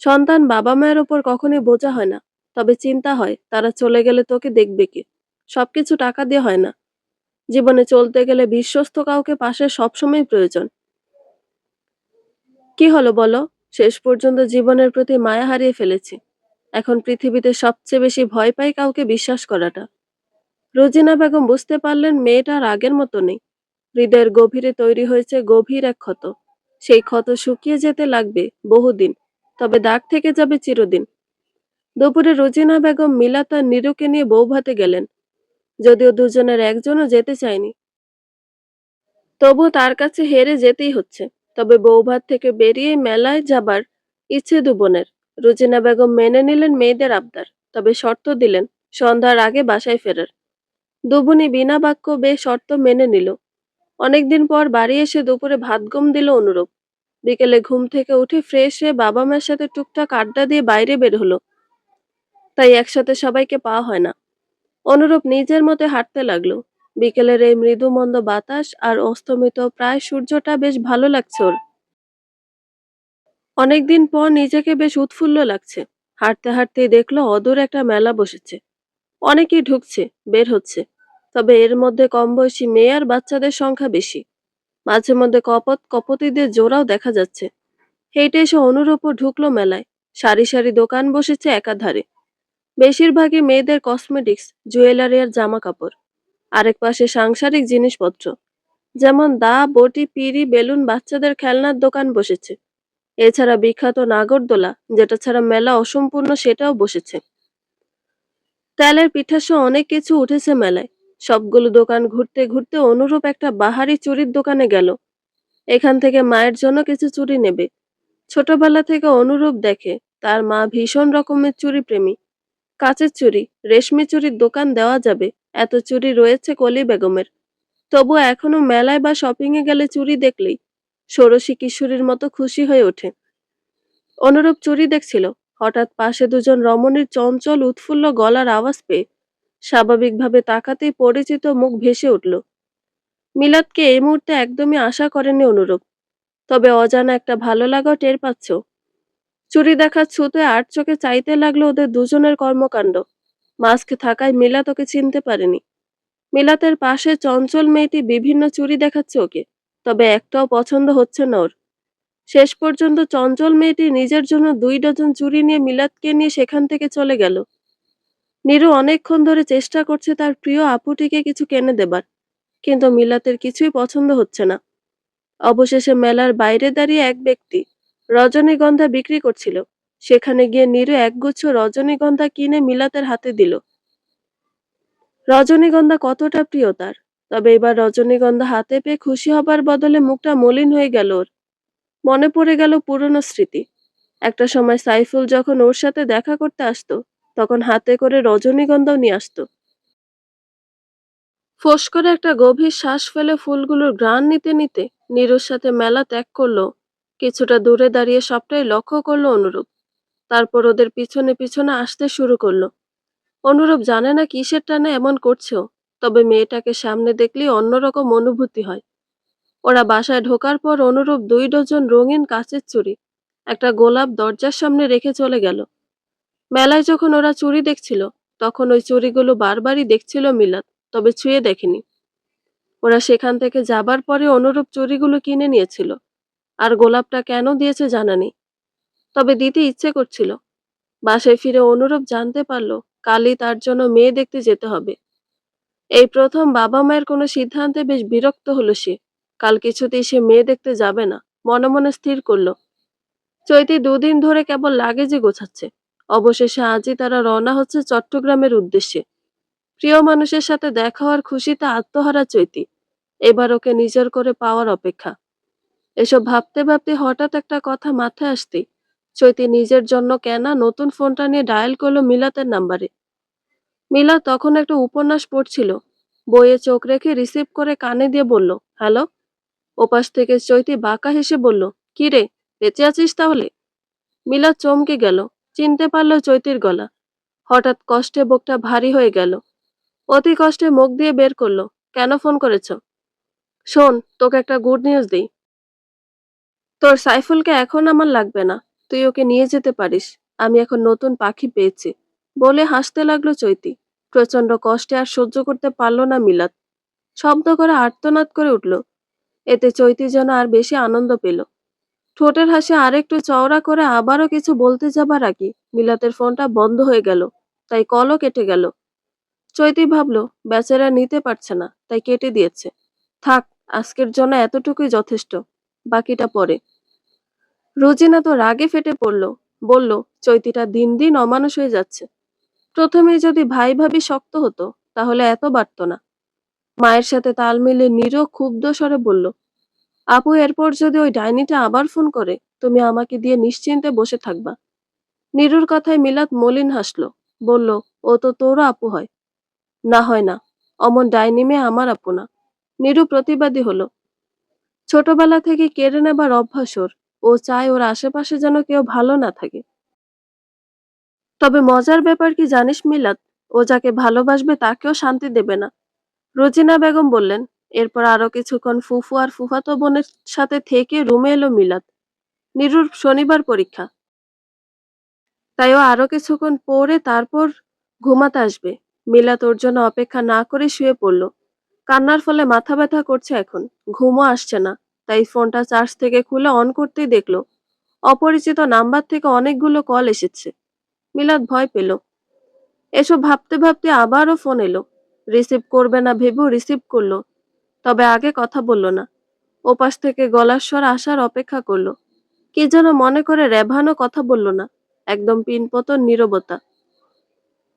সন্তান বাবা মায়ের উপর কখনোই বোঝা হয় না, তবে চিন্তা হয় তারা চলে গেলে তোকে দেখবে কে। সবকিছু টাকা দিয়ে হয় না, জীবনে চলতে গেলে বিশ্বস্ত কাউকে পাশে সবসময় প্রয়োজন। কি হলো বলো? শেষ পর্যন্ত জীবনের প্রতি মায়া হারিয়ে ফেলেছি। এখন পৃথিবীতে সবচেয়ে বেশি ভয় পাই কাউকে বিশ্বাস করাটা। রোজিনা বেগম বুঝতে পারলেন মেয়েটা আর আগের মতো নেই। হৃদয়ের গভীরে তৈরি হয়েছে গভীর এক ক্ষত। সেই ক্ষত শুকিয়ে যেতে লাগবে বহুদিন, তবে দাগ থেকে যাবে চিরদিন। দুপুরে রোজিনা বেগম মিলা তার নিরুকে নিয়ে বৌভাতে গেলেন, যদিও দুজনের একজনও যেতে চায়নি। তবু তার কাছে হেরে যেতেই হচ্ছে। তবে বৌভাত থেকে বেরিয়ে মেলায় যাবার ইচ্ছে দুবনের। রুজিনা বেগম মেনে নিলেন মেয়েদের আবদার, তবে শর্ত দিলেন সন্ধ্যার আগে বাসায় ফেরার। দুবুনি বিনা বাক্য বে শর্ত মেনে নিল। অনেকদিন পর বাড়ি এসে দুপুরে ভাত গম দিল অনুরূপ। বিকেলে ঘুম থেকে উঠে ফ্রেশ হয়ে বাবা মায়ের সাথে টুকটাক আড্ডা দিয়ে বাইরে বের হলো, তাই একসাথে সবাইকে পাওয়া হয় না। অনুরূপ নিজের মতে হাঁটতে লাগলো। বিকেলের এই মৃদু মন্দ বাতাস আর অস্তমিত প্রায় সূর্যটা বেশ ভালো লাগছে ওর। অনেকদিন পর নিজেকে বেশ উৎফুল্ল লাগছে। হাঁটতে হাঁটতেই দেখলো অদূর একটা মেলা বসেছে। অনেকেই ঢুকছে, বের হচ্ছে। তবে এর মধ্যে কম বয়সী মেয়ে আর বাচ্চাদের সংখ্যা বেশি। মাঝে মধ্যে কপত কপতিদের জোড়াও দেখা যাচ্ছে। হেঁটে এসে অনুরূপও ঢুকলো মেলায়। সারি সারি দোকান বসেছে একাধারে। বেশিরভাগই মেয়েদের কসমেটিক্স, জুয়েলারি আর জামা কাপড়। আরেক পাশে সাংসারিক জিনিসপত্র, যেমন দা, বটি, পিঁড়ি, বেলুন, বাচ্চাদের খেলনার দোকান বসেছে। এছাড়া বিখ্যাত নাগরদোলা, যেটা ছাড়া মেলা অসম্পূর্ণ, সেটাও বসেছে। তেলের পিঠাসহ অনেক কিছু উঠেছে মেলায়। সবগুলো দোকান ঘুরতে ঘুরতে অনুরূপ একটা বাহারি চুড়ির দোকানে গেল। এখান থেকে মায়ের জন্য কিছু চুড়ি নেবে। ছোটবেলা থেকে অনুরূপ দেখে তার মা ভীষণ রকমের চুড়ি প্রেমী। কাচের চুড়ি, রেশমি চুড়ির দোকান দেওয়া যাবে এত চুড়ি রয়েছে কলি বেগমের। তবু এখনো মেলায় বা শপিং এ গেলে চুড়ি দেখলেই ষোড়শী কিশোরীর মতো খুশি হয়ে ওঠে। অনুরূপ চুরি দেখছিল, হঠাৎ পাশে দুজন রমণীর চঞ্চল উৎফুল্ল গলার আওয়াজ পেয়ে স্বাভাবিকভাবে তাকাতেই পরিচিত মুখ ভেসে উঠল। মিলাদকে এই মুহূর্তে একদমই আশা করেনি অনুরূপ, তবে অজানা একটা ভালো লাগা টের পাচ্ছ। চুরি দেখার ছুতে আর চোখে চাইতে লাগলো ওদের দুজনের কর্মকাণ্ড। মাস্ক থাকায় মিলাত ওকে চিনতে পারেনি। মিলাতের পাশে চঞ্চল মেয়েটি বিভিন্ন চুরি দেখাচ্ছে ওকে, তবে একটাও পছন্দ হচ্ছে না ওর। শেষ পর্যন্ত চঞ্চল মেয়েটি নিজের জন্য 2 ডজন চুড়ি নিয়ে মিলাদকে নিয়ে সেখান থেকে চলে গেল। নীরু অনেকক্ষণ ধরে চেষ্টা করছে তার প্রিয় আপুটিকে কিছু কিনে দেবার, কিন্তু মিলাতের কিছুই পছন্দ হচ্ছে না। অবশেষে মেলার বাইরে দাঁড়িয়ে এক ব্যক্তি রজনীগন্ধা বিক্রি করছিল, সেখানে গিয়ে নীরু একগুচ্ছ রজনীগন্ধা কিনে মিলাতের হাতে দিল। রজনীগন্ধা কতটা প্রিয় তার, তবে এবার রজনীগন্ধা হাতে পেয়ে খুশি হবার বদলে মুখটা মলিন হয়ে গেল ওর। মনে পড়ে গেল পুরনো স্মৃতি। একটা সময় সাইফুল যখন ওর সাথে দেখা করতে আসতো, তখন হাতে করে রজনীগন্ধাও নিয়ে আসতো। ফোঁস করে একটা গভীর শ্বাস ফেলে ফুলগুলোর ঘ্রাণ নিতে নিতে নীরুর সাথে মেলা ত্যাগ করলো। কিছুটা দূরে দাঁড়িয়ে সবটাই লক্ষ্য করলো অনুরূপ। তারপর ওদের পিছনে পিছনে আসতে শুরু করলো। অনুরূপ জানে না কিসের টানে এমন করছে ও, তবে মেয়েটাকে সামনে দেখলেই অন্যরকম অনুভূতি হয়। ওরা বাসায় ঢোকার পর অনুরূপ 2 ডজন রঙিন কাচের চুড়ি একটা গোলাপ দরজার সামনে রেখে চলে গেল। মেলায় যখন ওরা চুড়ি দেখছিল, তখন ওই চুড়িগুলো বারবারই দেখছিল মিলাদ, তবে ছুঁয়ে দেখেনি। ওরা সেখান থেকে যাবার পরে অনুরূপ চুড়িগুলো কিনে নিয়েছিল, আর গোলাপটা কেন দিয়েছে জানা নেই, তবে দিতে ইচ্ছে করছিল। বাসায় ফিরে অনুরূপ জানতে পারলো কালই তার জন্য মেয়ে দেখতে যেতে হবে। এই প্রথম বাবা মায়ের কোনো সিদ্ধান্তে বেশ বিরক্ত হলো সে। কাল কিছুতেই সে মেয়ে দেখতে যাবে না, মনে মনে স্থির করলো। চৈতি 2 দিন ধরে কেবল লাগেজই গোছাচ্ছে। অবশেষে আজই তারা রওনা হচ্ছে চট্টগ্রামের উদ্দেশ্যে। প্রিয় মানুষের সাথে দেখা হওয়ার খুশিতে আত্মহারা চৈতি। এবার ওকে নিজের করে পাওয়ার অপেক্ষা। এসব ভাবতে ভাবতে হঠাৎ একটা কথা মাথায় আসতেই চৈতি নিজের জন্য কেনা নতুন ফোনটা নিয়ে ডায়াল করলো মিলাতের নাম্বারে। মিলাত তখন একটা উপন্যাস পড়ছিল। বইয়ে চোখ রেখে রিসিভ করে কানে দিয়ে বলল, হ্যালো। ওপাশ থেকে চৈতি বাঁকা হেসে বলল, কি রে, বেঁচে আছিস তাহলে? মিলাত চমকে গেল। চিনতে পারল চৈতির গলা। হঠাৎ কষ্টে বুকটা ভারী হয়ে গেল। অতি কষ্টে মুখ দিয়ে বের করলো, কেন ফোন করেছ? শোন, তোকে একটা গুড নিউজ দিই। তোর সাইফুলকে এখন আমার লাগবে না। তুই ওকে নিয়ে যেতে পারিস। আমি এখন নতুন পাখি পেয়েছি। বলে হাসতে লাগলো চৈতি। প্রচন্ড কষ্টে আর সহ্য করতে পারল না মিলাত। শব্দ করে আর্তনাদ করে উঠল। এতে চৈতি যেন আর বেশি আনন্দ পেল। ঠোঁটের হাসি আরেকটু চওড়া করে আবারও কিছু বলতে যাবার আগে মিলাতের ফোনটা বন্ধ হয়ে গেল। তাই কলও কেটে গেল। চৈতি ভাবলো, বেচারা নিতে পারছে না, তাই কেটে দিয়েছে। থাক, আজকের জন্য এতটুকুই যথেষ্ট। বাকিটা পরে। রোজিনা তো রাগে ফেটে পড়ল। বলল, চৈতিটা দিন দিন অমানুষ হয়ে যাচ্ছে। প্রথমে যদি ভাই ভাবি শক্ত হতো, তাহলে এত বাড়তো না। মায়ের সাথে তাল মিলে নীরও ক্ষুব্ধ স্বরে বলল, আপু এরপর যদি ওই ডাইনিটা আবার ফোন করে, তুমি আমাকে দিয়ে নিশ্চিন্তে বসে থাকবা। নীরুর কথায় মিলাত মলিন হাসল। বলল, ও তো তোরও আপু হয়। না, হয় না। অমন ডাইনি মেয়ে আমার আপু না। নীরু প্রতিবাদী হলো। ছোটবেলা থেকে কেড়ে নেবার অভ্যাস ওর। ও চায় ওর আশেপাশে যেন কেউ ভালো না থাকে। তবে মজার ব্যাপার কি জানিস মিলাত, ও যাকে ভালোবাসবে তাকেও শান্তি দেবে না। রোজিনা বেগম বললেন। এরপর আরো কিছুক্ষণ ফুফু আর ফুফাতো বোনের সাথে থেকে রুমে এলো মিলাত। নীরুর শনিবার পরীক্ষা, তাই ও আরো কিছুক্ষণ পরে তারপর ঘুমাতে আসবে। মিলাত ওর জন্য অপেক্ষা না করে শুয়ে পড়ল। কান্নার ফলে মাথা ব্যথা করছে এখন। ঘুমও আসছে না। তাই ফোনটা চার্জ থেকে খুলে অন করতেই দেখলো অপরিচিত নাম্বার থেকে অনেকগুলো কল এসেছে। মিলাত ভয় পেল। এসব ভাবতে ভাবতে আবারও ফোন এলো। রিসিভ করবে না ভেবেও রিসিভ করলো। তবে আগে কথা বলল না। ওপাশ থেকে গলার স্বর আসার অপেক্ষা করলো। কি যেন মনে করে রেভানও কথা বলল না। একদম পিনপতন নীরবতা।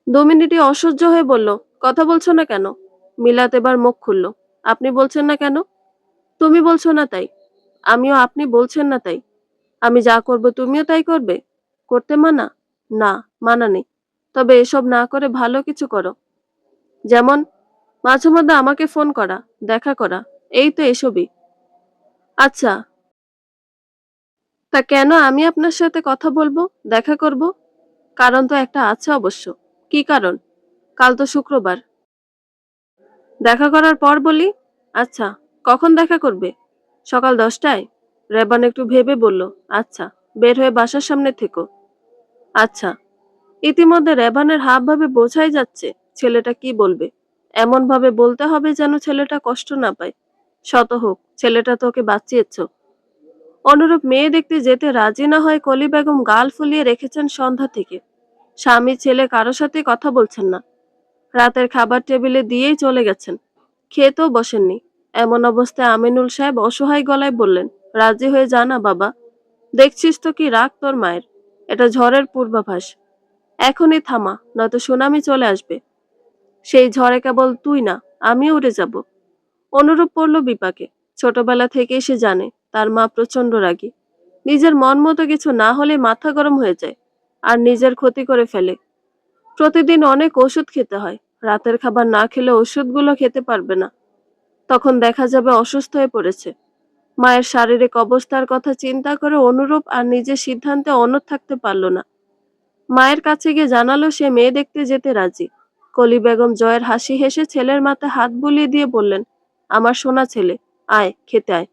2 মিনিটই অসহ্য হয়ে বলল, কথা বলছো না কেন? মিলাত এবার মুখ খুলল। আপনি বলছেন না কেন? তুমি বলছো না তাই। আমিও আপনি বলছেন না তাই। আমি যা করব তুমিও তাই করবে? করতে মানা? না, মানা নেই। তবে এসব না করে ভালো কিছু করো। যেমন মাঝে মধ্যে আমাকে ফোন করা, দেখা করা, এই তো এসবই। আচ্ছা, তা কেন আমি আপনার সাথে কথা বলবো, দেখা করব? কারণ তো একটা আছে অবশ্য। কি কারণ? কাল তো শুক্রবার। দেখা করার পর বলি। আচ্ছা, কখন দেখা করবে? সকাল 10টায়? রেবান একটু ভেবে বলল, আচ্ছা, বের হয়ে বাসার সামনে থেকো। আচ্ছা। ইতিমধ্যে রেবানের হাবভাবে বোঝাই যাচ্ছে ছেলেটা কি বলবে। এমন ভাবে বলতে হবে যেন ছেলেটা কষ্ট না পায়। শত হোক, ছেলেটা তোকে বাঁচিয়েছ। অনুরূপ মেয়ে দেখতে যেতে রাজি না হয় কলি বেগম গাল ফুলিয়ে রেখেছেন সন্ধ্যা থেকে। স্বামী ছেলে কারো সাথে কথা বলছেন না। রাতের খাবার টেবিলে দিয়েই চলে গেছেন। খেতেও বসেননি। এমন অবস্থায় আমিনুল সাহেব অসহায় গলায় বললেন, রাজি হয়ে যা না বাবা। দেখছিস তো কি রাগ তোর মায়ের। এটা ঝড়ের পূর্বাভাস। এখনই থামা, নয়তো সুনামি চলে আসবে। সেই ঝড়ে কেবল তুই না, আমিও উড়ে যাব। অনুরূপ পড়ল বিপাকে। ছোটবেলা থেকেই সে জানে তার মা প্রচন্ড রাগী। নিজের মন মতো কিছু না হলে মাথা গরম হয়ে যায় আর নিজের ক্ষতি করে ফেলে। প্রতিদিন অনেক ওষুধ খেতে হয়। রাতের খাবার না খেলে ওষুধগুলো খেতে পারবে না। তখন দেখা যাবে অসুস্থ হয়ে পড়েছে। মায়ের শারীরিক অবস্থার কথা চিন্তা করে অনুরূপ আর নিজের সিদ্ধান্তে অনড় থাকতে পারল না। মায়ের কাছে গিয়ে জানালো সে মেয়ে দেখতে যেতে রাজি। কলি বেগম জয়ের হাসি হেসে ছেলের মাথায় হাত বুলিয়ে দিয়ে বললেন, আমার সোনা ছেলে, আয় খেতে আয়।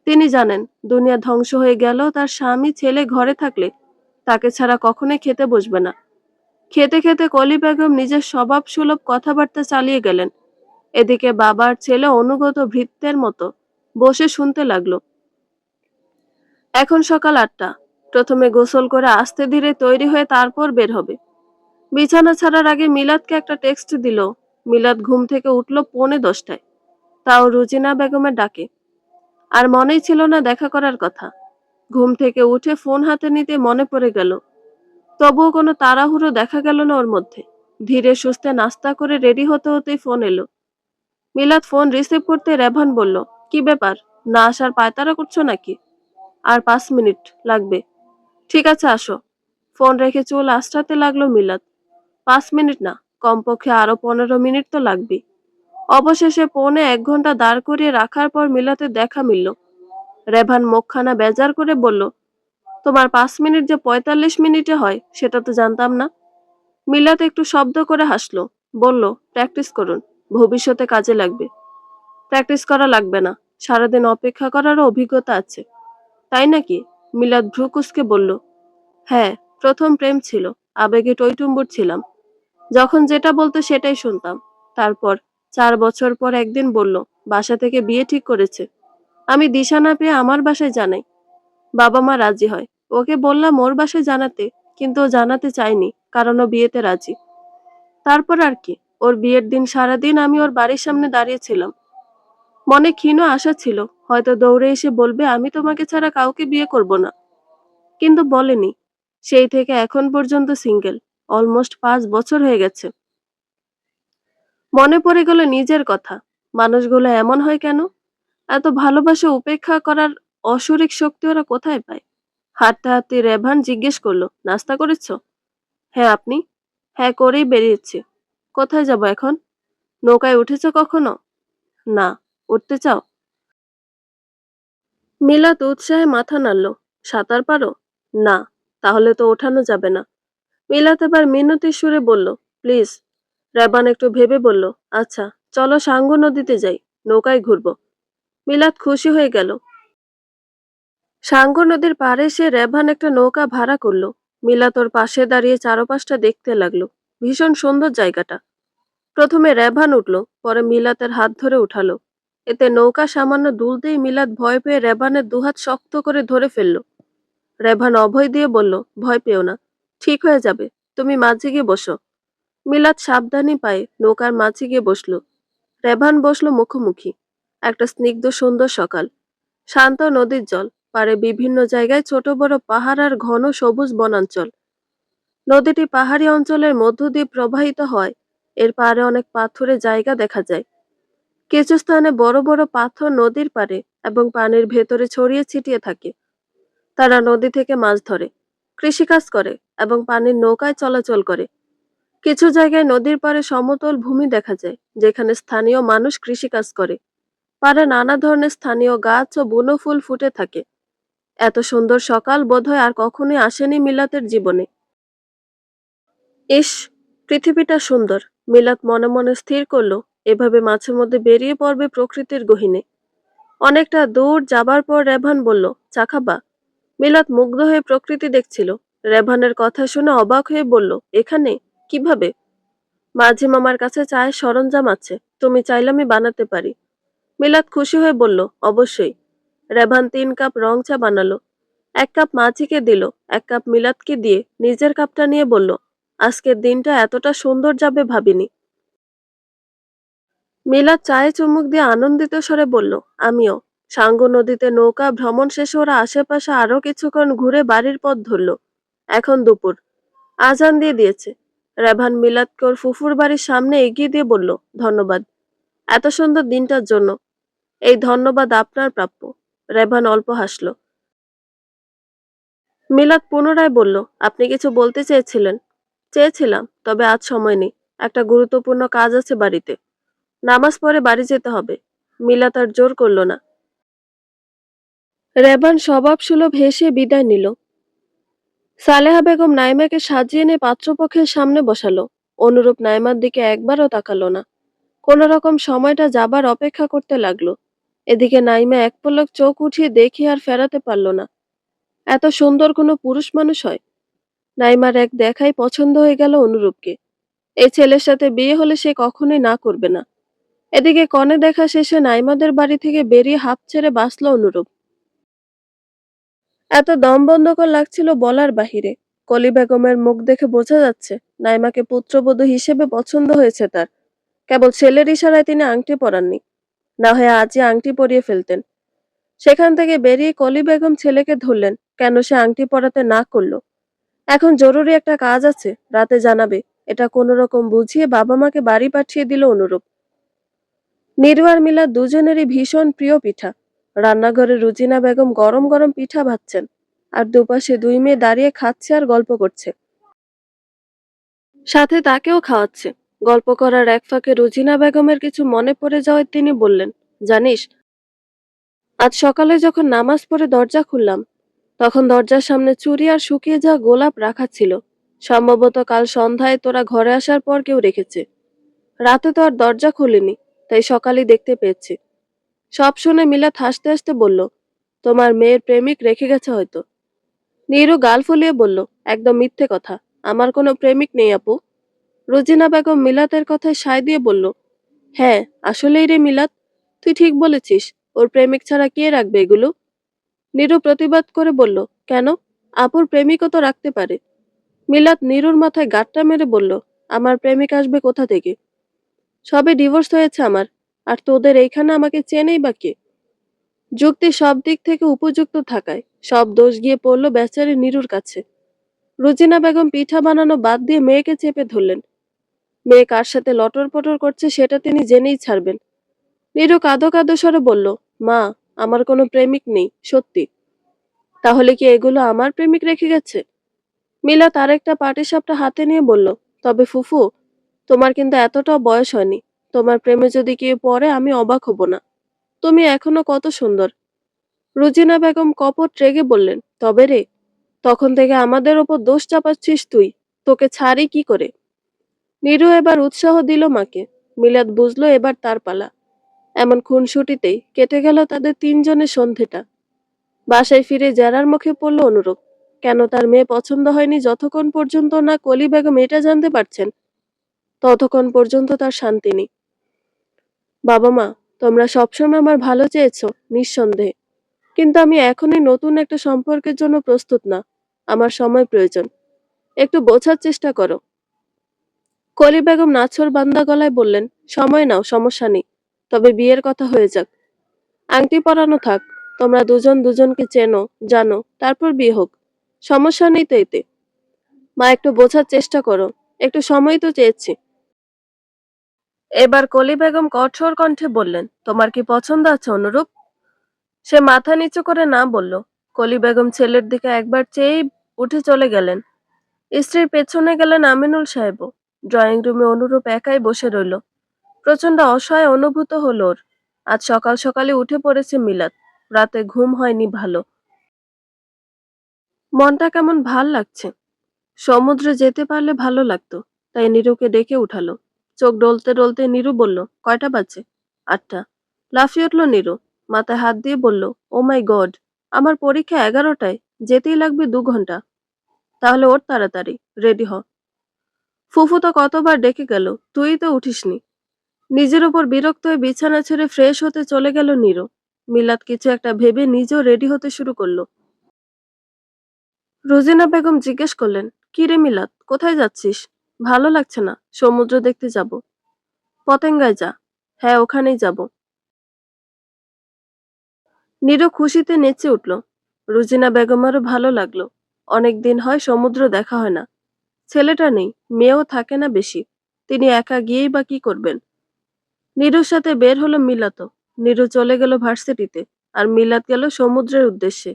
তিনি জানেন দুনিয়া ধ্বংস হয়ে গেল তার স্বামী ছেলে ঘরে থাকলে তাকে ছাড়া কখনোই খেতে বসবে না। খেতে খেতে কলি বেগম নিজের স্বভাব সুলভ কথাবার্তা চালিয়ে গেলেন। এদিকে বাবার ছেলে অনুগত ভৃত্যের মতো বসে শুনতে লাগলো। এখন সকাল 8টা। প্রথমে গোসল করে আস্তে ধীরে তৈরি হয়ে তারপর বের হবে। বিছানা ছাড়ার আগে মিলাদকে একটা টেক্সট দিল। মিলাদ ঘুম থেকে উঠল 9:45-টায়। তাও রুজিনা বেগমের ডাকে। আর মনেই ছিল না দেখা করার কথা। ঘুম থেকে উঠে ফোন হাতে নিতে মনে পড়ে গেল। তবুও কোনো তাড়াহুড়ো দেখা গেল না ওর মধ্যে। ধীরে সুস্থে নাস্তা করে রেডি হতে হতেই ফোন এলো। মিলাদ ফোন রিসিভ করতে রেভান বলল, কি ব্যাপার, না আসার পায়তারা করছো নাকি? আর 5 মিনিট লাগবে। ঠিক আছে, আসো। ফোন রেখে চুল আঁচড়াতে লাগলো মিলাদ। 5 মিনিট না, কমপক্ষে আরো 15 মিনিট তো লাগবেই। অবশেষে পৌনে 1 ঘন্টা দাঁড় করিয়ে রাখার পর মিলাতের দেখা মিলল। রেভান মুখখানা বেজার করে বলল, তোমার 5 মিনিট যে 45 মিনিটে হয় সেটা তো জানতাম না। মিলাত একটু শব্দ করে হাসলো, বলল, প্র্যাকটিস করুন, ভবিষ্যতে কাজে লাগবে। প্র্যাকটিস করা লাগবে না, সারাদিন অপেক্ষা করারও অভিজ্ঞতা আছে। তাই নাকি? মিলাদ ভ্রু কুঁচকে বলল, হ্যাঁ, প্রথম প্রেম ছিল, আবেগে টইটুম্বুর ছিলাম। যখন যেটা বলতো সেটাই শুনতাম। তারপর 4 বছর পর একদিন বলল, বাসা থেকে বিয়ে ঠিক করেছে। আমি দিশা না পেয়ে আমার বাসায় জানাই। বাবা মা রাজি হয়। ওকে বললাম ওর বাসায় জানাতে, কিন্তু ও জানাতে চায়নি, কারণ ও বিয়েতে রাজি। তারপর আর কি, ওর বিয়ের দিন সারাদিন আমি ওর বাড়ির সামনে দাঁড়িয়েছিলাম। মনে ক্ষীণ আশা ছিল, হয়তো দৌড়ে এসে বলবে আমি তোমাকে ছাড়া কাউকে বিয়ে করব না। কিন্তু বলেনি। সেই থেকে এখন পর্যন্ত সিঙ্গেল। অলমোস্ট 5 বছর হয়ে গেছে। মনে পড়ে গেল নিজের কথা। মানুষগুলো এমন হয় কেন? এত ভালোবাসা উপেক্ষা করার অশরিক শক্তি ওরা কোথায় পায়? হাঁটতে হাঁটতে রেভান জিজ্ঞেস করলো, নাস্তা করেছো? হ্যাঁ, আপনি? হ্যাঁ, করেই বেরিয়েছি। কোথায় যাব এখন? নৌকায় উঠেছো কখনো? না। উঠতে চাও? মিলাত উৎসাহে মাথা নাড়ল। সাঁতার পারো? না। তাহলে তো ওঠানো যাবে না। মিলাত এবার মিনতির সুরে বলল, প্লিজ। রেবান একটু ভেবে বলল, আচ্ছা, চলো সাঙ্গু নদীতে যাই, নৌকায় ঘুরবো। মিলাত খুশি হয়ে গেল। সাঙ্গু নদীর পাড়ে সে রেভান একটা নৌকা ভাড়া করলো। মিলাত ওর পাশে দাঁড়িয়ে চারপাশটা দেখতে লাগলো। ভীষণ সুন্দর জায়গাটা। প্রথমে রেভান উঠলো, পরে মিলাতের হাত ধরে উঠালো। এতে নৌকা সামান্য দুলতেই মিলাত ভয় পেয়ে রেভানের দুহাত শক্ত করে ধরে ফেললো। রেভান অভয় দিয়ে বলল, ভয় পেও না, ঠিক হয়ে যাবে, তুমি মাঝে গিয়ে বসো। মিলাত সাবধানী পায়ে নৌকার মাঝে গিয়ে বসলো। রেভান বসলো মুখোমুখি। একটা স্নিগ্ধ সুন্দর সকাল। শান্ত নদীর জল, পাড়ে বিভিন্ন জায়গায় ছোট বড় পাহাড় আর ঘন সবুজ বনাঞ্চল। নদীটি পাহাড়ি অঞ্চলের মধ্য দিয়ে প্রবাহিত হয়। এর পাড়ে অনেক পাথুরে জায়গা দেখা যায়। কিছু স্থানে বড় বড় পাথর নদীর পাড়ে এবং পানির ভেতরে ছড়িয়ে ছিটিয়ে থাকে। তারা নদী থেকে মাছ ধরে, কৃষিকাজ করে এবং পানির নৌকায় চলাচল করে। কিছু জায়গায় নদীর পাড়ে সমতল ভূমি দেখা যায়, যেখানে স্থানীয় মানুষ কৃষিকাজ করে। পাড়ে নানা ধরনের স্থানীয় গাছ ও বুনো ফুল ফুটে থাকে। এত সুন্দর সকাল বোধহয় আর কখনোই আসেনি মিলাতের জীবনে। ইস, পৃথিবীটা সুন্দর। মিলাত মনে মনে স্থির করলো, এভাবে মাঝে মধ্যে বেরিয়ে পড়বে প্রকৃতির গহীনে। অনেকটা দূর যাবার পর রেভান বলল, চা খাবা? মিলাত মুগ্ধ হয়ে প্রকৃতি দেখছিল। রেভানের কথা শুনে অবাক হয়ে বলল, এখানে? কিভাবে? মাঝি মামার কাছে চায়ের সরঞ্জাম আছে, তুমি চাইলে আমি বানাতে পারি। মিলাত খুশি হয়ে বলল, অবশ্যই। রেভান 3 কাপ রং চা বানালো। 1 কাপ মাঝিকে দিল, 1 কাপ মিলাতকে দিয়ে নিজের কাপটা নিয়ে বলল, আজকের দিনটা এতটা সুন্দর যাবে ভাবিনি। মিলাত চায়ে চুমুক দিয়ে আনন্দিত স্বরে বলল, আমিও। সাঙ্গু নদীতে নৌকা ভ্রমণ শেষে ওরা আশেপাশে আরো কিছুক্ষণ ঘুরে বাড়ির পথ ধরল। এখন দুপুর। আজান দিয়ে দিয়েছে। রেভান মিলাতকে ওর ফুফুর বাড়ির সামনে এগিয়ে দিয়ে বলল, ধন্যবাদ এত সুন্দর দিনটার জন্য। এই ধন্যবাদ আপনার প্রাপ্য। রেভান অল্প হাসল। মিলাত পুনরায় বলল, আপনি কিছু বলতে চেয়েছিলেন? চেয়েছিলাম, তবে আজ সময় নেই। একটা গুরুত্বপূর্ণ কাজ আছে বাড়িতে। নামাজ পড়ে বাড়ি যেতে হবে। মিলাত আর জোর করল না। রেবান স্বভাবসুলভ হেসে বিদায় নিল। সালেহা বেগম নাইমাকে সাজিয়ে এনে পাত্রপক্ষের সামনে বসালো। অনুরূপ নাইমার দিকে একবারও তাকালো না। কোন রকম সময়টা যাবার অপেক্ষা করতে লাগলো। এদিকে নাইমা এক পলক চোখ উঠিয়ে দেখে আর ফেরাতে পারল না। এত সুন্দর কোনো পুরুষ মানুষ হয়? নাইমার এক দেখাই পছন্দ হয়ে গেল অনুরূপকে। এই ছেলের সাথে বিয়ে হলে সে কখনোই না করবে না। এদিকে কনে দেখা শেষে নাইমাদের বাড়ি থেকে বেরিয়ে হাঁপ ছেড়ে বাঁচল অনুরূপ। এত দমবন্ধকর লাগছিল বলার বাহিরে। কলি বেগমের মুখ দেখে বোঝা যাচ্ছে নাইমাকে পুত্রবধূ হিসেবে পছন্দ হয়েছে তার। কেবল ছেলের ইশারায় তিনি আংটি পরাননি। না হয় আজই আংটি পরিয়ে ফেলতেন। সেখান থেকে বেরিয়ে কলি বেগম ছেলেকে ধরলেন, কেন সে আংটি পরাতে না করলো। এখন জরুরি একটা কাজ আছে, রাতে জানাবে, এটা কোনো রকম বুঝিয়ে বাবা মাকে বাড়ি পাঠিয়ে দিল অনুরূপ। নীরু আর মিলাদ দুজনেরই ভীষণ প্রিয় পিঠা। রান্নাঘরে রুজিনা বেগম গরম গরম পিঠা ভাজছেন, আর দুপাশে দুই মেয়ে দাঁড়িয়ে খাচ্ছে আর গল্প করছে, সাথে তাকেও খাওয়াচ্ছে। গল্প করার এক ফাঁকে রুজিনা বেগমের কিছু মনে পড়ে যাওয়ায় তিনি বললেন, জানিস, আজ সকালে যখন নামাজ পড়ে দরজা খুললাম, তখন দরজার সামনে চুড়ি আর শুকিয়ে যাওয়া গোলাপ রাখা ছিল। সম্ভবত কাল সন্ধ্যায় তোরা ঘরে আসার পর কেউ রেখেছে। রাতে তো আর দরজা খুলিনি, তাই সকালেই দেখতে পেয়েছি। সব শুনে মিলাত হাসতে হাসতে বলল, তোমার মেয়ের প্রেমিক রেখে গেছে হয়তো। নীরু গাল ফুলিয়ে বলল, একদম মিথ্যে কথা, আমার কোনো প্রেমিক নেই আপু। রুজিনা বেগম মিলাতের কথায় সায় দিয়ে বলল, হ্যাঁ, আসলেই রে মিলাত, তুই ঠিক বলেছিস, ওর প্রেমিক ছাড়া কে রাখবে এগুলো। নীরু প্রতিবাদ করে বলল, কেন, আপুর প্রেমিকও তো রাখতে পারে। মিলাত নীরুর মাথায় গাঁটটা মেরে বলল, আমার প্রেমিক আসবে কোথা থেকে, সবে ডিভোর্স হয়েছে আমার, আর তোদের এইখানে আমাকে চেনেই বা কে। যুক্তি সব দিক থেকে উপযুক্ত থাকায় সব দোষ গিয়ে পড়ল বেচারি নীরুর কাছে। রুজিনা বেগম পিঠা বানানো বাদ দিয়ে মেয়েকে চেপে ধরলেন। মেয়ে কার সাথে লটর পটর করছে সেটা তিনি জেনেই ছাড়বেন। নীরু কাঁদো কাঁদো স্বরে বলল, মা, আমার কোনো প্রেমিক নেই, সত্যি। তাহলে কি এগুলো আমার প্রেমিক রেখে গেছে? মিলাত আরেকটা পাটিসাপটা হাতে নিয়ে বলল, তবে ফুফু, তোমার কিন্তু এতটাও বয়স হয়নি। তোমার প্রেমে যদি কেউ পড়ে আমি অবাক হব না। তুমি এখনো কত সুন্দর। রুজিনা বেগম কপট রেগে বললেন, তবে রে, তখন থেকে আমাদের ওপর দোষ চাপাচ্ছিস তুই, তোকে ছাড়ি কি করে। নীরু এবার উৎসাহ দিল মাকে। মিলাদ বুঝলো এবার তার পালা। এমন খুনসুটিতেই কেটে গেল তাদের তিনজনের সন্ধেটা। বাসায় ফিরে জেরার মুখে পড়ল অনুরূপ। কেন তার মেয়ে পছন্দ হয়নি যতক্ষণ পর্যন্ত না কলি বেগম এটা জানতে পারছেন, ততক্ষণ পর্যন্ত তার শান্তি নেই। বাবা মা, তোমরা সবসময় আমার ভালো চেয়েছো, নিঃসন্দেহে, কিন্তু আমি এখনই নতুন একটা সম্পর্কের জন্য প্রস্তুত না। আমার সময় প্রয়োজন, একটু বোঝার চেষ্টা করো। কলি বেগম নাছোড় বান্দা গলায় বললেন, সময় নাও, সমস্যা নেই, তবে বিয়ের কথা হয়ে যাক। আংটি পরানো থাক, তোমরা দুজন দুজনকে চেনো, জানো, তারপর বিয়ে হোক, সমস্যা নেই তো এতে। মা, একটু বোঝার চেষ্টা করো, একটু সময় তো চেয়েছি। এবার কলি বেগম কঠোর কণ্ঠে বললেন, তোমার কি পছন্দ আছে অনুরূপ? সে মাথা নিচু করে না বলল। কলি বেগম ছেলের দিকে একবার চেয়েই উঠে চলে গেলেন। স্ত্রীর পেছনে গেলেন আমিনুল সাহেবও। ড্রয়িং রুমে অনুরূপ একাই বসে রইল। প্রচন্ড অসহায় অনুভূত হলো ওর। আজ সকাল সকালে উঠে পড়েছে মিলাদ। রাতে ঘুম হয়নি ভালো। মনটা কেমন ভাল লাগছে। সমুদ্রে যেতে পারলে ভালো লাগতো, তাই নীরুকে ডেকে উঠালো। চোখ ডলতে ডলতে নীরু বলল, কয়টা বাজে? 8টা। লাফিয়ে উঠল নীরু, মাথায় হাত দিয়ে বলল, ও মাই গড, আমার পরীক্ষা 11টায়, যেতেই লাগবে 2 ঘন্টা। তাহলে ওর তাড়াতাড়ি, রেডি হ। ফুফু তো কতবার ডেকে গেল, তুই তো উঠিসনি। নিজের উপর বিরক্ত হয়ে বিছানা ছেড়ে ফ্রেশ হতে চলে গেল নীরু। মিলাদ কিছু একটা ভেবে নিজেও রেডি হতে শুরু করলো। রোজিনা বেগম জিজ্ঞেস করলেন, কি রে মিলাদ, কোথায় যাচ্ছিস? ভালো লাগছে না, সমুদ্র দেখতে যাব। পতেঙ্গায় যা। হ্যাঁ, ওখানেই যাব। নীরু খুশিতে নেচে উঠল। রুজিনা বেগমেরও ভালো লাগলো। অনেক দিন হয় সমুদ্র দেখা হয় না। ছেলেটা নেই, মেয়েও থাকে না বেশি, তিনি একা গিয়েই বা কি করবেন। নীরুর সাথে বের হলো মিলাতও। নীরু চলে গেল ভার্সিটিতে, আর মিলাত গেল সমুদ্রের উদ্দেশ্যে।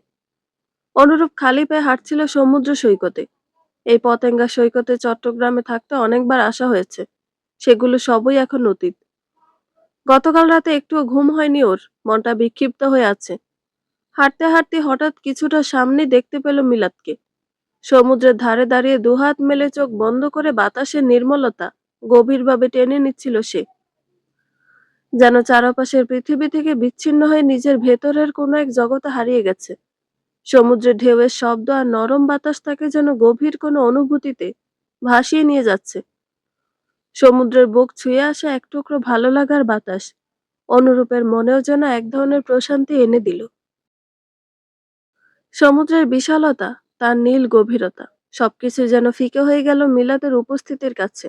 অনুরূপ খালি পায়ে হাঁটছিল সমুদ্র সৈকতে। এই পতেঙ্গা সৈকতে চট্টগ্রামে থাকতে অনেকবার আসা হয়েছে, সেগুলো সবই এখন অতীত। গতকাল রাতে একটুও ঘুম হয়নি ওর, মনটা বিক্ষিপ্ত হয়ে আছে। হাঁটতে হাঁটতে হঠাৎ কিছুটা সামনে দেখতে পেল মিলাতকে। সমুদ্রের ধারে দাঁড়িয়ে দুহাত মেলে চোখ বন্ধ করে বাতাসের নির্মলতা গভীরভাবে টেনে নিচ্ছিল সে, যেন চারপাশের পৃথিবী থেকে বিচ্ছিন্ন হয়ে নিজের ভেতরের কোনো এক জগতে হারিয়ে গেছে। সমুদ্রের ঢেউয়ের শব্দ আর নরম বাতাস তাকে যেন গভীর কোনো অনুভূতিতে ভাসিয়ে নিয়ে যাচ্ছে। সমুদ্রের বুক ছুঁয়ে আসা এক টুকরো ভালো লাগার বাতাস অনুরূপের মনেও যেন এক ধরনের প্রশান্তি এনে দিল। সমুদ্রের বিশালতা, তার নীল গভীরতা, সবকিছু যেন ফিকে হয়ে গেল মিলাদের উপস্থিতির কাছে।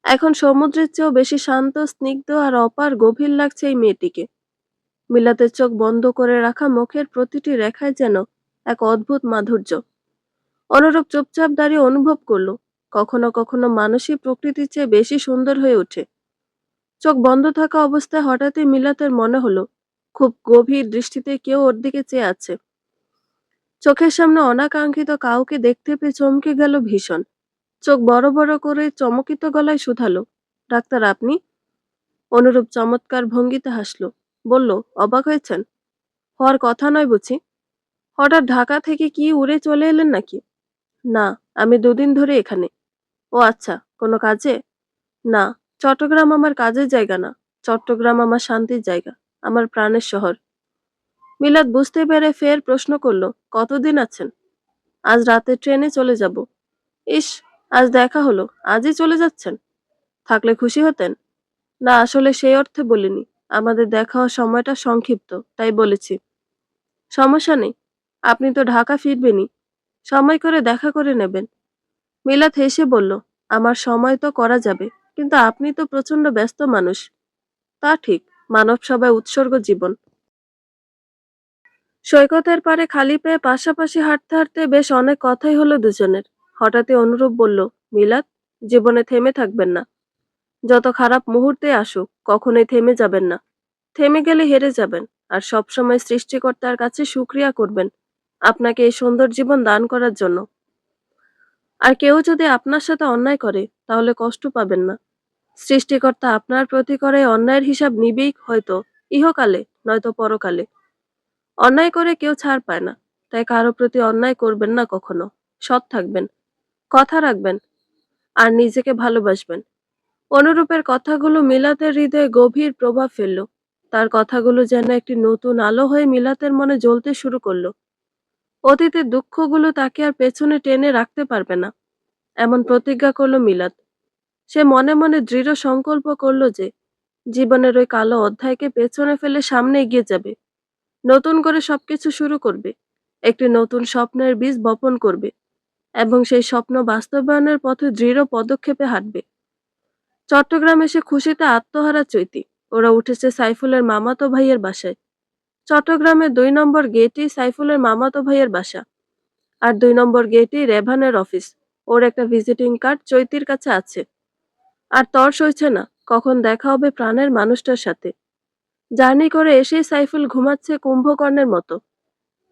এখন সমুদ্রের চেয়েও বেশি শান্ত, স্নিগ্ধ আর অপার গভীর লাগছে এই মেয়েটিকে। মিলাতের চোখ বন্ধ করে রাখা মুখের প্রতিটি রেখায় যেন এক অদ্ভুত মাধুর্য। অনুরূপ চুপচাপ দাঁড়িয়ে অনুভব করলো কখনো কখনো মানুষই প্রকৃতির চেয়ে বেশি সুন্দর হয়ে ওঠে। চোখ বন্ধ থাকা অবস্থায় হঠাৎই মিলাতের মনে হলো খুব গভীর দৃষ্টিতে কেউ ওর দিকে চেয়ে আছে। চোখের সামনে অনাকাঙ্ক্ষিত কাউকে দেখতে পেয়ে চমকে গেল ভীষণ। চোখ বড় বড় করে চমকিত গলায় শুধালো, ডাক্তার আপনি? অনুরূপ চমৎকার ভঙ্গিতে হাসলো, বলল, অবাক হয়েছেন? হওয়ার কথা নয় বুঝি? হঠাৎ ঢাকা থেকে কি উড়ে চলে এলেন নাকি? না, আমি দুদিন ধরে এখানে। ও আচ্ছা, কোনো কাজে? না, চট্টগ্রাম আমার কাজের জায়গা না। চট্টগ্রাম আমার শান্তির জায়গা, আমার প্রাণের শহর। মিলাদ বুঝতে পেরে ফের প্রশ্ন করলো, কতদিন আছেন? আজ রাতে ট্রেনে চলে যাব। ইস, আজ দেখা হলো, আজই চলে যাচ্ছেন? থাকলে খুশি হতেন। না, আসলে সেই অর্থে বলিনি। আমাদের দেখা হওয়ার সময়টা সংক্ষিপ্ত, তাই বলেছি। সমস্যা নেই, আপনি তো ঢাকা ফিরবেনই, সময় করে দেখা করে নেবেন। মিলাত হেসে বলল, আমার সময় তো করা যাবে, কিন্তু আপনি তো প্রচন্ড ব্যস্ত মানুষ। তা ঠিক, মানব সেবায় উৎসর্গ জীবন। সৈকতের পাড়ে খালি পায়ে পাশাপাশি হাঁটতে হাঁটতে বেশ অনেক কথাই হলো দুজনের। হঠাৎই অনুরূপ বলল, মিলাত, জীবনে থেমে থাকবেন না। যত খারাপ মুহূর্তে আসুক কখনোই থেমে যাবেন না। থেমে গেলে হেরে যাবেন। আর সবসময় সৃষ্টিকর্তার কাছে শুকরিয়া করবেন আপনাকে এই সুন্দর জীবন দান করার জন্য। আর কেউ যদি আপনার সাথে অন্যায় করে তাহলে কষ্ট পাবেন না। সৃষ্টিকর্তা আপনার প্রতি করে অন্যায়ের হিসাব নিবেই, হয়তো ইহকালে নয়তো পরকালে। অন্যায় করে কেউ ছাড় পায় না, তাই কারো প্রতি অন্যায় করবেন না কখনো। সৎ থাকবেন, কথা রাখবেন, আর নিজেকে ভালোবাসবেন। অনুরূপের কথাগুলো মিলাতের হৃদয়ে গভীর প্রভাব ফেলল। তার কথাগুলো যেন একটি নতুন আলো হয়ে মিলাতের মনে জ্বলতে শুরু করলো। অতীতের দুঃখগুলো তাকে আর পেছনে টেনে রাখতে পারবে না, এমন প্রতিজ্ঞা করলো মিলাত। সে মনে মনে দৃঢ় সংকল্প করলো যে জীবনের ওই কালো অধ্যায়কে পেছনে ফেলে সামনে এগিয়ে যাবে, নতুন করে সবকিছু শুরু করবে, একটি নতুন স্বপ্নের বীজ বপন করবে এবং সেই স্বপ্ন বাস্তবায়নের পথে দৃঢ় পদক্ষেপে হাঁটবে। চট্টগ্রাম এসে খুশিতে আত্মহারা চৈতি। ওরা উঠেছে সাইফুলের মামাতো ভাইয়ের বাসায়। চট্টগ্রামের ২ নম্বর গেটেই সাইফুলের মামাতো ভাইয়ের বাসা। আর ২ নম্বর গেটেই রেভানের অফিস। ওর একটা ভিজিটিং কার্ড চৈতির কাছে আছে। আর তর সইছে না কখন দেখা হবে প্রাণের মানুষটার সাথে। জার্নি করে এসেই সাইফুল ঘুমাচ্ছে কুম্ভকর্ণের মতো।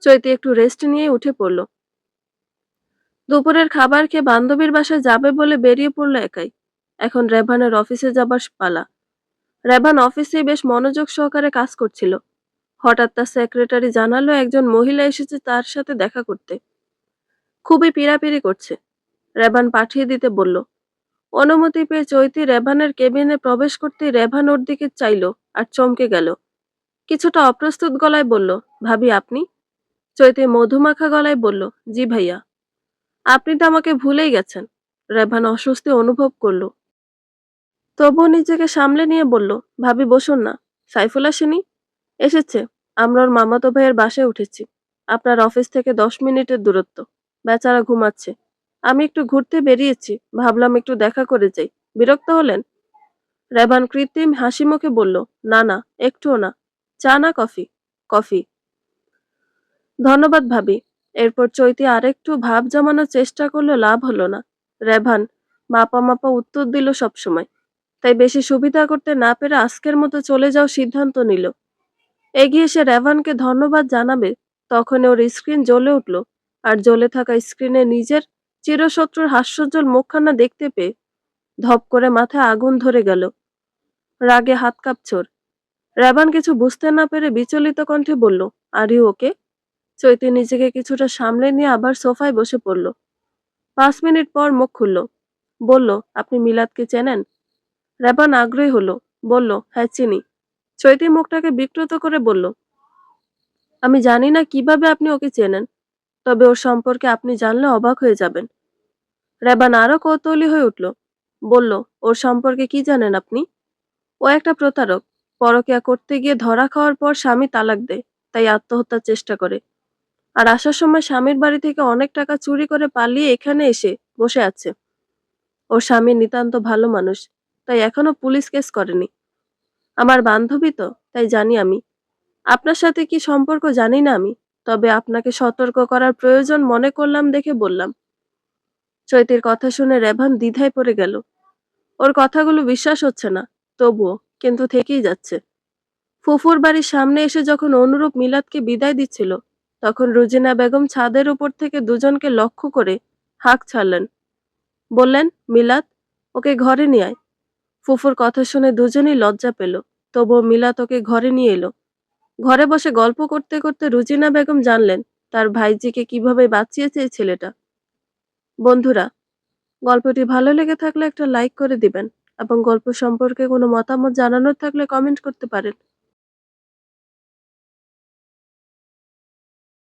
চৈতি একটু রেস্ট নিয়ে উঠে পড়ল। দুপুরের খাবার খেয়ে বান্ধবীর বাসায় যাবে বলে বেরিয়ে পড়ল একাই। এখন রেভানের অফিসে যাবার পালা। রেভান অফিসে বেশ মনোযোগ সহকারে কাজ করছিল। হঠাৎ তার সেক্রেটারি জানালো একজন মহিলা এসেছে তার সাথে দেখা করতে। খুবই পীড়াপিড়ি করছে। রেভান পাঠিয়ে দিতে বলল। অনুমতি পেয়ে চৈতি রেভানের কেবিনে প্রবেশ করতেই রেভান ওর দিকে চাইল আর চমকে গেল। কিছুটা অপ্রস্তুত গলায় বলল, ভাবি আপনি? চৈতি মধুমাখা গলায় বলল, জি ভাইয়া। আপনি তো আমাকে ভুলেই গেছেন। রেভান অস্বস্তি অনুভব করলো, তবুও নিজেকে সামলে নিয়ে বলল, ভাবি বসুন না। সাইফুল আসেনি? এসেছে। আমরা ওর মামাতো ভাইয়ের বাসায় উঠেছি। আপনার অফিস থেকে 10 মিনিটের দূরত্ব। বেচারা ঘুমাচ্ছে। আমি একটু ঘুরতে বেরিয়েছি, ভাবলাম একটু দেখা করে যাই। বিরক্ত হলেন? রেভান কৃত্রিম হাসি মুখে বলল, না না, একটুও না। চা না কফি? কফি। ধন্যবাদ ভাবি। এরপর চৈতি আরেকটু ভাব জমানোর চেষ্টা করলো, লাভ হলো না। রেভান মাপা মাপা উত্তর দিল সব সময়। তাই বেশি সুবিধা করতে না পেরে আজকের মতো চলে যাওয়ার সিদ্ধান্ত নিল। এগিয়ে এসে রেভানকে ধন্যবাদ জানাবে তখন ওর স্ক্রিন জ্বলে উঠল। আর জ্বলে থাকা স্ক্রিনে নিজের চিরশত্রুর হাস্যোজ্জ্বল মুখখানা দেখতে পেয়ে ধপ করে মাথায় আগুন ধরে গেল। রাগে হাত কাঁপছে ওর। রেভান কিছু বুঝতে না পেরে বিচলিত কণ্ঠে বলল, আর ইউ ওকে? চৈতি নিজেকে কিছুটা সামলে নিয়ে আবার সোফায় বসে পড়ল। 5 মিনিট পর মুখ খুলল। বলল, আপনি মিলাদকে চেনেন? রেভান আগ্রহী হলো। বলল, হ্যাঁ চিনি। চৈতি মুখটাকে বিকৃত করে বলল, আমি জানি না কিভাবে আপনি ওকে চেনেন, তবে ওর সম্পর্কে আপনি জানলে অবাক হয়ে যাবেন। রেবান আরো কৌতূহলী হয়ে উঠল। বলল, ওর সম্পর্কে কি জানেন আপনি? ও একটা প্রতারক। পরকীয়া করতে গিয়ে ধরা খাওয়ার পর স্বামী তালাক দেয়, তাই আত্মহত্যার চেষ্টা করে। আর আসার সময় স্বামীর বাড়ি থেকে অনেক টাকা চুরি করে পালিয়ে এখানে এসে বসে আছে। ওর স্বামী নিতান্ত ভালো মানুষ, তাই এখনো পুলিশ কেস করেনি। আমার বান্ধবী তো, তাই জানি আমি। আপনার সাথে কি সম্পর্ক জানি না আমি, তবে আপনাকে সতর্ক করার প্রয়োজন মনে করলাম দেখে বললাম। চৈতির কথা শুনে রেভান দ্বিধায় পড়ে গেল। ওর কথাগুলো বিশ্বাস হচ্ছে না, তবুও কিন্তু থেকেই যাচ্ছে। ফুফুর বাড়ির সামনে এসে যখন অনুরূপ মিলাদকে বিদায় দিচ্ছিল, তখন রুজিনা বেগম ছাদের উপর থেকে দুজনকে লক্ষ্য করে হাঁক ছাড়লেন। বললেন, মিলাদ, ওকে ঘরে নিয়ে আয়। ফুফুর কথা শুনে দুজনেই লজ্জা পেল, তবুও মিলাদ ওকে ঘরে নিয়ে এলো। ঘরে বসে গল্প করতে করতে রুজিনা বেগম জানলেন তার ভাইজিকে কিভাবে বাঁচিয়েছে এই ছেলেটা। বন্ধুরা, গল্পটি ভালো লেগে থাকলে একটা লাইক করে দিবেন এবং গল্প সম্পর্কে কোনো মতামত জানানোর থাকলে কমেন্ট করতে পারেন।